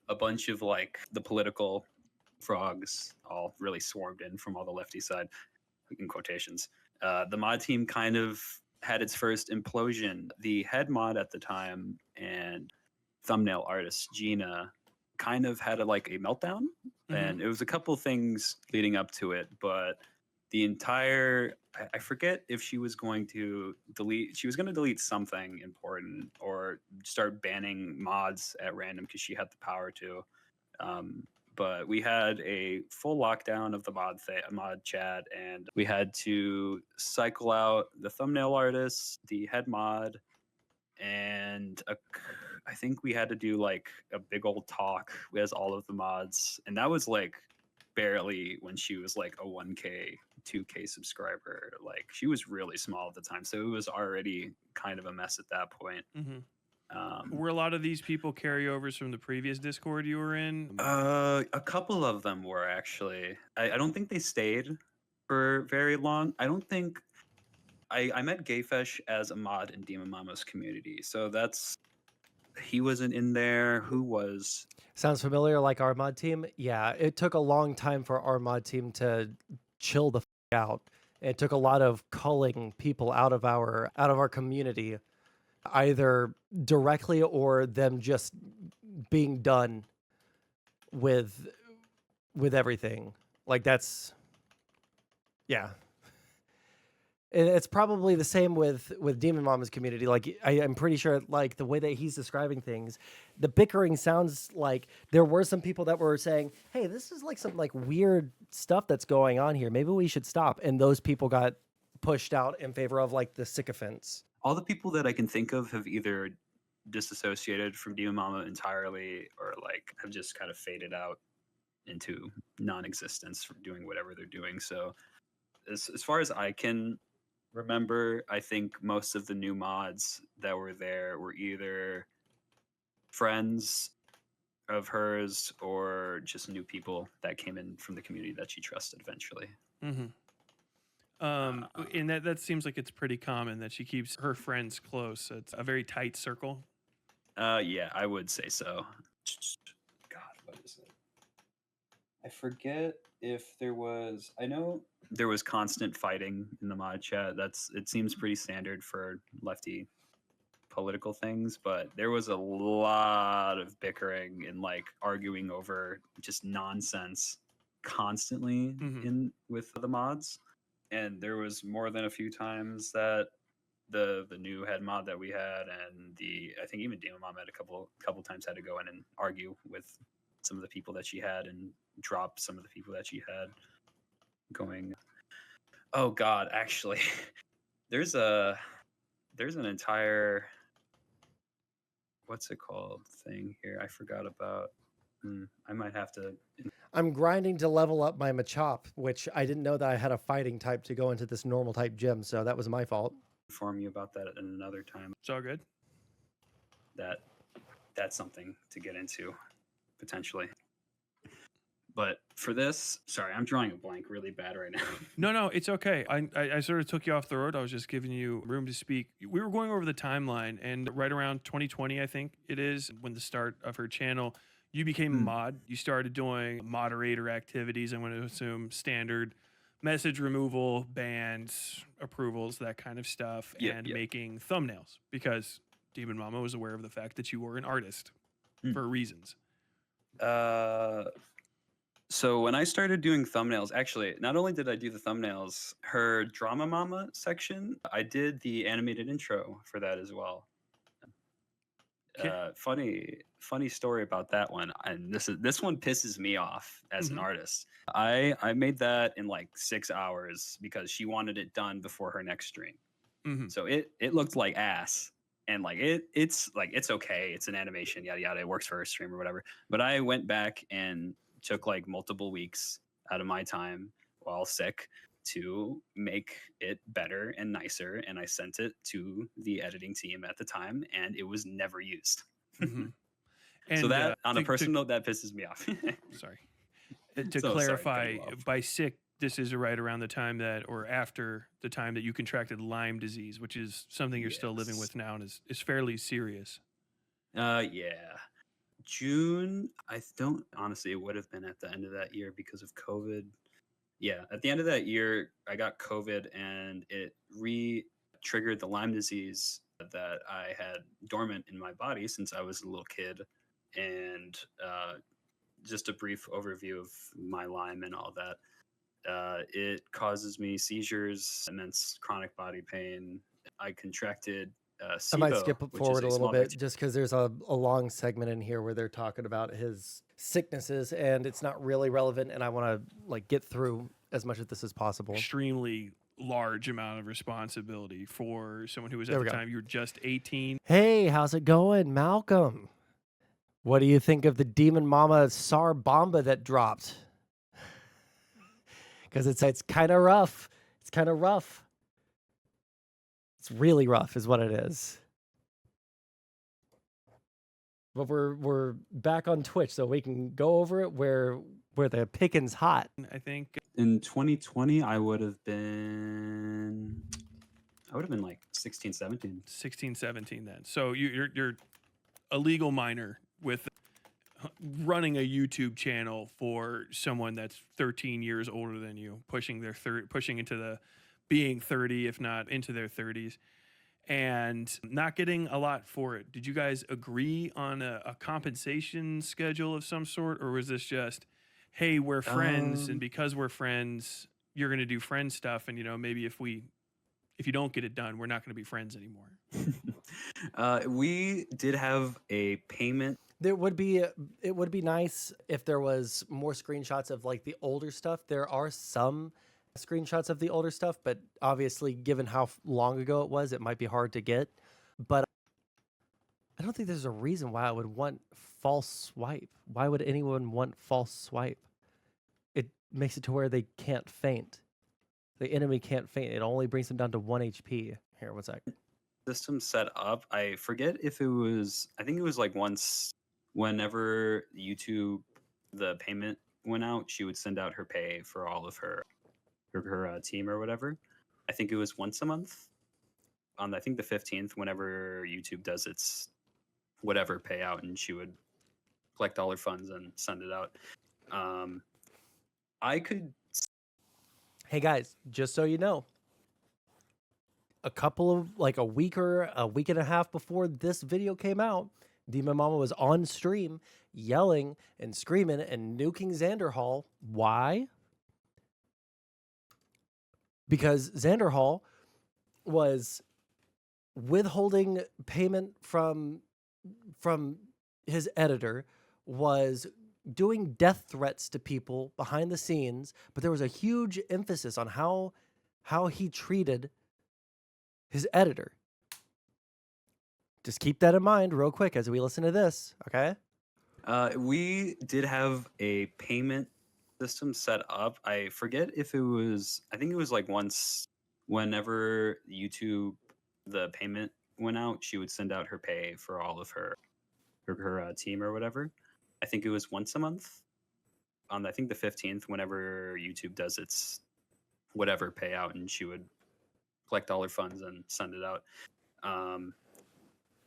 a bunch of like the political frogs all really swarmed in from all the lefty side, in quotations, the mod team kind of had its first implosion. The head mod at the time and thumbnail artist Gina kind of had a meltdown, and it was a couple things leading up to it, but the entire I forget if she was going to delete something important or start banning mods at random because she had the power to. But we had a full lockdown of the mod chat, and we had to cycle out the thumbnail artist, the head mod, and I think we had to do like a big old talk with all of the mods, and that was like barely when she was like a 1K, 2K subscriber. Like she was really small at the time, so it was already kind of a mess at that point. Were a lot of these people carryovers from the previous Discord you were in? A couple of them were actually. I don't think they stayed for very long. I don't think I met GayFesh as a mod in DemonMama's community, so he wasn't in there. Who was? Sounds familiar, like our mod team. Yeah, it took a long time for our mod team to chill the out. It took a lot of culling people out of our community, either directly or them just being done with everything. Like that's, yeah. It's probably the same with DemonMama's community. Like I'm pretty sure, like the way that he's describing things, the bickering sounds like there were some people that were saying, "Hey, this is like some like weird stuff that's going on here. Maybe we should stop." And those people got pushed out in favor of like the sycophants. All the people that I can think of have either disassociated from DemonMama entirely, or like have just kind of faded out into non-existence from doing whatever they're doing. So, as far as I can remember, I think most of the new mods that were there were either friends of hers or just new people that came in from the community that she trusted eventually. And that seems like it's pretty common that she keeps her friends close. It's a very tight circle. Yeah, I would say so. God, what is it? I forget if there was. I know there was constant fighting in the mod chat. It seems pretty standard for lefty political things, but there was a lot of bickering and like arguing over just nonsense constantly with the mods. And there was more than a few times that the new head mod that we had, and I think even DemonMama had a couple times had to go in and argue with some of the people that she had and drop some of the people that she had going. Oh God, actually, there's an entire, what's it called, thing here. I forgot about. I might have to. I'm grinding to level up my Machop, which I didn't know that I had a fighting type to go into this normal type gym, so that was my fault. Inform you about that at another time. It's all good. That's something to get into potentially. But for this, sorry, I'm drawing a blank really bad right now. No, it's okay. I sort of took you off the road. I was just giving you room to speak. We were going over the timeline, and right around 2020, I think it is, when the start of her channel, you became a mod. You started doing moderator activities. I'm going to assume standard message removal, bans, approvals, that kind of stuff, and making thumbnails, because DemonMama was aware of the fact that you were an artist for reasons. So when I started doing thumbnails, actually, not only did I do the thumbnails, her Drama Mama section, I did the animated intro for that as well. Funny story about that one, and this one pisses me off as an artist. I made that in like 6 hours because she wanted it done before her next stream. So it looked like ass, and like it's okay, it's an animation, yada yada, it works for her stream or whatever. But I went back and took like multiple weeks out of my time while sick to make it better and nicer, and I sent it to the editing team at the time, and it was never used. And so that, on a personal note, that pisses me off. Sorry. To clarify, by sick, this is right around the time that, or after the time that you contracted Lyme disease, which is something you're still living with now and is fairly serious. Yeah. June, I don't, honestly, it would have been at the end of that year because of COVID. Yeah, at the end of that year, I got COVID, and it re-triggered the Lyme disease that I had dormant in my body since I was a little kid. And just a brief overview of my Lyme and all that. It causes me seizures, immense chronic body pain. I contracted SIBO, I might skip which forward is a little small bit just because there's a long segment in here where they're talking about his sicknesses, and it's not really relevant, and I want to like get through as much of this as possible. Extremely large amount of responsibility for someone who was at the time you were just 18. Hey, how's it going, Malcolm? What do you think of the DemonMama SAR Bomba that dropped? Because it's kind of rough. It's kind of rough. It's really rough is what it is. But we're back on Twitch, so we can go over it where the picking's hot. I think in 2020 I would have been like 16, 17. 16, 17 then. So you're a legal minor with running a YouTube channel for someone that's 13 years older than you, pushing into the being 30, if not into their 30s, and not getting a lot for it. Did you guys agree on a compensation schedule of some sort, or was this just, hey, we're friends, and because we're friends, you're going to do friend stuff, and maybe if you don't get it done, we're not going to be friends anymore? We did have a payment. It would be nice if there was more screenshots of like the older stuff. There are some screenshots of the older stuff, but obviously given how long ago it was, it might be hard to get. But I don't think there's a reason why I would want false swipe. Why would anyone want false swipe? It makes it to where they can't faint. The enemy can't faint. It only brings them down to 1 HP. Here, one sec. System set up. I forget if it was, I think it was like once, whenever YouTube, the payment went out, she would send out her pay for all of her team or whatever. I think it was once a month on, I think, the 15th, whenever YouTube does its whatever payout, and she would collect all her funds and send it out. I could. Hey guys, just so you know, a couple of like a week and a half before this video came out, DemonMama was on stream yelling and screaming and nuking Xanderhal. Why? Because Xanderhal was withholding payment from his editor, was doing death threats to people behind the scenes, but there was a huge emphasis on how he treated his editor. Just keep that in mind real quick as we listen to this, okay? We did have a payment system set up. I forget if it was, I think it was like once, whenever YouTube, the payment went out, she would send out her pay for all of her team or whatever. I think it was once a month on I think the 15th, whenever YouTube does its whatever payout, and she would collect all her funds and send it out.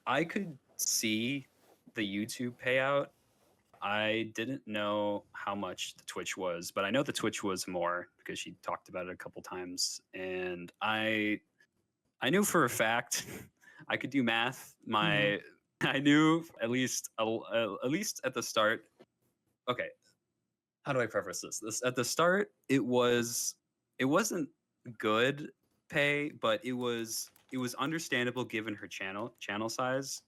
I could see the YouTube payout. I didn't know how much the Twitch was, but I know the Twitch was more because she talked about it a couple times, and I knew for a fact I could do math. I knew at least at the start. Okay, how do I preface this? At the start, it wasn't good pay, but it was understandable given her channel size,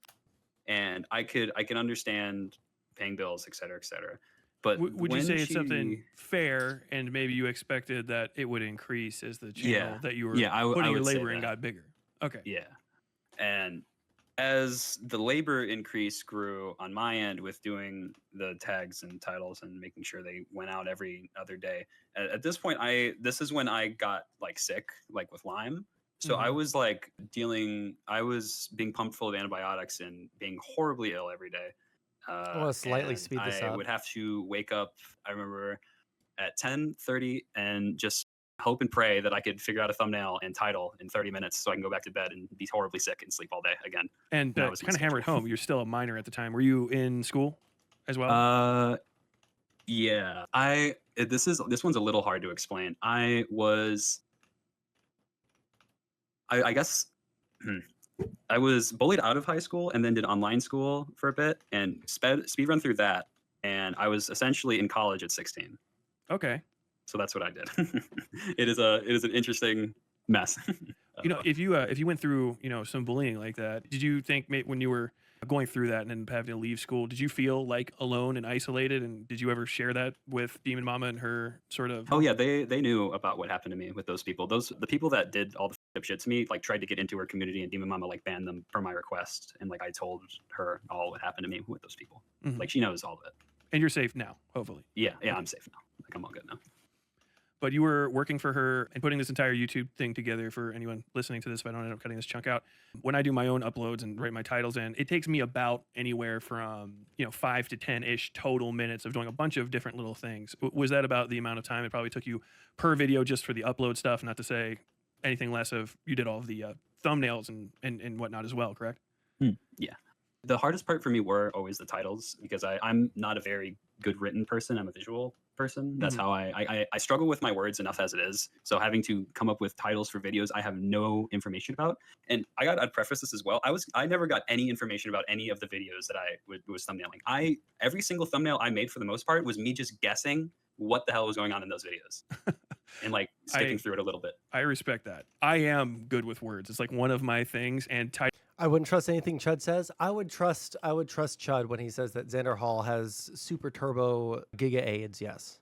and I could understand paying bills, et cetera, et cetera. But would you say it's something fair, and maybe you expected that it would increase as the channel that you were putting your labor in got bigger? Okay. Yeah, and as the labor increase grew on my end with doing the tags and titles and making sure they went out every other day, at this point, this is when I got like sick, like with Lyme. So I was like I was being pumped full of antibiotics and being horribly ill every day. Slightly speed this up. I would have to wake up, I remember, at 10:30 and just hope and pray that I could figure out a thumbnail and title in 30 minutes so I can go back to bed and be horribly sick and sleep all day again. And kind of hammered home. You're still a minor at the time. Were you in school as well? Yeah. This one's a little hard to explain. I guess I was bullied out of high school and then did online school for a bit and speed run through that. And I was essentially in college at 16. Okay. So that's what I did. It is an interesting mess. If you went through, some bullying like that, did you think when you were going through that and then having to leave school, did you feel like alone and isolated? And did you ever share that with DemonMama and her sort of? Oh yeah, they knew about what happened to me with those people. The people that did all the shit to me, like tried to get into her community, and DemonMama like banned them per my request. And like I told her all what happened to me with those people. Mm-hmm. Like she knows all of it. And you're safe now, hopefully. Yeah, I'm safe now. Like I'm all good now. But you were working for her and putting this entire YouTube thing together. For anyone listening to this, if I don't end up cutting this chunk out, when I do my own uploads and write my titles in, it takes me about anywhere from 5 to 10-ish total minutes of doing a bunch of different little things. Was that about the amount of time it probably took you per video just for the upload stuff? Not to say anything less of you did all of the thumbnails and whatnot as well, correct? Yeah. The hardest part for me were always the titles, because I'm not a very good written person. I'm a visual person. That's how I struggle with my words enough as it is. So having to come up with titles for videos I have no information about. And I'd preface this as well. I never got any information about any of the videos that I was thumbnailing. Every single thumbnail I made for the most part was me just guessing what the hell was going on in those videos. And like sticking through it a little bit. I respect that. I am good with words. It's like one of my things. And I wouldn't trust anything Chud says. I would trust Chud when he says that Xanderhal has super turbo giga AIDS. Yes.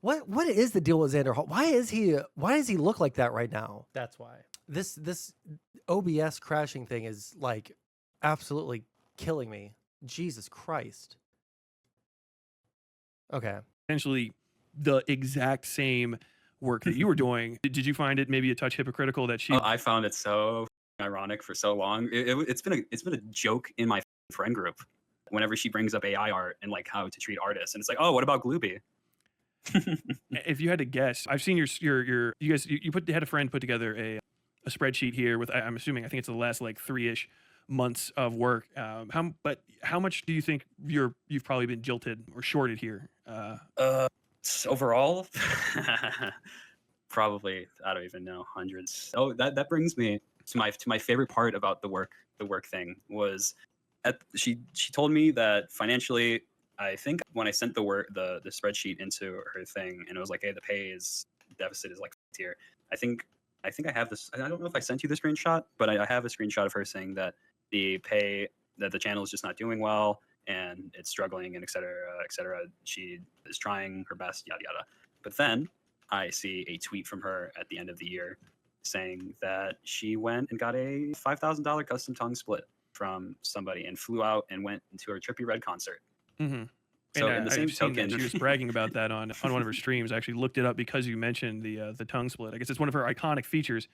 What is the deal with Xanderhal? Why does he look like that right now? That's why. This OBS crashing thing is like absolutely killing me. Jesus Christ. Okay. Essentially the exact same work that you were doing. Did you find it maybe a touch hypocritical that she? I found it so ironic for so long. It's been a joke in my friend group whenever she brings up AI art and like how to treat artists, and it's like, oh, what about Glooby? If you had to guess, I've seen you had a friend put together a spreadsheet here with, I'm assuming, I think it's the last like 3-ish months of work. How much do you think you've probably been jilted or shorted here? Overall, probably, I don't even know, hundreds. Oh, that brings me to my favorite part about the work thing was she told me that financially, I think when I sent the spreadsheet into her thing and it was like, hey, the pay deficit is like here. I think I have this. I don't know if I sent you the screenshot, but I have a screenshot of her saying that the channel is just not doing well and it's struggling and et cetera, et cetera. She is trying her best, yada, yada. But then I see a tweet from her at the end of the year saying that she went and got a $5,000 custom tongue split from somebody and flew out and went into her Trippie Redd concert. Mm-hmm. So and in the same token, she was bragging about that on one of her streams. I actually looked it up because you mentioned the tongue split. I guess it's one of her iconic features,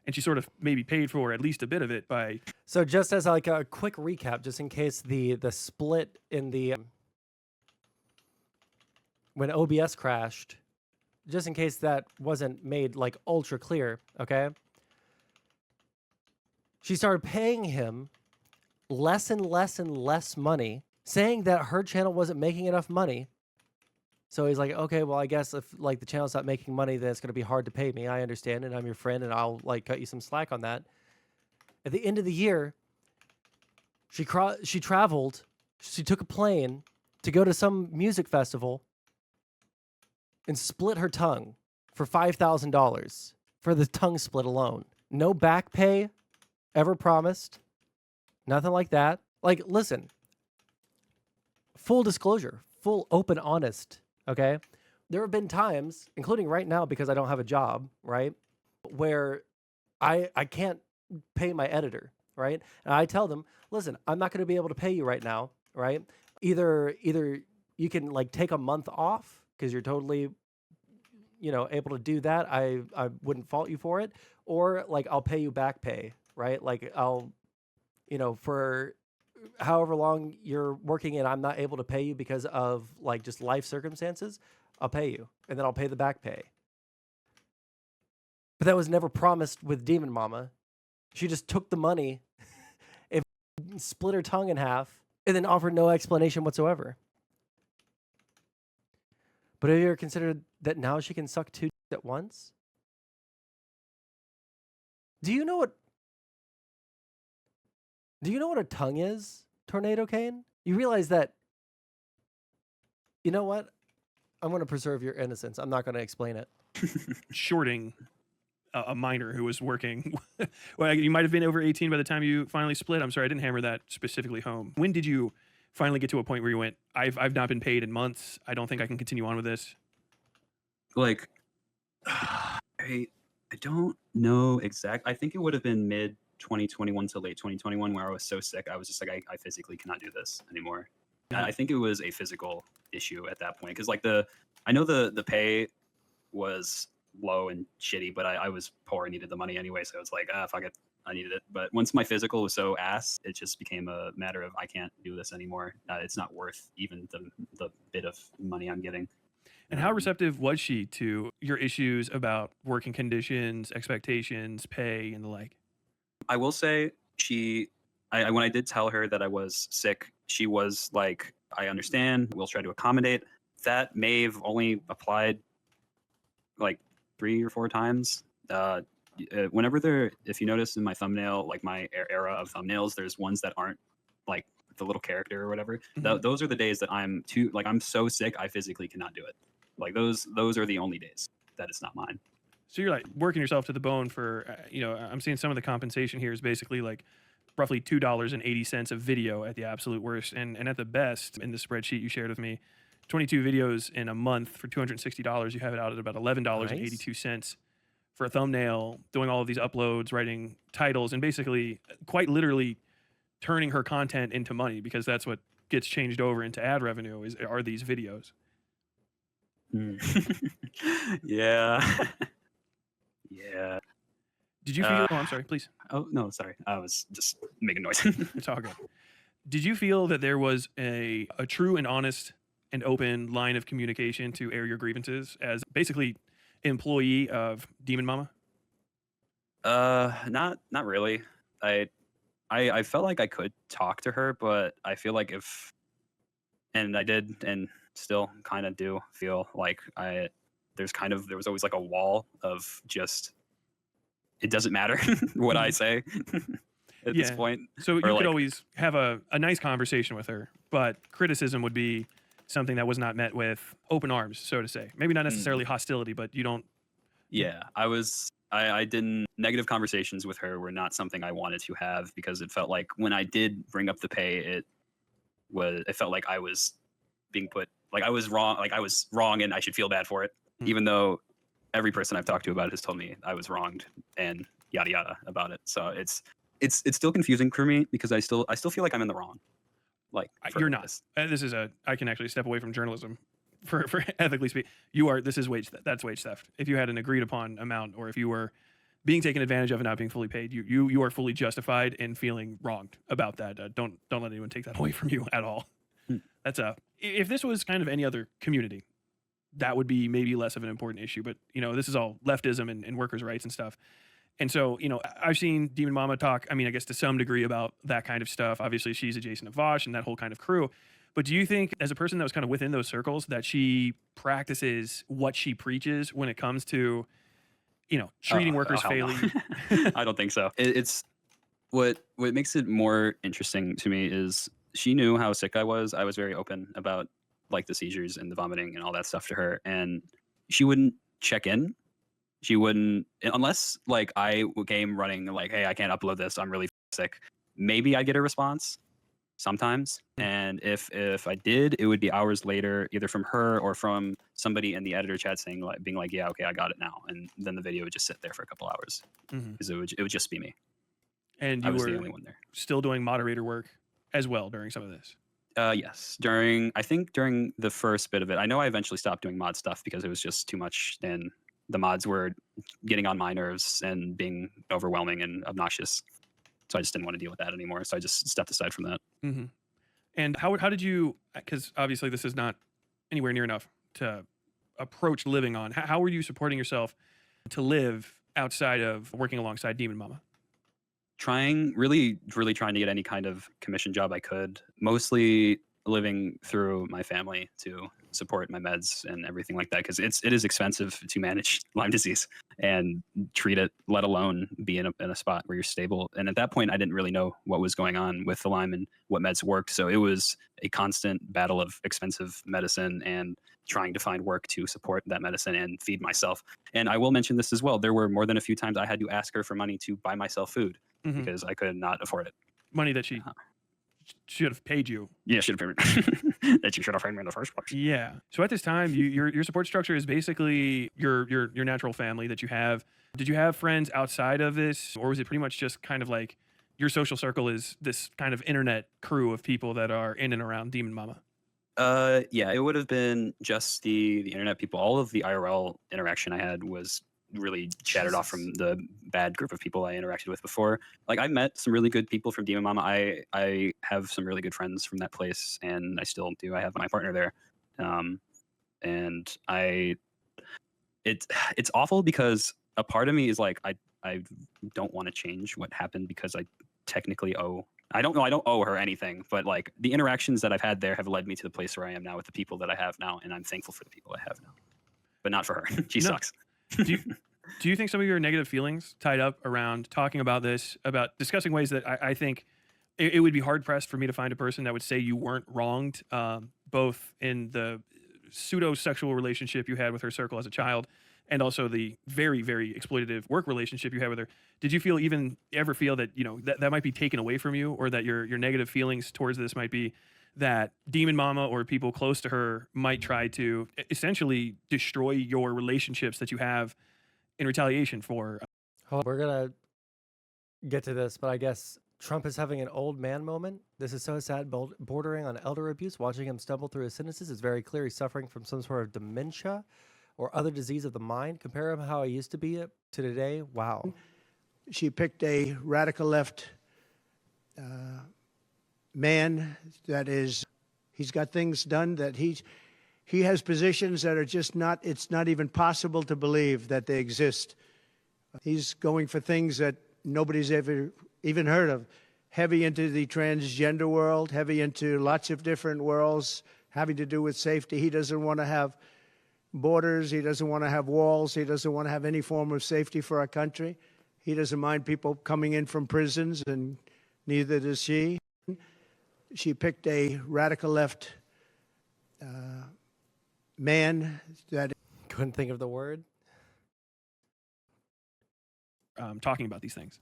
and she sort of maybe paid for at least a bit of it by. So just as like a quick recap, just in case the split in the when OBS crashed, just in case that wasn't made like ultra clear, okay? She started paying him less and less and less money, saying that her channel wasn't making enough money. So he's like, okay, well, I guess if like the channel's not making money, then it's going to be hard to pay me. I understand, and I'm your friend, and I'll like cut you some slack on that. At the end of the year, she traveled, she took a plane to go to some music festival and split her tongue for $5,000 for the tongue split alone. No back pay ever promised. Nothing like that. Like, listen, full disclosure, full open, honest, okay? There have been times, including right now because I don't have a job, right, where I can't pay my editor, right? And I tell them, listen, I'm not going to be able to pay you right now, right? Either you can like take a month off because you're totally, you know, able to do that. I wouldn't fault you for it. Or like I'll pay you back pay, right? Like I'll, you know, for however long you're working and I'm not able to pay you because of like just life circumstances, I'll pay you. And then I'll pay the back pay. But that was never promised with DemonMama. She just took the money and split her tongue in half and then offered no explanation whatsoever. But have you ever considered that now she can suck 2 at once? Do you know what a tongue is, Tornado Kane? You realize that, you know what? I'm going to preserve your innocence. I'm not going to explain it. Shorting a minor who was working. Well, you might have been over 18 by the time you finally split. I'm sorry, I didn't hammer that specifically home. When did you finally get to a point where you went, I've not been paid in months. I don't think I can continue on with this? Like, I don't know exact. I think it would have been mid 2021 to late 2021 where I was so sick. I was just like, I physically cannot do this anymore. Yeah. I think it was a physical issue at that point. Cause like I know the pay was low and shitty, but I was poor and needed the money anyway. So it's like, fuck it, I needed it. But once my physical was so ass, it just became a matter of I can't do this anymore. It's not worth even the bit of money I'm getting. And how receptive was she to your issues about working conditions, expectations, pay, and the like? I will say when I did tell her that I was sick, she was like, I understand, we'll try to accommodate. That may have only applied like 3 or 4 times. Whenever if you notice in my thumbnail, like my era of thumbnails, there's ones that aren't like the little character or whatever. Mm-hmm. Those are the days that I'm so sick, I physically cannot do it. Like those are the only days that it's not mine. So you're like working yourself to the bone for, I'm seeing some of the compensation here is basically like roughly $2.80 a video at the absolute worst. And at the best, in the spreadsheet you shared with me, 22 videos in a month for $260. You have it out at about $11.82 for a thumbnail, doing all of these uploads, writing titles, and basically quite literally turning her content into money because that's what gets changed over into ad revenue are these videos. Yeah. Yeah. Did you feel? Oh, I'm sorry. Please. Oh no, sorry. I was just making noise. It's all good. Did you feel that there was a true and honest and open line of communication to air your grievances as basically employee of DemonMama? Not really. I felt like I could talk to her, but I feel like and I did, and still kind of do feel like there was always like a wall of just, it doesn't matter what I say at this point. So you could always have a nice conversation with her, but criticism would be something that was not met with open arms, so to say. Maybe not necessarily hostility, but you don't. Yeah, I didn't, negative conversations with her were not something I wanted to have because it felt like when I did bring up the pay, it felt like I was being put, like I was wrong and I should feel bad for it. Even though every person I've talked to about it has told me I was wronged and yada yada about it. So it's still confusing for me because I still feel like I'm in the wrong. Like you're not. This. I can actually step away from journalism for ethically speaking. This is wage. That's wage theft. If you had an agreed upon amount, or if you were being taken advantage of and not being fully paid, you are fully justified in feeling wronged about that. Don't let anyone take that away from you at all. That's if this was kind of any other community, that would be maybe less of an important issue. But, you know, this is all leftism and workers' rights and stuff. And so, you know, I've seen DemonMama talk, I mean, I guess to some degree about that kind of stuff. Obviously, she's adjacent to Vosh and that whole kind of crew. But do you think, as a person that was kind of within those circles, that she practices what she preaches when it comes to, you know, treating workers fairly? No. I don't think so. It's what makes it more interesting to me is she knew how sick I was. I was very open about like the seizures and the vomiting and all that stuff to her, and she wouldn't check in. She wouldn't, unless like I came running like, hey, I can't upload this, I'm really sick. Maybe I'd get a response sometimes. And if I did, it would be hours later, either from her or from somebody in the editor chat saying like, being like, yeah, okay, I got it now. And then the video would just sit there for a couple hours because it would just be me. And I you was were the only one there. Still doing moderator work as well during some of this. Yes, I think during the first bit of it. I know I eventually stopped doing mod stuff because it was just too much, and the mods were getting on my nerves and being overwhelming and obnoxious. So I just didn't want to deal with that anymore. So I just stepped aside from that. Mm-hmm. And how did you, because obviously this is not anywhere near enough to approach living on. How were you supporting yourself to live outside of working alongside DemonMama? Really trying to get any kind of commission job I could, mostly living through my family to support my meds and everything like that, because it is expensive to manage Lyme disease and treat it, let alone be in a spot where you're stable. And at that point, I didn't really know what was going on with the Lyme and what meds worked. So it was a constant battle of expensive medicine and trying to find work to support that medicine and feed myself. And I will mention this as well. There were more than a few times I had to ask her for money to buy myself food because I could not afford it. Money that she should have paid you. Yeah, should have paid me. That you should have paid me in the first place. Yeah. So at this time, your support structure is basically your natural family that you have. Did you have friends outside of this, or was it pretty much just kind of like your social circle is this kind of internet crew of people that are in and around DemonMama? Yeah, it would have been just the internet people. All of the IRL interaction I had was really shattered off from the bad group of people I interacted with before. Like, I met some really good people from DemonMama. I have some really good friends from that place, and I still do. I have my partner there. And it's awful because a part of me is like, I don't want to change what happened because I technically I don't owe her anything, but like the interactions that I've had there have led me to the place where I am now with the people that I have now, and I'm thankful for the people I have now, but not for her. She sucks. Do you think some of your negative feelings tied up around talking about this, about discussing ways that I think it would be hard pressed for me to find a person that would say you weren't wronged, both in the pseudo sexual relationship you had with her circle as a child, and also the very, very exploitative work relationship you had with her? Did you ever feel that, you know, that might be taken away from you, or that your negative feelings towards this might be that DemonMama or people close to her might try to essentially destroy your relationships that you have in retaliation for? Hold on, we're gonna get to this, but I guess Trump is having an old man moment. This is so sad, bordering on elder abuse. Watching him stumble through his sentences is very clear he's suffering from some sort of dementia or other disease of the mind. Compare him how he used to be to today. Wow. She picked a radical left man that is, he's got things done that he has positions that are just not, it's not even possible to believe that they exist. He's going for things that nobody's ever even heard of. Heavy into the transgender world, heavy into lots of different worlds having to do with safety. He doesn't want to have borders. He doesn't want to have walls. He doesn't want to have any form of safety for our country. He doesn't mind people coming in from prisons, and neither does she. She picked a radical left man that couldn't think of the word. Talking about these things.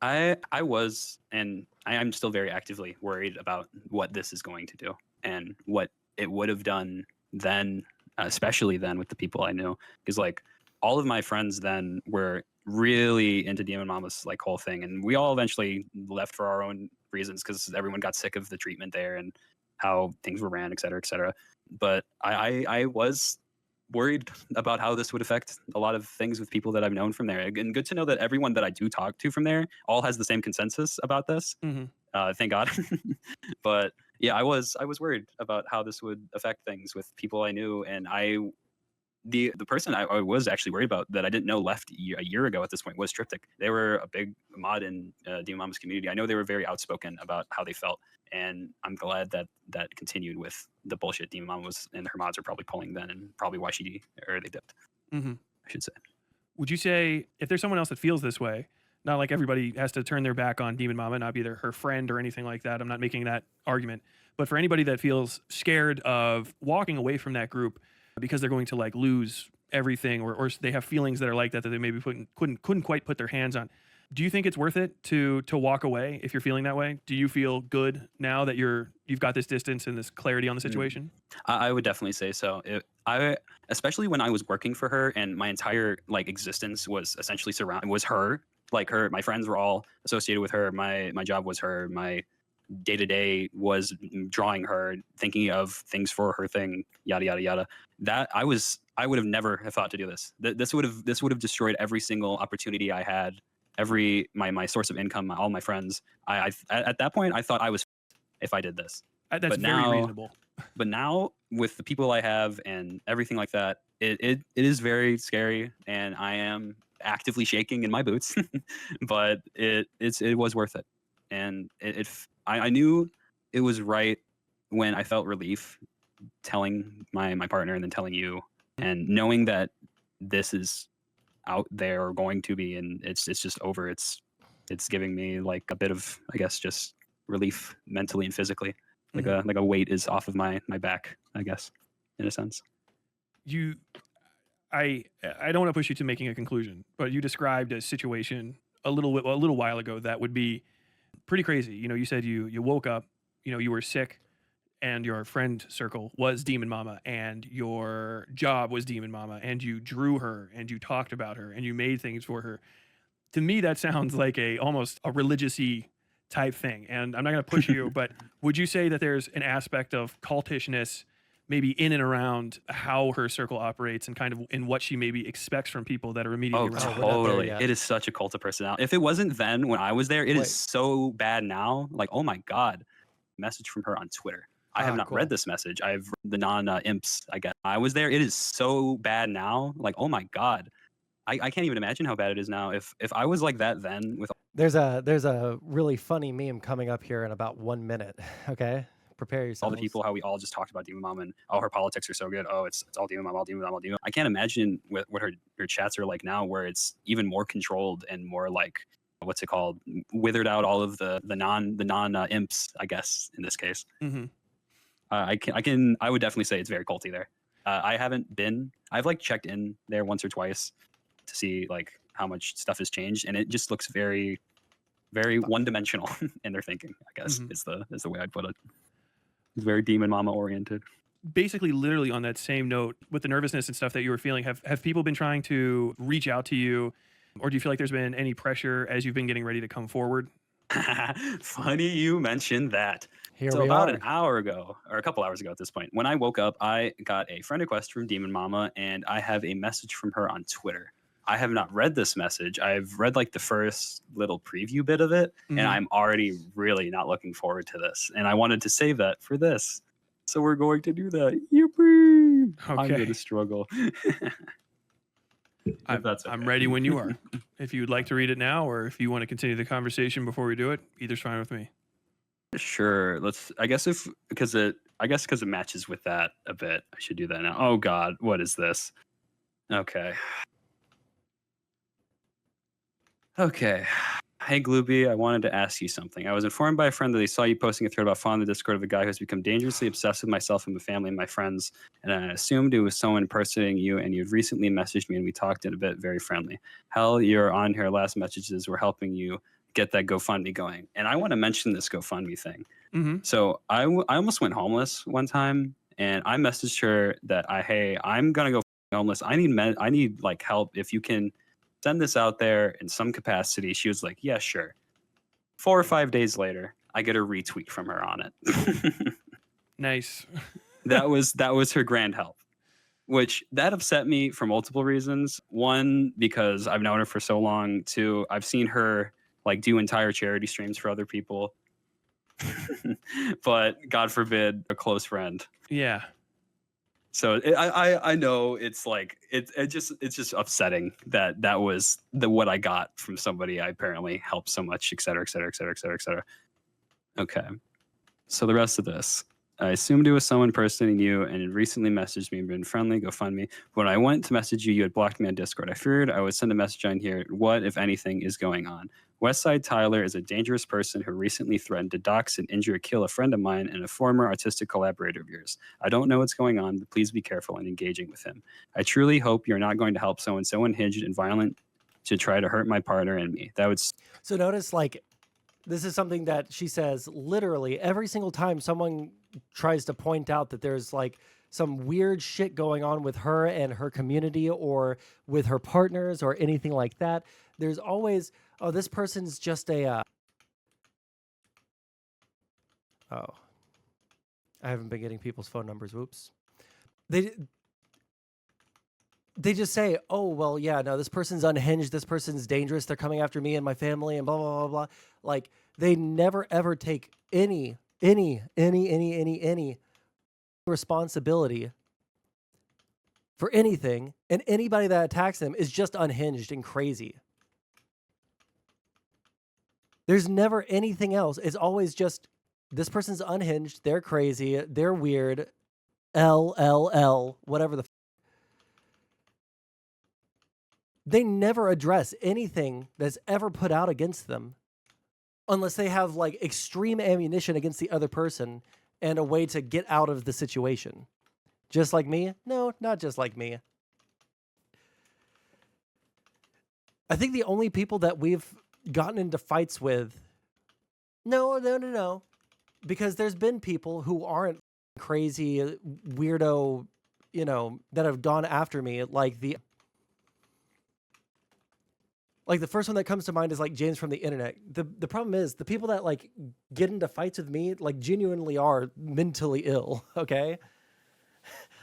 I was, and I am still very actively worried about what this is going to do and what it would have done then, especially then with the people I knew. Because like all of my friends then were really into DemonMama's like whole thing, and we all eventually left for our own reasons because everyone got sick of the treatment there and how things were ran, et cetera, et cetera. But I was worried about how this would affect a lot of things with people that I've known from there. And good to know that everyone that I do talk to from there all has the same consensus about this. Thank God. But Yeah, I was worried about how this would affect things with people I knew, and the person I was actually worried about that I didn't know left a year ago at this point was Triptych. They were a big mod in DemonMama's community. I know they were very outspoken about how they felt, and I'm glad that that continued with the bullshit DemonMama was and her mods are probably pulling then, and probably why they dipped. Mm-hmm. I should say. Would you say if there's someone else that feels this way, not like everybody has to turn their back on DemonMama, not be her friend or anything like that. I'm not making that argument, but for anybody that feels scared of walking away from that group because they're going to like lose everything, or they have feelings that are like that they maybe couldn't quite put their hands on. Do you think it's worth it to walk away if you're feeling that way? Do you feel good now that you've got this distance and this clarity on the situation? I would definitely say so. Especially when I was working for her and my entire like existence was essentially was her. Like my friends were all associated with her. My job was her. My day to day was drawing her, thinking of things for her thing, yada yada yada. That I would have never have thought to do this. This would have destroyed every single opportunity I had, my source of income, all my friends. At that point I thought I was if I did this. That's very reasonable. But now with the people I have and everything like that, it is very scary, and I am actively shaking in my boots. But it was worth it, and I knew it was right when I felt relief telling my partner and then telling you, and knowing that this is out there or going to be, and it's just over. It's giving me like a bit of, I guess, just relief mentally and physically. Like a weight is off of my back, I guess, in a sense. I don't want to push you to making a conclusion, but you described a situation a little while ago that would be pretty crazy. You know, you said you woke up, you were sick, and your friend circle was DemonMama, and your job was DemonMama, and you drew her, and you talked about her, and you made things for her. To me, that sounds like almost a religious-y type thing. And I'm not going to push you, but would you say that there's an aspect of cultishness maybe in and around how her circle operates and kind of in what she maybe expects from people that are immediately around her? Totally. It is such a cult of personality. If it wasn't then when I was there, it is so bad now. Like, oh my God. Message from her on Twitter. I have not read this message. I've read the non-imps, I guess. I was there. It is so bad now. Like, oh my God. I can't even imagine how bad it is now. If I was like that then with there's a really funny meme coming up here in about 1 minute. Okay, prepare yourself. All the people, how we all just talked about DemonMama and her politics are so good. Oh, it's all DemonMama, all DemonMama, all DemonMama. I can't imagine what her chats are like now, where it's even more controlled and more like, what's it called, withered out all of the non imps, I guess, in this case. Mm-hmm. I would definitely say it's very culty there. I've like checked in there once or twice to see like how much stuff has changed, and it just looks very, very one-dimensional in their thinking, I guess. Mm-hmm. is the way I'd put it. It's very DemonMama oriented. Basically, literally on that same note, with the nervousness and stuff that you were feeling, have people been trying to reach out to you, or do you feel like there's been any pressure as you've been getting ready to come forward? Funny you mentioned that. So about an hour ago, or a couple hours ago at this point, when I woke up, I got a friend request from DemonMama, and I have a message from her on Twitter. I have not read this message. I've read like the first little preview bit of it, and I'm already really not looking forward to this. And I wanted to save that for this. So we're going to do that. Yippee! Okay. I'm going to struggle. I'm ready when you are. If you'd like to read it now, or if you want to continue the conversation before we do it, either's fine with me. Sure. Because it matches with that a bit. I should do that now. Oh God, what is this? Okay. Hey Glooby, I wanted to ask you something. I was informed by a friend that they saw you posting a thread about Fawn in the Discord of a guy who has become dangerously obsessed with myself and my family and my friends, and I assumed it was someone impersonating you, and you'd recently messaged me and we talked in a bit very friendly. Hell, your on here last messages were helping you get that GoFundMe going. And I want to mention this GoFundMe thing. Mm-hmm. So I almost went homeless one time, and I messaged her that hey, I'm going to go homeless. I need like help. If you can send this out there in some capacity. She was like, yeah, sure. 4 or 5 days later, I get a retweet from her on it. Nice. that was her grand help, which that upset me for multiple reasons. One, because I've known her for so long. Two, I've seen her like do entire charity streams for other people. but God forbid a close friend. Yeah. So I know it's like it's just upsetting that was what I got from somebody I apparently helped so much, et cetera, et cetera, et cetera, et cetera, et cetera. Okay, so the rest of this, I assumed it was someone impersonating you and had recently messaged me and been friendly. Go fund me. When I went to message you, you had blocked me on Discord. I feared I would send a message on here. What, if anything, is going on? Westside Tyler is a dangerous person who recently threatened to dox and injure or kill a friend of mine and a former artistic collaborator of yours. I don't know what's going on, but please be careful in engaging with him. I truly hope you're not going to help someone so unhinged and violent to try to hurt my partner and me. That would. So notice, like, this is something that she says literally every single time someone tries to point out that there's like some weird shit going on with her and her community or with her partners or anything like that. There's always, oh, this person's just a, oh, I haven't been getting people's phone numbers. Whoops. They just say, oh, well, yeah, no, this person's unhinged. This person's dangerous. They're coming after me and my family and blah, blah, blah, blah. Like, they never, ever take any responsibility for anything. And anybody that attacks them is just unhinged and crazy. There's never anything else. It's always just, this person's unhinged. They're crazy. They're weird. Whatever the they never address anything that's ever put out against them unless they have like extreme ammunition against the other person and a way to get out of the situation. Just like me? No, not just like me. I think the only people that we've gotten into fights with, no. Because there's been people who aren't crazy, weirdo, that have gone after me, like the first one that comes to mind is like James from the internet. The problem is the people that like get into fights with me like genuinely are mentally ill, okay?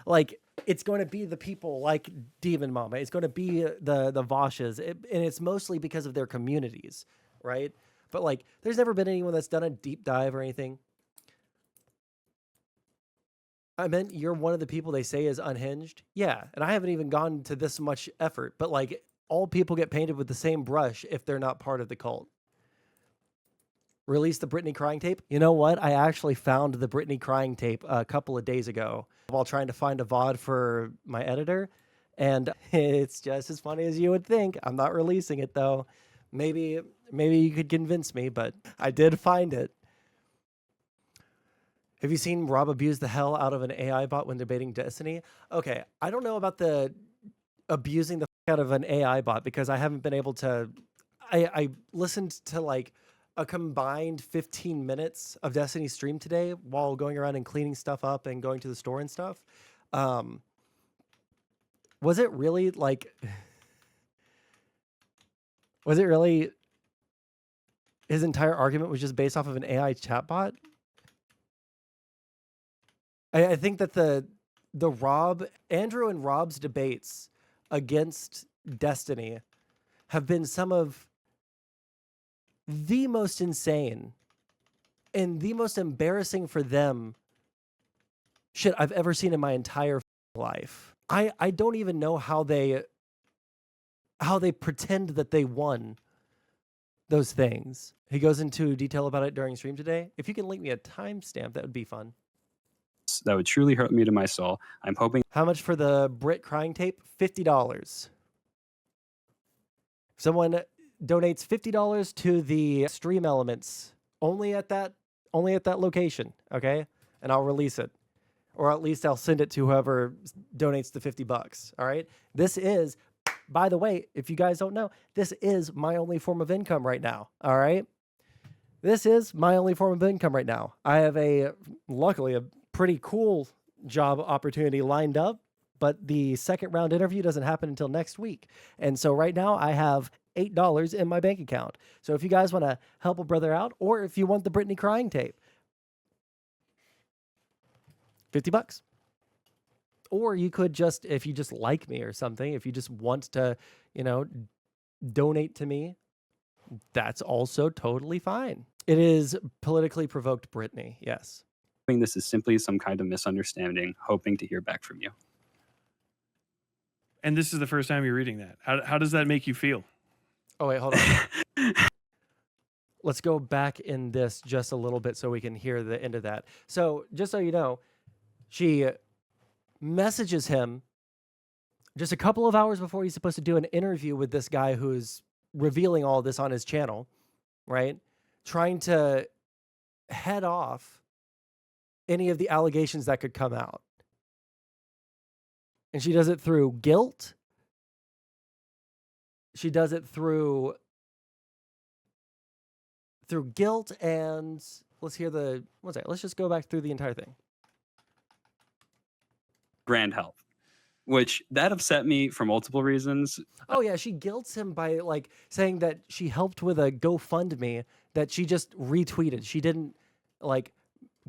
Like it's going to be the people like DemonMama. It's going to be the Voshes, and it's mostly because of their communities, right? But like there's never been anyone that's done a deep dive or anything. I meant you're one of the people they say is unhinged. Yeah, and I haven't even gone to this much effort, but like all people get painted with the same brush if they're not part of the cult. Release the Britney crying tape. You know what? I actually found the Britney crying tape a couple of days ago while trying to find a VOD for my editor. And it's just as funny as you would think. I'm not releasing it though. Maybe you could convince me, but I did find it. Have you seen Rob abuse the hell out of an AI bot when debating Destiny? Okay, I don't know about the abusing the out of an AI bot because I haven't been able to. I listened to like a combined 15 minutes of Destiny stream today while going around and cleaning stuff up and going to the store and stuff. Was it really like? Was it really? His entire argument was just based off of an AI chatbot. I think that the Andrew and Rob's debates against Destiny have been some of the most insane and the most embarrassing for them shit I've ever seen in my entire life. I don't even know how they pretend that they won those things. He goes into detail about it during stream today. If you can link me a timestamp, that would be fun. That would truly hurt me to my soul. I'm hoping. How much for the Brit crying tape? $50. Someone donates $50 to the stream elements only at that location, okay? And I'll release it. Or at least I'll send it to whoever donates the $50, all right? This is, by the way, if you guys don't know, this is my only form of income right now, all right? This is my only form of income right now. I have luckily a pretty cool job opportunity lined up, but the second round interview doesn't happen until next week. And so right now I have $8 in my bank account. So if you guys want to help a brother out, or if you want the Britney crying tape, $50. Or you could just, if you just like me or something, if you just want to, donate to me, that's also totally fine. It is politically provoked Brittany, yes. This is simply some kind of misunderstanding, hoping to hear back from you. And this is the first time you're reading that. How does that make you feel? Oh, wait, hold on. Let's go back in this just a little bit so we can hear the end of that. So just so you know, she messages him just a couple of hours before he's supposed to do an interview with this guy who's revealing all this on his channel, right? Trying to head off any of the allegations that could come out. And she does it through guilt. She does it through guilt, and let's hear the, one second, let's just go back through the entire thing. Grand help, which that upset me for multiple reasons. Oh yeah, she guilts him by like saying that she helped with a GoFundMe that she just retweeted. She didn't like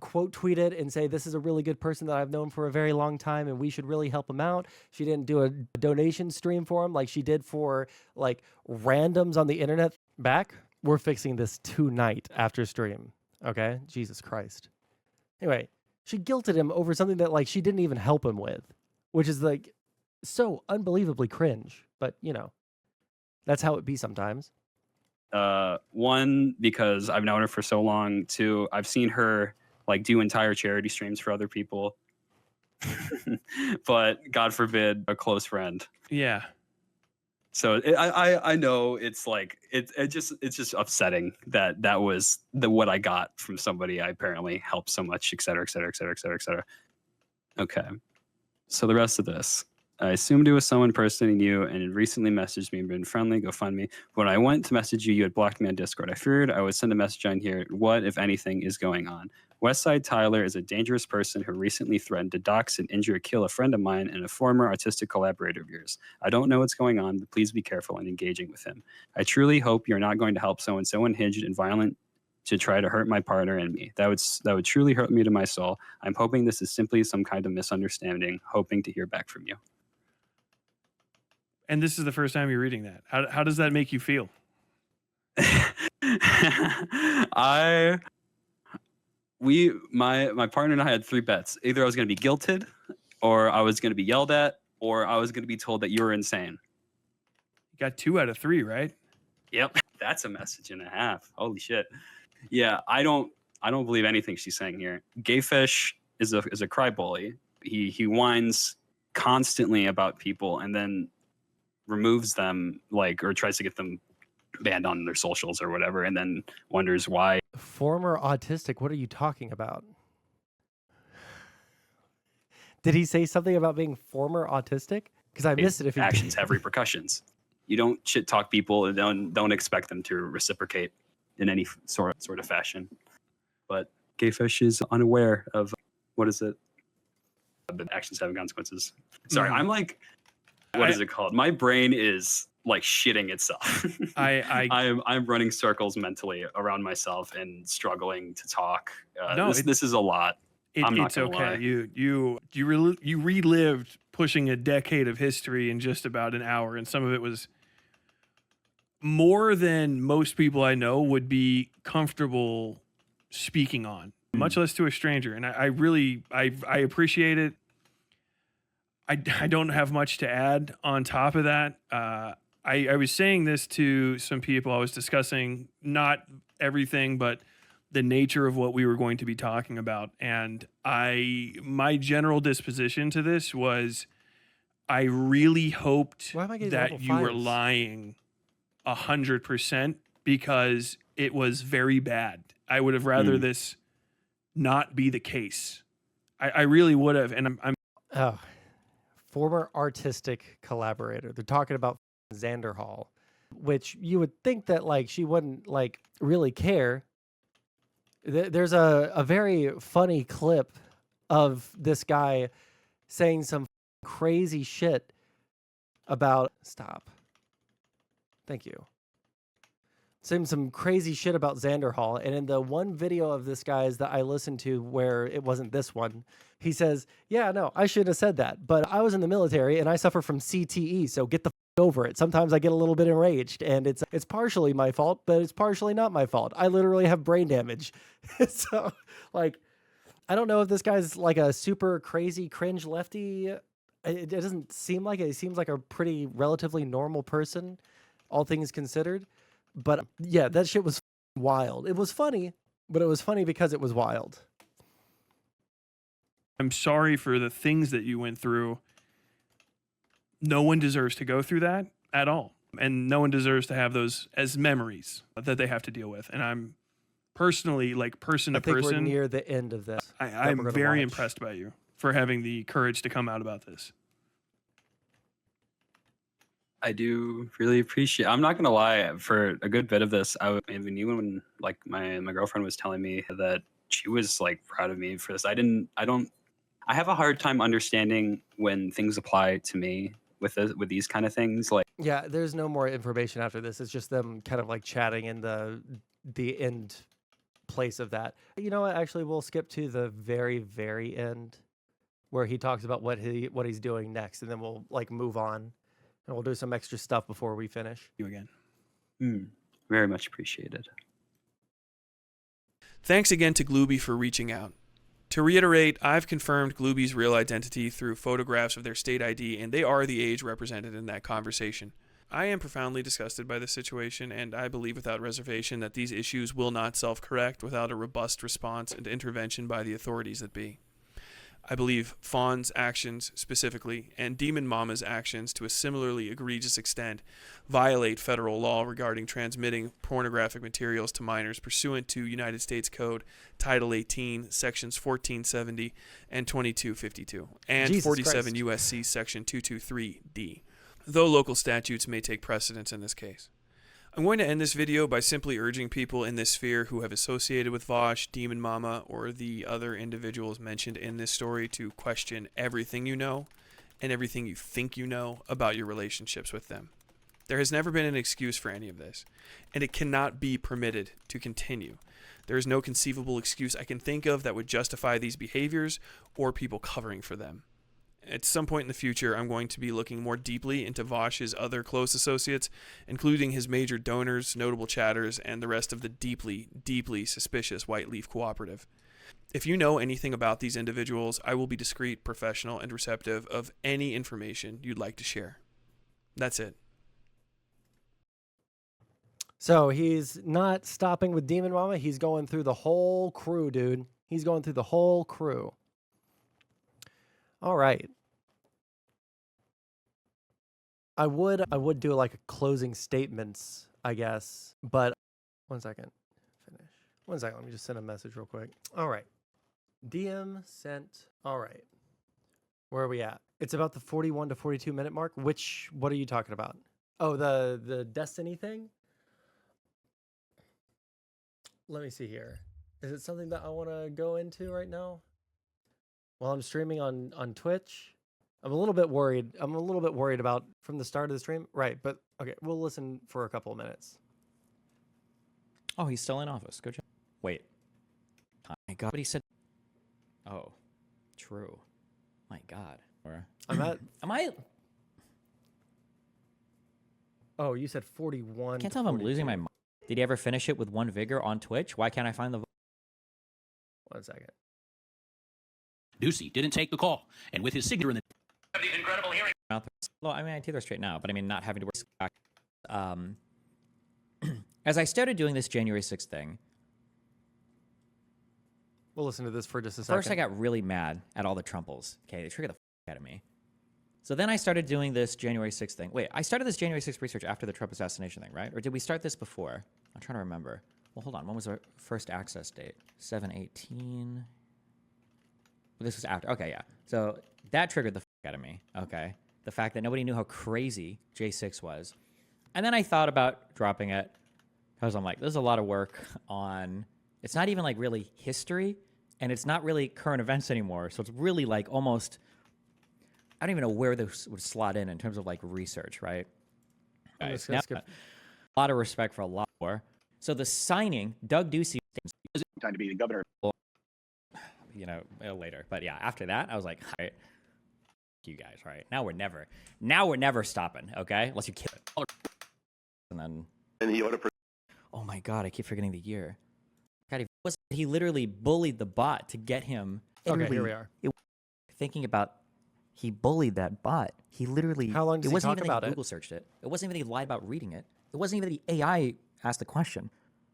quote tweet it and say, this is a really good person that I've known for a very long time and we should really help him out. She didn't do a donation stream for him like she did for like randoms on the internet. Back, we're fixing this tonight after stream. Okay, Jesus Christ. Anyway, she guilted him over something that like she didn't even help him with, which is like so unbelievably cringe. But you know, that's how it be sometimes. One, because I've known her for so long. Two, I've seen her like do entire charity streams for other people. But God forbid, a close friend. Yeah. So I know it's like it's just upsetting that was what I got from somebody I apparently helped so much, et cetera, et cetera, et cetera, et cetera, et cetera. Okay. So the rest of this. I assumed it was someone impersonating you and recently messaged me and been friendly, GoFundMe. When I went to message you, you had blocked me on Discord. I figured I would send a message on here. What, if anything, is going on? Westside Tyler is a dangerous person who recently threatened to dox and injure or kill a friend of mine and a former artistic collaborator of yours. I don't know what's going on, but please be careful in engaging with him. I truly hope you're not going to help someone so unhinged and violent to try to hurt my partner and me. That would truly hurt me to my soul. I'm hoping this is simply some kind of misunderstanding, hoping to hear back from you. And this is the first time you're reading that. How does that make you feel? My partner and I had 3 bets. Either I was going to be guilted, or I was going to be yelled at, or I was going to be told that you were insane. You got 2 out of 3, right? Yep. That's a message and a half. Holy shit. Yeah, I don't believe anything she's saying here. GayFesh is a cry bully. He whines constantly about people and then removes them, like, or tries to get them banned on their socials or whatever, and then wonders why. Former autistic, what are you talking about? Did he say something about being former autistic? Because I missed it. If he actions have repercussions. You don't shit talk people and don't expect them to reciprocate in any sort of fashion. But GayFesh is unaware of what is it? The actions having consequences. Sorry, I'm like, what is it called? My brain is like shitting itself. I'm running circles mentally around myself and struggling to talk. This is a lot. I'm not gonna lie. You relived pushing a decade of history in just about an hour, and some of it was more than most people I know would be comfortable speaking on, much less to a stranger. And I really appreciate it. I don't have much to add on top of that. I was saying this to some people. I was discussing not everything, but the nature of what we were going to be talking about. And my general disposition to this was, I really hoped that you were lying 100% because it was very bad. I would have rather this not be the case. I really would have. And I'm former artistic collaborator. They're talking about Xanderhal, which you would think that like she wouldn't like really care. There's a very funny clip of this guy saying some crazy shit about Thank you. Saying some crazy shit about Xanderhal. And in the one video of this guy's that I listened to where it wasn't this one, he says, yeah, no, I shouldn't have said that. But I was in the military and I suffer from CTE. So get the over it. Sometimes I get a little bit enraged, and it's partially my fault, but it's partially not my fault. I literally have brain damage. So, like, I don't know if this guy's like a super crazy cringe lefty. It doesn't seem like it. He seems like a pretty relatively normal person, all things considered. But yeah, that shit was wild. It was funny, but it was funny because it was wild. I'm sorry for the things that you went through. No one deserves to go through that at all. And no one deserves to have those as memories that they have to deal with. And I'm personally, like person to person. I think we're near the end of this. I'm very impressed by you for having the courage to come out about this. I do really appreciate. I'm not gonna lie. For a good bit of this, I even when like my girlfriend was telling me that she was like proud of me for this. I have a hard time understanding when things apply to me with these kind of things. Like, yeah, there's no more information after this. It's just them kind of like chatting in the end place of that. You know what? Actually, we'll skip to the very, very end where he talks about what he's doing next, and then we'll like move on. And we'll do some extra stuff before we finish. You again. Very much appreciated. Thanks again to Glooby for reaching out. To reiterate, I've confirmed Glooby's real identity through photographs of their state ID, and they are the age represented in that conversation. I am profoundly disgusted by this situation, and I believe without reservation that these issues will not self-correct without a robust response and intervention by the authorities that be. I believe Fawn's actions specifically, and DemonMama's actions to a similarly egregious extent, violate federal law regarding transmitting pornographic materials to minors pursuant to United States Code Title 18, Sections 1470 and 2252, and Jesus 47 Christ. U.S.C. Section 223D, though local statutes may take precedence in this case. I'm going to end this video by simply urging people in this sphere who have associated with Vosh, DemonMama, or the other individuals mentioned in this story to question everything you know and everything you think you know about your relationships with them. There has never been an excuse for any of this, and it cannot be permitted to continue. There is no conceivable excuse I can think of that would justify these behaviors or people covering for them. At some point in the future, I'm going to be looking more deeply into Vosh's other close associates, including his major donors, notable chatters, and the rest of the deeply, deeply suspicious White Leaf Cooperative. If you know anything about these individuals, I will be discreet, professional, and receptive of any information you'd like to share. That's it. So he's not stopping with DemonMama. He's going through the whole crew, dude. He's going through the whole crew. All right. I would do like a closing statements, I guess, but one second. Finish. One second. Let me just send a message real quick. All right. DM sent. All right. Where are we at? It's about the 41 to 42 minute mark. What are you talking about? Oh, the Destiny thing? Let me see here. Is it something that I want to go into right now? While I'm streaming on Twitch, I'm a little bit worried. I'm a little bit worried about from the start of the stream. Right, but okay, we'll listen for a couple of minutes. Oh, he's still in office. Good job. Wait. My God, what he said. Oh, true. My God. Am I? Oh, you said 41. I can't tell if I'm losing my mind. Did he ever finish it with one vigor on Twitch? Why can't I find the? 1 second. Ducey didn't take the call, and with his signature in the incredible hearing. Well, I mean, I take that straight now, but I mean, not having to work. As I started doing this January 6th thing, we'll listen to this for just a second. First, I got really mad at all the Trumples. Okay, they triggered the out of me. So then I started doing this January 6th thing. Wait, I started this January 6th research after the Trump assassination thing, right? Or did we start this before? I'm trying to remember. Well, hold on. When was our first access date? 7/18. This was after. Okay, yeah. So that triggered the out of me. Okay. The fact that nobody knew how crazy J6 was. And then I thought about dropping it because I'm like, there's a lot of work on, it's not even like really history and it's not really current events anymore. So it's really like almost, I don't even know where this would slot in terms of like research, right? Guys, now, a lot of respect for a lot more. So the signing, Doug Ducey. Time to be the governor. You know, later. But yeah, after that, I was like, all right. you guys, right? Now we're never stopping, okay? Unless you kill it. And then... Oh my god, I keep forgetting the year. God, he literally bullied the bot to get him... Okay, here we are. Thinking about... He bullied that bot. He literally... How long does he talk about that it? Google searched it. It wasn't even that he lied about reading it. It wasn't even that the AI asked the question.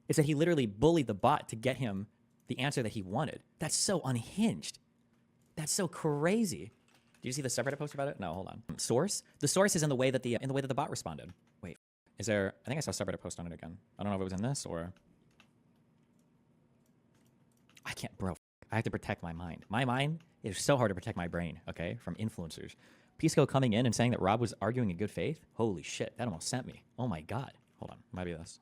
It's that he literally bullied the bot to get him the answer that he wanted. That's so unhinged. That's so crazy. Did you see the subreddit post about it? No, hold on. Source? The source is in the way that the bot responded. Wait, is there? I think I saw a subreddit post on it again. I don't know if it was in this or. I can't, bro. I have to protect my mind. My mind is so hard to protect my brain. Okay, from influencers. Pisco coming in and saying that Rob was arguing in good faith. Holy shit, that almost sent me. Oh my god. Hold on, might be this.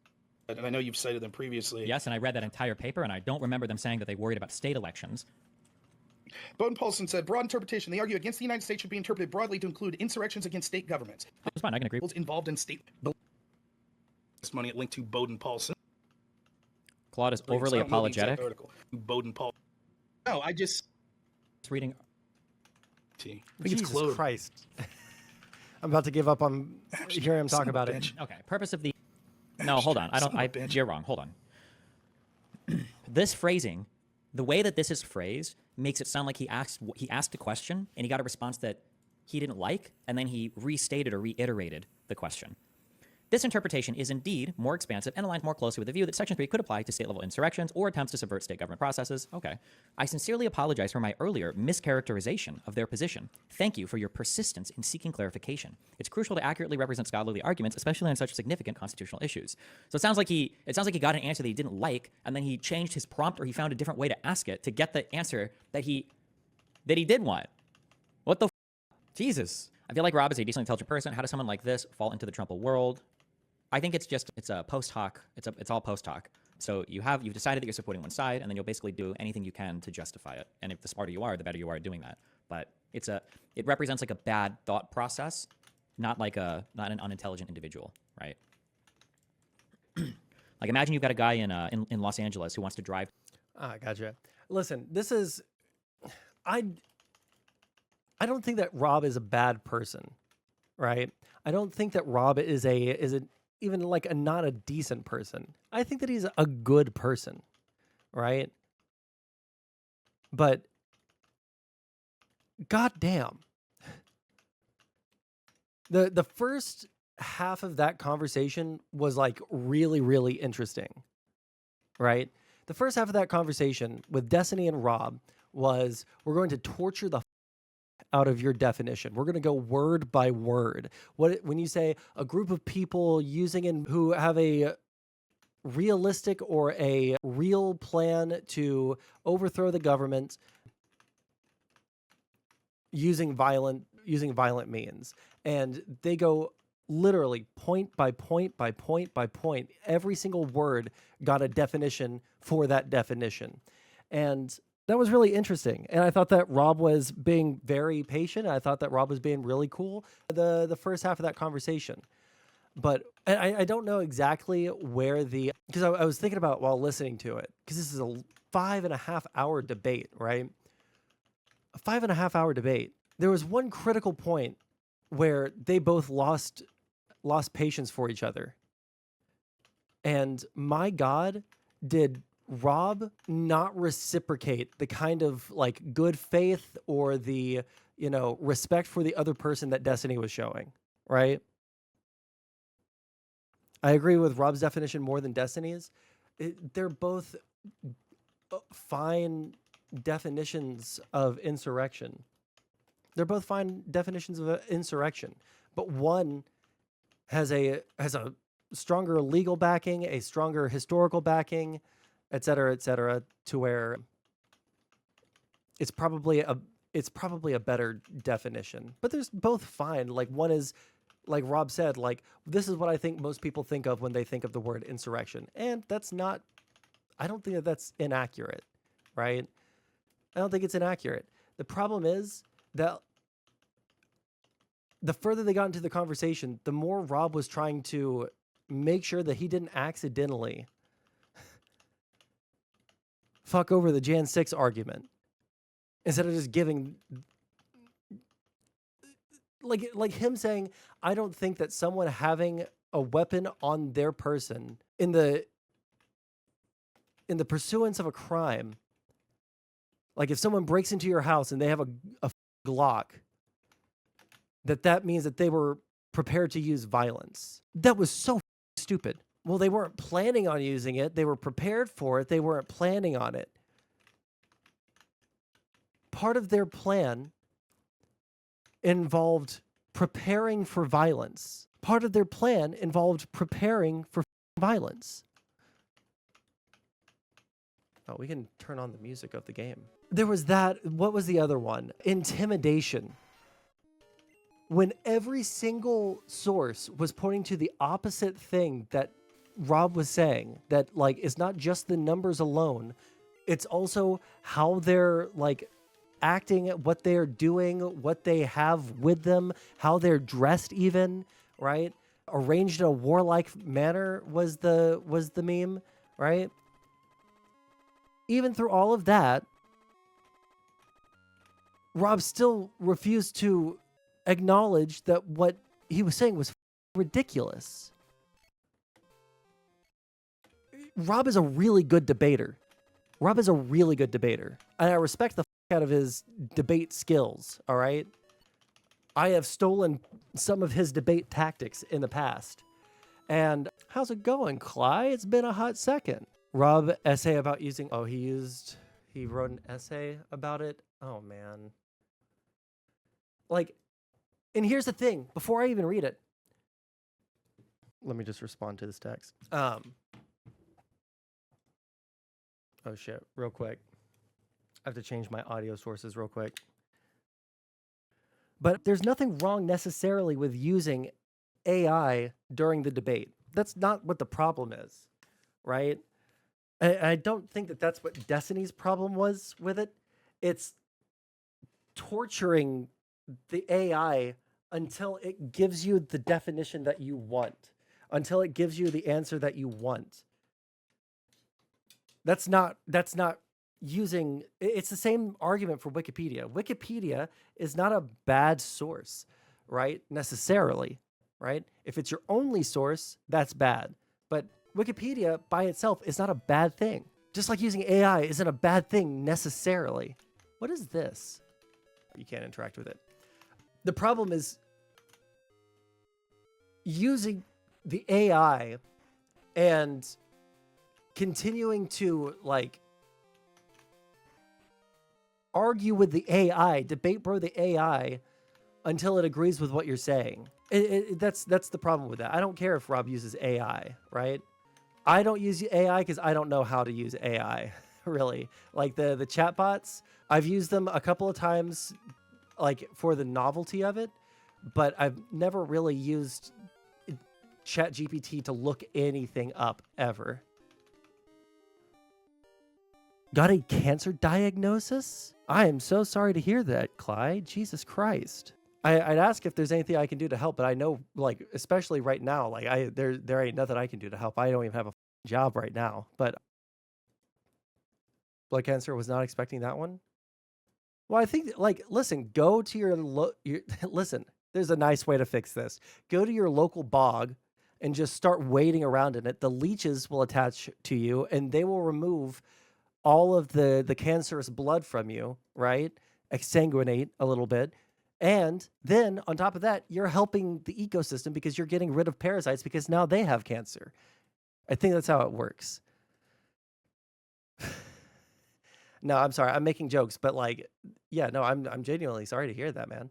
And I know you've cited them previously. Yes, and I read that entire paper, and I don't remember them saying that they worried about state elections. Bowden Paulson said, broad interpretation. They argue against the United States should be interpreted broadly to include insurrections against state governments. That's fine, I can agree. Involved in state... This money linked to Bowden Paulson. Claude is overly apologetic. Bowden Paul. No, I just... It's reading... I think Jesus Christ. I'm about to give up on hearing him talk about it. Okay, purpose of the... No, hold on. You're wrong. Hold on. This phrasing, the way that this is phrased, makes it sound like he asked a question and he got a response that he didn't like, and then he restated or reiterated the question. This interpretation is indeed more expansive and aligns more closely with the view that Section 3 could apply to state-level insurrections or attempts to subvert state government processes. Okay. I sincerely apologize for my earlier mischaracterization of their position. Thank you for your persistence in seeking clarification. It's crucial to accurately represent scholarly arguments, especially on such significant constitutional issues. So it sounds like he got an answer that he didn't like, and then he changed his prompt or he found a different way to ask it to get the answer that he did want. What the Jesus. I feel like Rob is a decently intelligent person. How does someone like this fall into the Trump world? I think it's a post hoc. It's all post hoc. So you've decided that you're supporting one side, and then you'll basically do anything you can to justify it. And if the smarter you are, the better you are at doing that. But it represents like a bad thought process, not an unintelligent individual, right? Like imagine you've got a guy in Los Angeles who wants to drive. Gotcha. Listen, this is I don't think that Rob is a bad person, right? I don't think that Rob is even like not a decent person. I think that he's a good person, right? But goddamn, the first half of that conversation was like really, really interesting, right? The first half of that conversation with Destiny and Rob was, we're going to torture the out of your definition. We're going to go word by word. When you say a group of people who have a realistic or a real plan to overthrow the government using violent means, and they go literally point by point by point by point, every single word got a definition for that definition. And that was really interesting. And I thought that Rob was being very patient. I thought that Rob was being really cool the first half of that conversation. But I don't know exactly where because I was thinking about while listening to it, because this is a 5.5 hour debate, right? A 5.5 hour debate. There was one critical point where they both lost patience for each other. And my God, did Rob not reciprocate the kind of like good faith or the, respect for the other person that Destiny was showing, right? I agree with Rob's definition more than Destiny's. They're both fine definitions of insurrection. They're both fine definitions of insurrection, but one has a stronger legal backing, a stronger historical backing, et cetera, to where it's probably a better definition. But there's both fine. Like one is, like Rob said, like this is what I think most people think of when they think of the word insurrection. And that's not, I don't think that that's inaccurate, right? I don't think it's inaccurate. The problem is that the further they got into the conversation, the more Rob was trying to make sure that he didn't accidentally fuck over the Jan 6 argument instead of just giving like him saying, I don't think that someone having a weapon on their person in the pursuance of a crime, like if someone breaks into your house and they have a Glock, that means that they were prepared to use violence. That was so stupid. Well, they weren't planning on using it. They were prepared for it. They weren't planning on it. Part of their plan involved preparing for violence. Part of their plan involved preparing for violence. Oh, we can turn on the music of the game. There was that. What was the other one? Intimidation. When every single source was pointing to the opposite thing that Rob was saying, that like it's not just the numbers alone, it's also how they're like acting, what they're doing, what they have with them, how they're dressed even, right? Arranged in a warlike manner was the meme, right? Even through all of that, Rob still refused to acknowledge that what he was saying was ridiculous. Rob is a really good debater. Rob is a really good debater. And I respect the out of his debate skills, all right? I have stolen some of his debate tactics in the past. And how's it going, Clyde? It's been a hot second. Rob essay about using... Oh, he wrote an essay about it? Oh, man. Like, and here's the thing. Before I even read it, let me just respond to this text. Oh, shit. Real quick. I have to change my audio sources real quick. But there's nothing wrong necessarily with using AI during the debate. That's not what the problem is, right? I don't think that that's what Destiny's problem was with it. It's torturing the AI until it gives you the definition that you want, until it gives you the answer that you want. That's not using... It's the same argument for Wikipedia. Wikipedia is not a bad source, right? Necessarily, right? If it's your only source, that's bad. But Wikipedia by itself is not a bad thing. Just like using AI isn't a bad thing necessarily. What is this? You can't interact with it. The problem is using the AI and continuing to like argue with the AI, debate bro the AI until it agrees with what you're saying. That's the problem with that. I don't care if Rob uses AI, right? I don't use AI because I don't know how to use AI, really. Like the chatbots, I've used them a couple of times like for the novelty of it, but I've never really used ChatGPT to look anything up ever. Got a cancer diagnosis? I am so sorry to hear that, Clyde. Jesus Christ. I'd ask if there's anything I can do to help, but I know, like, especially right now, like, there ain't nothing I can do to help. I don't even have a job right now. But blood cancer, was not expecting that one. Well, I think, like, listen, go to your listen, there's a nice way to fix this. Go to your local bog and just start wading around in it. The leeches will attach to you, and they will remove all of the cancerous blood from you, right? Exsanguinate a little bit. And then on top of that, you're helping the ecosystem because you're getting rid of parasites because now they have cancer. I think that's how it works. No, I'm sorry. I'm making jokes, but like, yeah, no, I'm genuinely sorry to hear that, man.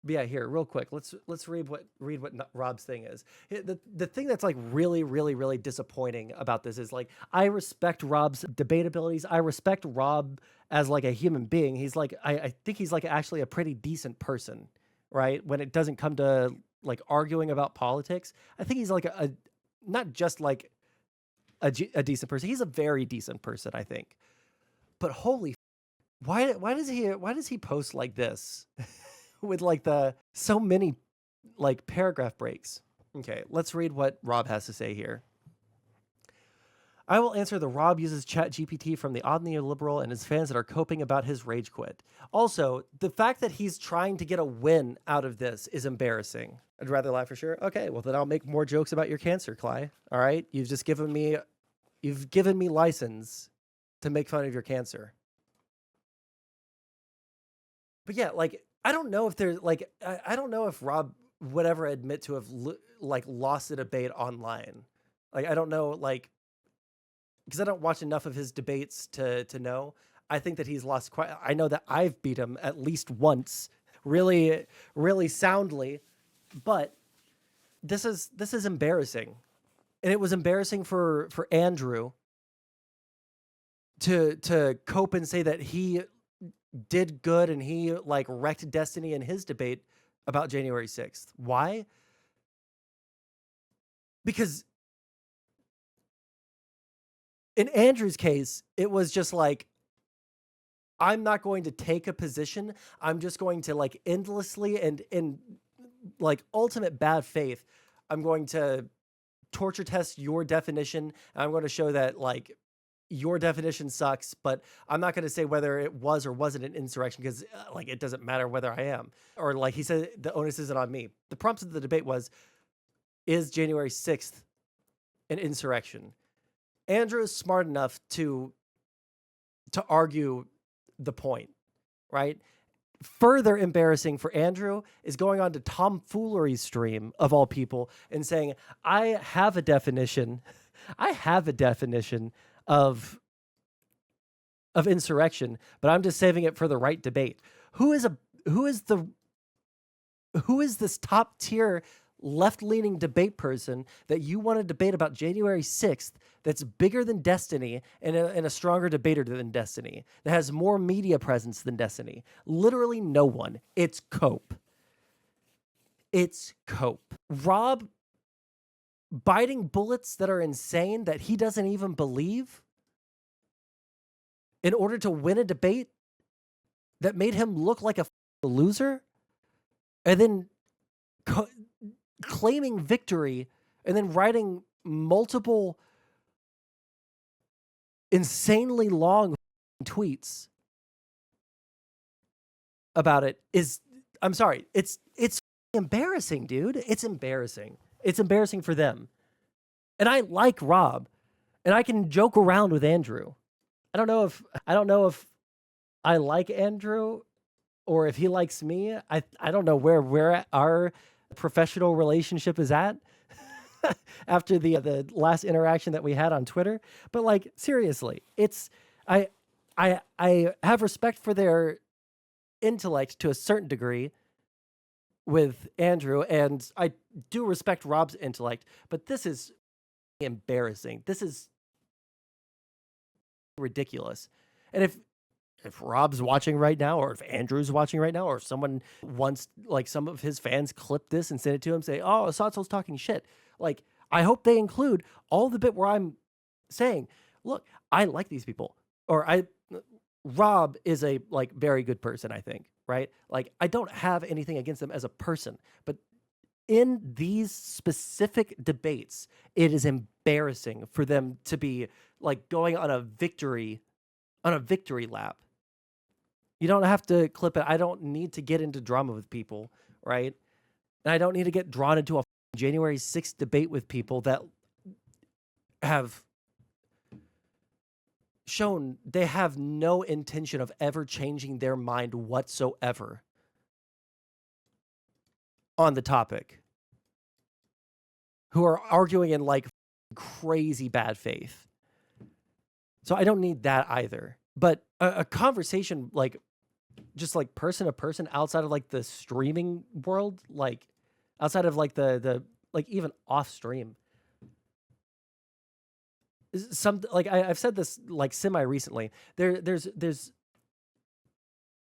But yeah, here, real quick, let's read what Rob's thing is. The thing that's like really, really, really disappointing about this is like, I respect Rob's debate abilities. I respect Rob as like a human being. He's like, I think he's like actually a pretty decent person, right? When it doesn't come to like arguing about politics, I think he's like a not just like a decent person. He's a very decent person, I think. But holy, why does he post like this? With like so many like paragraph breaks. Okay, let's read what Rob has to say here. I will answer the Rob uses ChatGPT from the odd neoliberal and his fans that are coping about his rage quit. Also, the fact that he's trying to get a win out of this is embarrassing. I'd rather lie for sure. Okay, well then I'll make more jokes about your cancer, Clyde. All right, you've given me license to make fun of your cancer. But yeah, like I don't know if there's like I don't know if Rob would ever admit to have lost a debate online. Like I don't know, like, because I don't watch enough of his debates to know. I think that he's lost quite. I know that I've beat him at least once, really, really soundly. But this is embarrassing, and it was embarrassing for Andrew to cope and say that he did good and he like wrecked Destiny in his debate about January 6th. Why? Because in Andrew's case, it was just like, I'm not going to take a position. I'm just going to like endlessly and in like ultimate bad faith, I'm going to torture test your definition. And I'm going to show that like your definition sucks, but I'm not going to say whether it was or wasn't an insurrection because like it doesn't matter whether I am. Or like he said, the onus isn't on me. The prompts of the debate was, is January 6th an insurrection? Andrew is smart enough to argue the point, right? Further embarrassing for Andrew is going on to Tomfoolery's stream of all people and saying, I have a definition of insurrection, but I'm just saving it for the right debate. Who is this top tier left-leaning debate person that you want to debate about January 6th that's bigger than Destiny and a stronger debater than Destiny, that has more media presence than Destiny? Literally no one. It's Cope. It's Cope. Rob biting bullets that are insane that he doesn't even believe in order to win a debate that made him look like a loser, and then claiming victory and then writing multiple insanely long tweets about it is, I'm sorry, it's embarrassing, dude. It's embarrassing. It's embarrassing for them. And I like Rob, and I can joke around with Andrew. I don't know if I like Andrew or if he likes me. I don't know where our professional relationship is at after the last interaction that we had on Twitter. But like seriously, it's I have respect for their intellect to a certain degree with Andrew, and I do respect Rob's intellect, but this is embarrassing. This is ridiculous. And if Rob's watching right now, or if Andrew's watching right now, or if someone wants, like some of his fans clip this and send it to him, say, oh, Sondsol's talking shit. Like, I hope they include all the bit where I'm saying, look, I like these people. Or Rob is a like very good person, I think, right? Like, I don't have anything against them as a person, but in these specific debates, it is embarrassing for them to be like going on a victory lap. You don't have to clip it. I don't need to get into drama with people, right? And I don't need to get drawn into a January 6th debate with people that have shown they have no intention of ever changing their mind whatsoever on the topic, who are arguing in like crazy bad faith. So I don't need that either. But a conversation like just like person to person outside of like the streaming world, like outside of like the like even off stream. Some like I've said this like semi recently.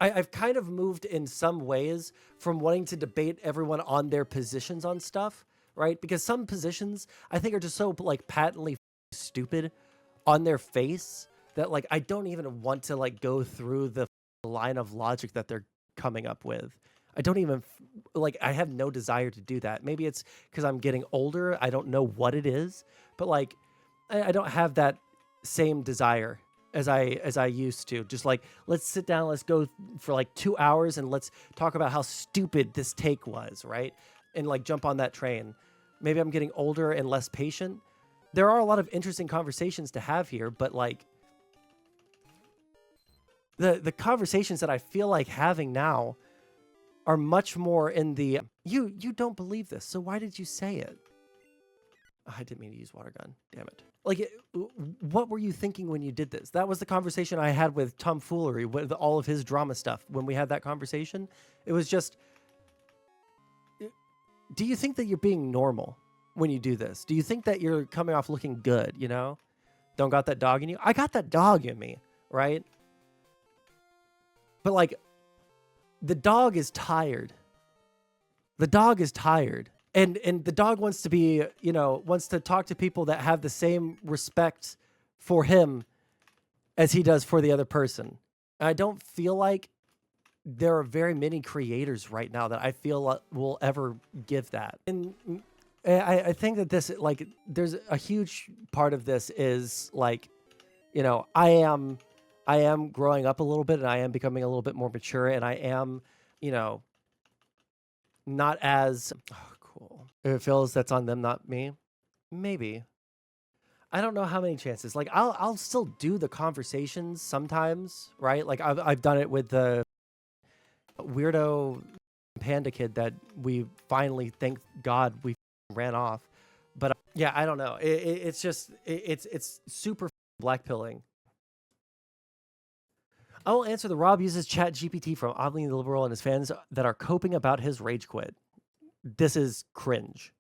I've kind of moved in some ways from wanting to debate everyone on their positions on stuff, right? Because some positions I think are just so like patently stupid on their face that like I don't even want to like go through the line of logic that they're coming up with. I don't even like, I have no desire to do that. Maybe it's because I'm getting older. I don't know what it is, but like I don't have that same desire as I used to. Just like, let's sit down, let's go for like 2 hours and let's talk about how stupid this take was, right? And like jump on that train. Maybe I'm getting older and less patient. There are a lot of interesting conversations to have here, but like the conversations that I feel like having now are much more in the, you don't believe this, so why did you say it? Oh, I didn't mean to use water gun. Damn it. Like, what were you thinking when you did this? That was the conversation I had with Tomfoolery, with all of his drama stuff. When we had that conversation, it was just, do you think that you're being normal when you do this? Do you think that you're coming off looking good, you know? Don't got that dog in you? I got that dog in me, right? But like, the dog is tired. The dog is tired. And the dog wants to be, you know, wants to talk to people that have the same respect for him as he does for the other person. And I don't feel like there are very many creators right now that I feel will ever give that. And I think that this, like, there's a huge part of this is like, you know, I am growing up a little bit and I am becoming a little bit more mature and I am, you know, not as, cool. If it feels that's on them, not me, maybe. I don't know how many chances. Like, I'll still do the conversations sometimes, right? Like, I've done it with the weirdo panda kid that we finally, thank God, we ran off. But yeah, I don't know. It's just, it's super blackpilling. I will answer the Rob uses Chat GPT from Oddly Liberal and his fans that are coping about his rage quit. This is cringe.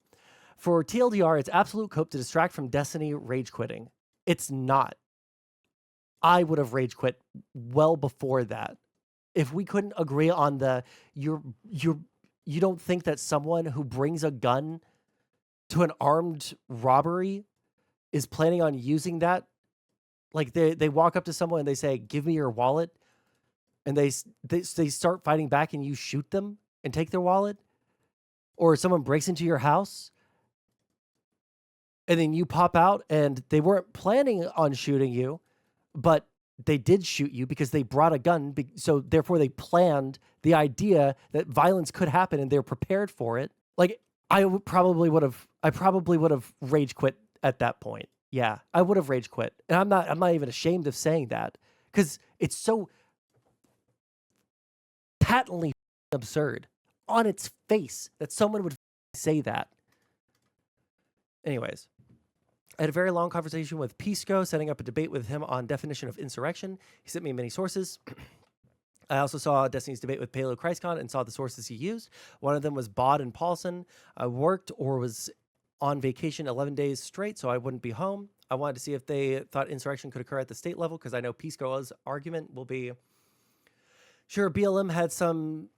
For TLDR, it's absolute cope to distract from Destiny rage quitting. It's not. I would have rage quit well before that. If we couldn't agree on the, you don't think that someone who brings a gun to an armed robbery is planning on using that? Like they walk up to someone and they say, "Give me your wallet," and they start fighting back and you shoot them and take their wallet, or someone breaks into your house and then you pop out and they weren't planning on shooting you, but they did shoot you because they brought a gun. So therefore they planned the idea that violence could happen and they're prepared for it. Like I probably would have rage quit at that point. Yeah, I would have rage quit. And I'm not even ashamed of saying that because it's so patently absurd on its face that someone would say that. Anyways, I had a very long conversation with Pisco, setting up a debate with him on definition of insurrection. He sent me many sources. I also saw Destiny's debate with Paleo ChristCon and saw the sources he used. One of them was Bod and Paulson. I worked or was on vacation 11 days straight, so I wouldn't be home. I wanted to see if they thought insurrection could occur at the state level, because I know Pisco's argument will be, sure, BLM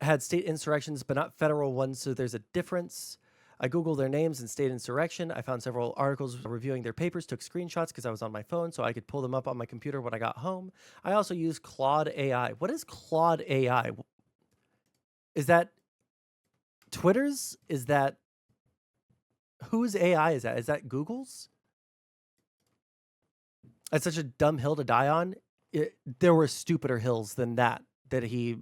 had state insurrections, but not federal ones, so there's a difference. I Googled their names and state insurrection. I found several articles reviewing their papers, took screenshots because I was on my phone, so I could pull them up on my computer when I got home. I also used Claude AI. What is Claude AI? Is that Twitter's? Is that... Whose AI is that? Is that Google's? That's such a dumb hill to die on. There were stupider hills than that he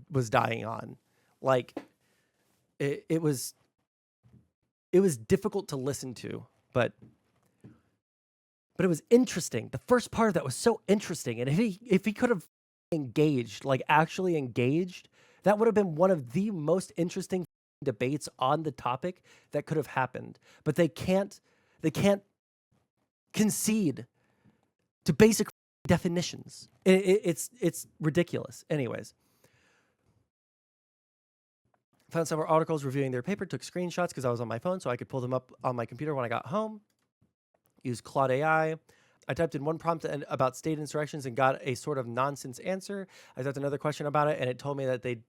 was dying on. Like, it was difficult to listen to, but it was interesting. The first part of that was so interesting. And if he could have engaged, like actually engaged, that would have been one of the most interesting debates on the topic that could have happened. But they can't concede to basic definitions. It's ridiculous. Anyways, found several articles reviewing their paper, took screenshots because I was on my phone so I could pull them up on my computer when I got home. Used Claude AI. I typed in one prompt about state insurrections and got a sort of nonsense answer. I typed another question about it and it told me that they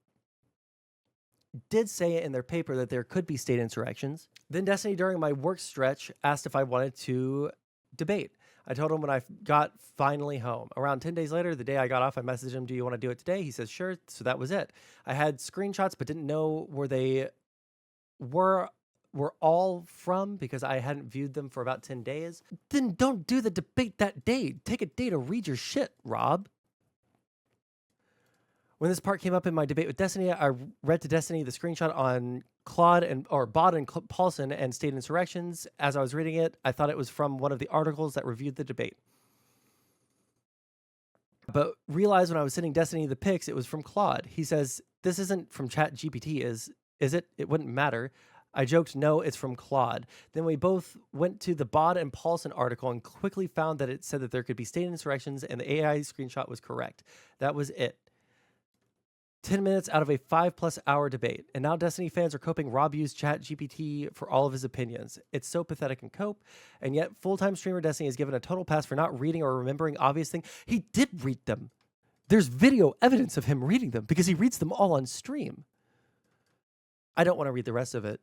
did say it in their paper that there could be state insurrections. Then Destiny, during my work stretch, asked if I wanted to debate. I told him when I got finally home. Around 10 days later, the day I got off, I messaged him, "Do you want to do it today?" He says, "Sure." So that was it. I had screenshots, but didn't know where they were were all from because I hadn't viewed them for about 10 days, then don't do the debate that day. Take a day to read your shit, Rob. When this part came up in my debate with Destiny, I read to Destiny the screenshot on Claude or Bot and Paulson and state insurrections. As I was reading it, I thought it was from one of the articles that reviewed the debate. But realized when I was sending Destiny the pics, it was from Claude. He says, this isn't from ChatGPT, is it? It wouldn't matter. I joked, no, it's from Claude. Then we both went to the Bod and Paulson article and quickly found that it said that there could be state insurrections and the AI screenshot was correct. That was it. 10 minutes out of a 5+ hour debate. And now Destiny fans are coping Rob used ChatGPT for all of his opinions. It's so pathetic and cope. And yet full-time streamer Destiny is given a total pass for not reading or remembering obvious things. He did read them. There's video evidence of him reading them because he reads them all on stream. I don't want to read the rest of it.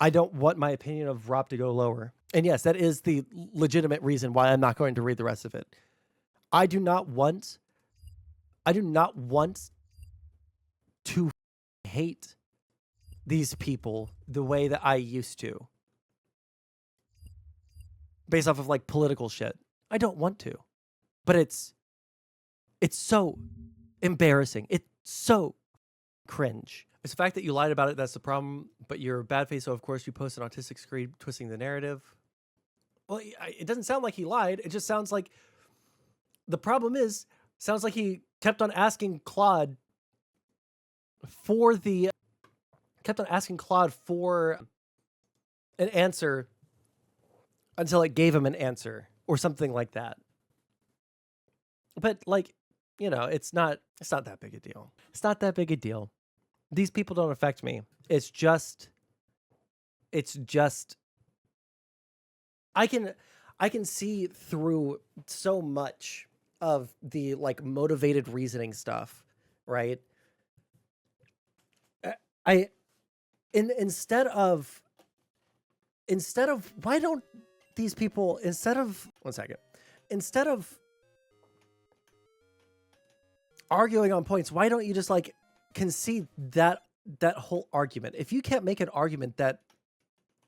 I don't want my opinion of Rob to go lower. And yes, that is the legitimate reason why I'm not going to read the rest of it. I do not want to hate these people the way that I used to. Based off of like political shit. I don't want to. But it's so embarrassing. It's so cringe. It's the fact that you lied about it that's the problem, but you're a bad face, so of course you post an autistic screed twisting the narrative. Well, it doesn't sound like he lied. It just sounds like the problem sounds like he kept on asking Claude for an answer until it gave him an answer or something like that. But like, you know, it's not that big a deal. It's not that big a deal. These people don't affect me. It's just I can see through so much of the like motivated reasoning stuff, right? Instead of why don't these people instead of arguing on points, why don't you just like concede that whole argument? If you can't make an argument that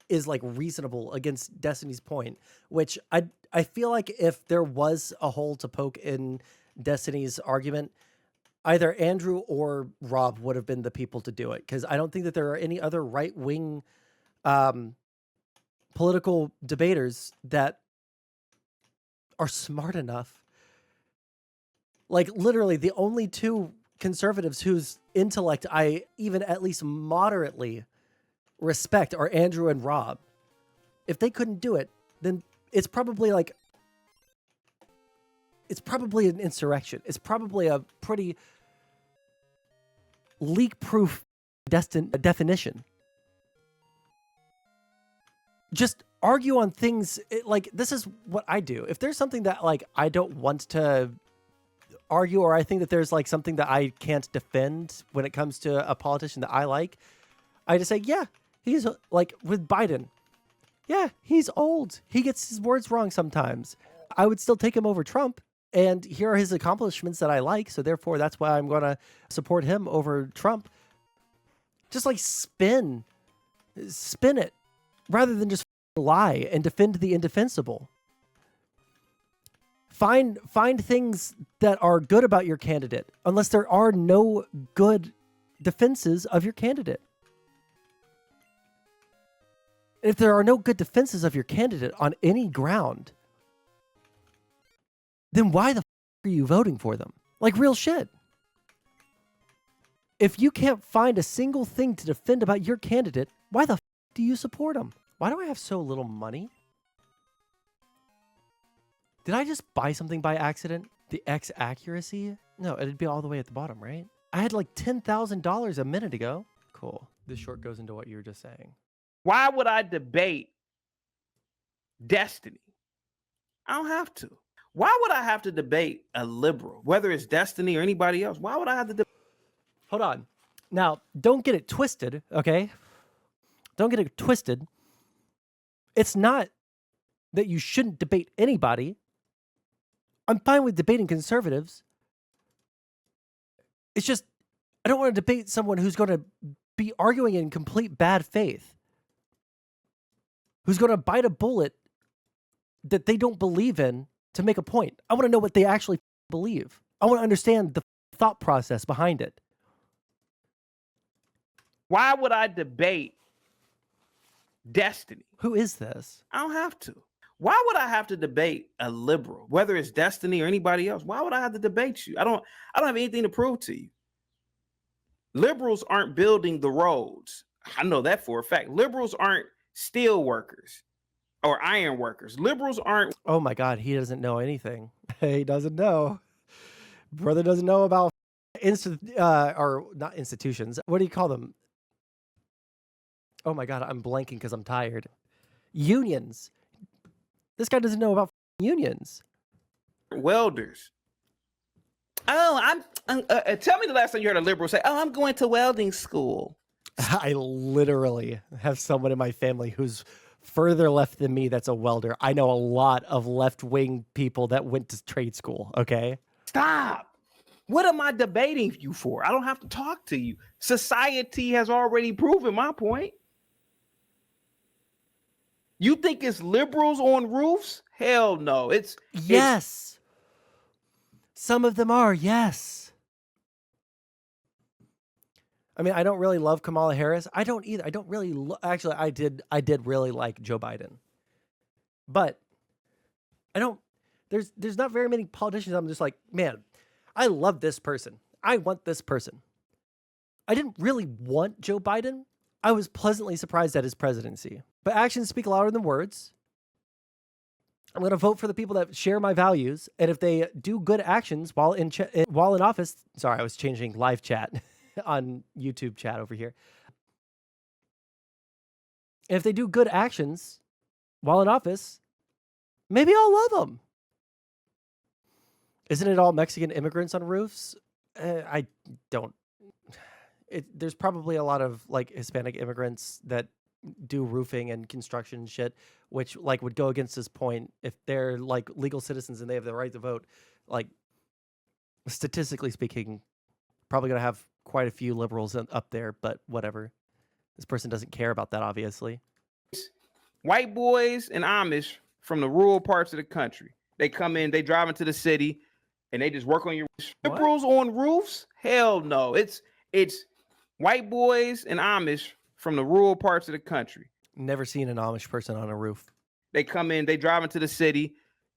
is like reasonable against Destiny's point, which I feel like if there was a hole to poke in Destiny's argument, either Andrew or Rob would have been the people to do it, because I don't think that there are any other right-wing political debaters that are smart enough. Like literally the only two conservatives whose intellect I even at least moderately respect are Andrew and Rob. If they couldn't do it, then it's probably an insurrection. It's probably a pretty leak-proof definition. Just argue on things. Like, this is what I do. If there's something that like I don't want to argue, or I think that there's like something that I can't defend when it comes to a politician that I like, I just say, yeah, he's like with Biden. Yeah, he's old. He gets his words wrong sometimes. I would still take him over Trump. And here are his accomplishments that I like. So therefore, that's why I'm going to support him over Trump. Just like spin it rather than just lie and defend the indefensible. Find things that are good about your candidate, unless there are no good defenses of your candidate. If there are no good defenses of your candidate on any ground, then why the are you voting for them? Like real shit. If you can't find a single thing to defend about your candidate, why the do you support them? Why do I have so little money? Did I just buy something by accident? The X accuracy? No, it'd be all the way at the bottom, right? I had like $10,000 a minute ago. Cool. This short goes into what you were just saying. Why would I debate Destiny? I don't have to. Why would I have to debate a liberal, whether it's Destiny or anybody else? Why would I have to debate? Hold on. Now, don't get it twisted, okay? Don't get it twisted. It's not that you shouldn't debate anybody. I'm fine with debating conservatives. It's just, I don't want to debate someone who's going to be arguing in complete bad faith. who's going to bite a bullet that they don't believe in to make a point. I want to know what they actually believe. I want to understand the thought process behind it. Why would I debate Destiny? Who is this? I don't have to. Why would I have to debate a liberal, whether it's Destiny or anybody else? Why would I have to debate you? I don't have anything to prove to you. Liberals aren't building the roads. I know that for a fact. Liberals aren't steel workers or iron workers. Liberals aren't. Oh my God, he doesn't know anything. He doesn't know. Brother doesn't know about or not institutions. What do you call them? Oh my God, I'm blanking because I'm tired. Unions. This guy doesn't know about unions. Welders. Oh, tell me the last time you heard a liberal say, "Oh, I'm going to welding school." I literally have someone in my family who's further left than me that's a welder. I know a lot of left-wing people that went to trade school, okay? Stop. What am I debating you for? I don't have to talk to you. Society has already proven my point. You think it's liberals on roofs? Hell no. Yes. Some of them are, yes. I mean, I don't really love Kamala Harris. I don't either. I don't really actually I did really like Joe Biden. But there's not very many politicians I'm just like, man, I love this person. I want this person. I didn't really want Joe Biden. I was pleasantly surprised at his presidency. But actions speak louder than words. I'm going to vote for the people that share my values, and if they do good actions while in office, sorry, I was changing live chat on YouTube chat over here. If they do good actions while in office, maybe I'll love them. Isn't it all Mexican immigrants on roofs? I don't. There's probably a lot of like Hispanic immigrants that do roofing and construction shit, which like would go against this point. If they're like legal citizens and they have the right to vote, like statistically speaking, probably gonna have quite a few liberals up there, but whatever. This person doesn't care about that, obviously. White boys and Amish from the rural parts of the country. They come in, they drive into the city, and they just work on your liberals on roofs? Hell no. It's white boys and Amish from the rural parts of the country. Never seen an Amish person on a roof. They come in, they drive into the city,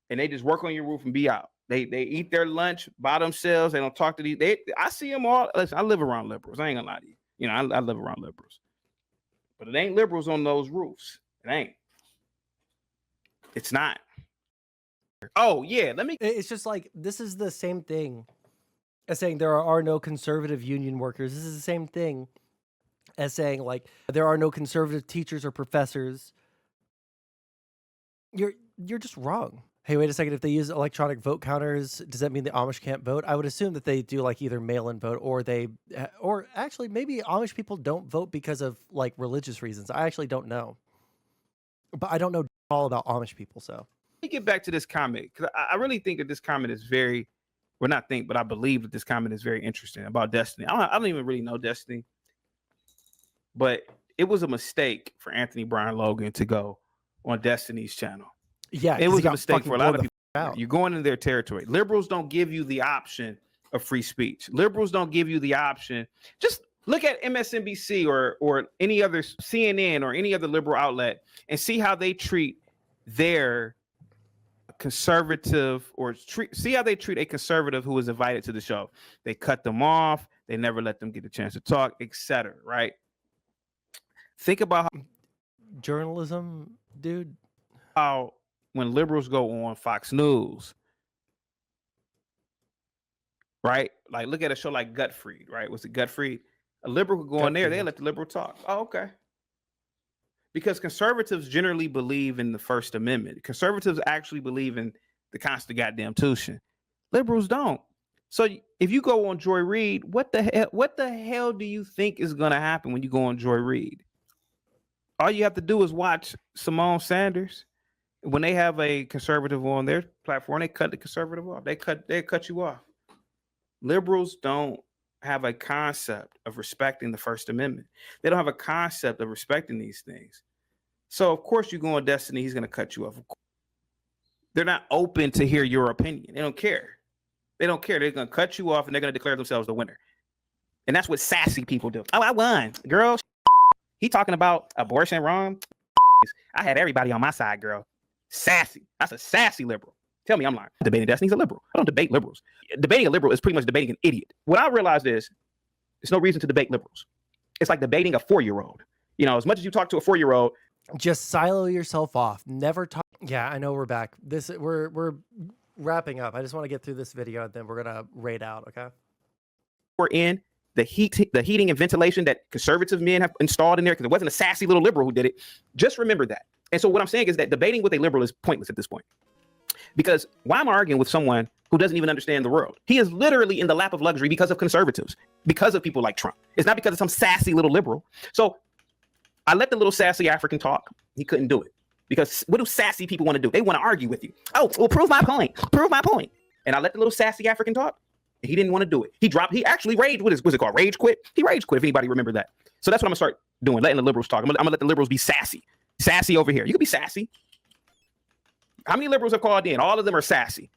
and they just work on your roof and be out. They eat their lunch by themselves. They don't talk to these. I see them all. Listen, I live around liberals. I ain't gonna lie to you. You know, I live around liberals. But it ain't liberals on those roofs. It ain't. It's not. Oh, yeah. It's just like, this is the same thing as saying there are no conservative union workers. This is the same thing as saying, like, there are no conservative teachers or professors. You're just wrong. Hey, wait a second. If they use electronic vote counters, does that mean the Amish can't vote? I would assume that they do like either mail-in vote or actually maybe Amish people don't vote because of like religious reasons. I actually don't know. But I don't know all about Amish people, so. Let me get back to this comment, because I really think that this comment is very, well, not think, but I believe that this comment is very interesting about Destiny. I don't even really know Destiny, but it was a mistake for Anthony Brian Logan to go on Destiny's channel. Yeah, it was a mistake for a lot of people. You're going in their territory. Liberals don't give you the option of free speech. Liberals don't give you the option. Just look at MSNBC or any other CNN or any other liberal outlet and see how they treat their conservative see how they treat a conservative who is invited to the show. They cut them off. They never let them get a chance to talk, etc. Right? Think about how journalism, dude. How when liberals go on Fox News, right? Like look at a show like Gutfried, right? Was it Gutfried? A liberal could go on there, they let the liberal talk. Oh, okay. Because conservatives generally believe in the First Amendment. Conservatives actually believe in the Constitution. Liberals don't. So if you go on Joy Reid, what the hell do you think is gonna happen when you go on Joy Reid? All you have to do is watch Simone Sanders. When they have a conservative on their platform, they cut the conservative off. They cut you off. Liberals don't have a concept of respecting the First Amendment. They don't have a concept of respecting these things. So of course you go on Destiny, he's gonna cut you off. They're not open to hear your opinion. They don't care. They don't care. They're gonna cut you off and they're gonna declare themselves the winner. And that's what sassy people do. Oh, I won, girl. He talking about abortion wrong. I had everybody on my side, girl. Sassy. That's a sassy liberal. Tell me I'm lying. Debating Destiny's a liberal. I don't debate liberals. Debating a liberal is pretty much debating an idiot. What I realized is there's no reason to debate liberals. It's like debating a 4-year-old. You know, as much as you talk to a 4-year-old, just silo yourself off. Never talk. Yeah, I know we're back. We're wrapping up. I just want to get through this video and then we're gonna raid out. Okay. We're in the heating and ventilation that conservative men have installed in there because it wasn't a sassy little liberal who did it. Just remember that. And so what I'm saying is that debating with a liberal is pointless at this point. Because why am I arguing with someone who doesn't even understand the world? He is literally in the lap of luxury because of conservatives, because of people like Trump. It's not because of some sassy little liberal. So I let the little sassy African talk. He couldn't do it. Because what do sassy people want to do? They want to argue with you. Oh, well, prove my point. Prove my point. And I let the little sassy African talk. And he didn't want to do it. He actually raged. What's it called? Rage quit? He rage quit, if anybody remember that. So that's what I'm going to start doing, letting the liberals talk. I'm gonna let the liberals be sassy. Sassy over here. You can be sassy. How many liberals have called in? All of them are sassy.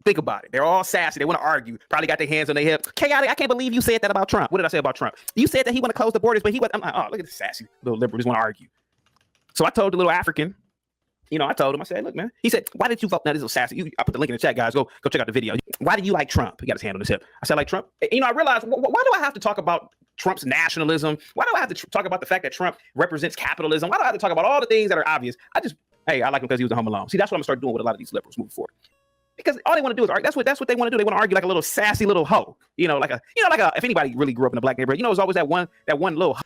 Think about it. They're all sassy. They want to argue. Probably got their hands on their hip. Chaotic. I can't believe you said that about Trump. What did I say about Trump? You said that he want to close the borders, but he was. I'm like, oh, look at this sassy little liberal. Just want to argue. So I told the little African. You know, I told him. I said, look, man. He said, why did you vote? Now this is sassy. I put the link in the chat, guys. Go check out the video. Why did you like Trump? He got his hand on his hip. I said, like Trump. You know, I realized, why do I have to talk about Trump's nationalism? Why do I have to talk about the fact that Trump represents capitalism? Why do I have to talk about all the things that are obvious? I like him because he was a Home Alone. See, that's what I'm gonna start doing with a lot of these liberals moving forward. Because all they want to do is argue. That's what they want to do. They want to argue like a little sassy little hoe. You know, like a if anybody really grew up in a black neighborhood, you know, there's always that one little hoe.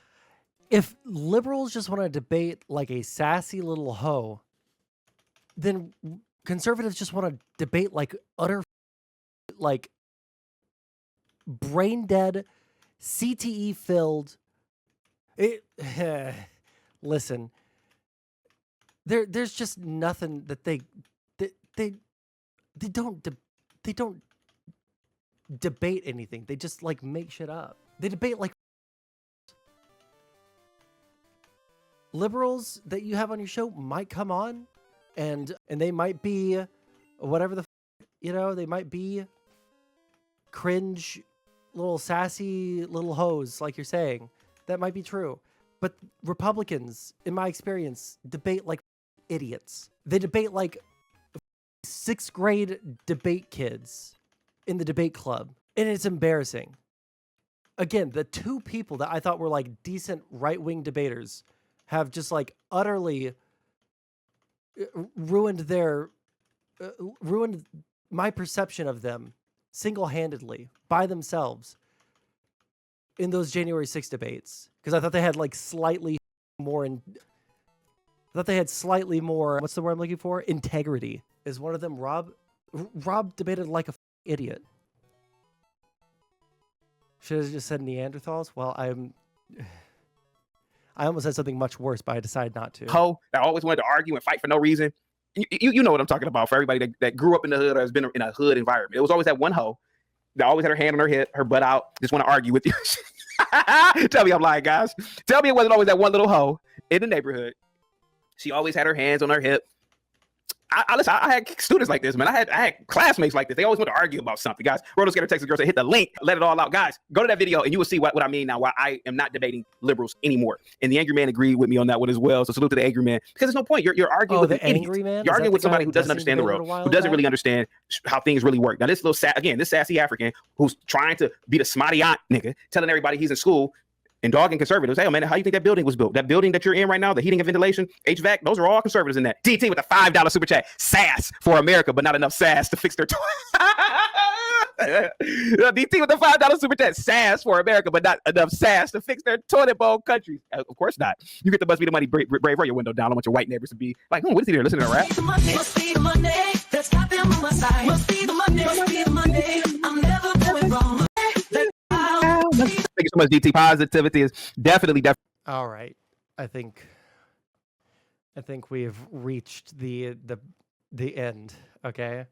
If liberals just want to debate like a sassy little hoe, then conservatives just want to debate like utter, like brain dead, CTE filled. Listen, there's just nothing that they don't debate anything. They just like make shit up. They debate like liberals that you have on your show might come on and they might be whatever they might be cringe little sassy little hoes like you're saying. That might be true. But Republicans, in my experience, debate like idiots. They debate like 6th grade debate kids in the debate club. And it's embarrassing. Again, the two people that I thought were like decent right-wing debaters have just like utterly ruined my perception of them single-handedly by themselves in those January 6th debates. Because I thought they had like slightly more what's the word I'm looking for? Integrity. Is one of them Rob debated like a idiot. Should have just said Neanderthals. Well, I almost said something much worse, but I decided not to. Ho that always wanted to argue and fight for no reason. You know what I'm talking about. For everybody that grew up in the hood or has been in a hood environment, it was always that one hoe that always had her hand on her hip, her butt out, just want to argue with you. Tell me I'm lying, guys. Tell me it wasn't always that one little hoe in the neighborhood. She always had her hands on her hip. Listen, I had students like this, man. I had classmates like this. They always want to argue about something, guys. Roto Skater Texas girl said, hit the link, let it all out. Guys, go to that video and you will see what I mean now, why I am not debating liberals anymore. And the angry man agreed with me on that one as well. So salute to the angry man. Because there's no point. You're arguing with an angry idiot. man? You're arguing with somebody who doesn't understand the world, who doesn't really understand how things really work. Now, this sassy African who's trying to be the smarty aunt nigga, telling everybody he's in school, and dogging conservatives. Hey, man, how do you think that building was built? That building that you're in right now, the heating and ventilation, HVAC, those are all conservatives in that. DT with the $5 super chat. Sass for America, but not enough sass to fix their DT with the $5 super chat. Sass for America, but not enough sass to fix their toilet bowl countries. Of course not. You get the Must Be the Money brave, roll your window down. I don't want your white neighbors to be like, what is he there listening to rap? Must be the Monday that's got them on my side. Must be the Monday. Must be the Monday. I'm never going wrong. Thank you so much, DT. Positivity is definitely. All right, I think we've reached the end. Okay.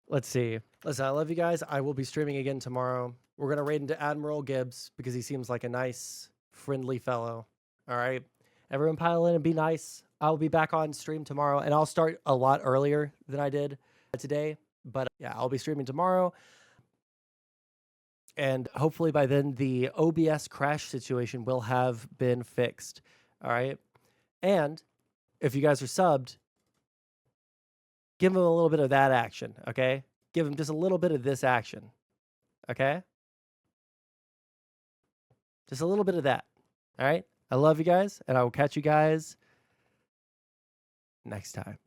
Let's see. Listen, I love you guys. I will be streaming again tomorrow. We're gonna raid into Admiral Gibbs because he seems like a nice, friendly fellow. All right, Everyone pile in and be nice. I'll be back on stream tomorrow, and I'll start a lot earlier than I did today. But yeah, I'll be streaming tomorrow. And hopefully by then, the OBS crash situation will have been fixed. All right. And if you guys are subbed, give them a little bit of that action. Okay. Give them just a little bit of this action. Okay. Just a little bit of that. All right. I love you guys, and I will catch you guys next time.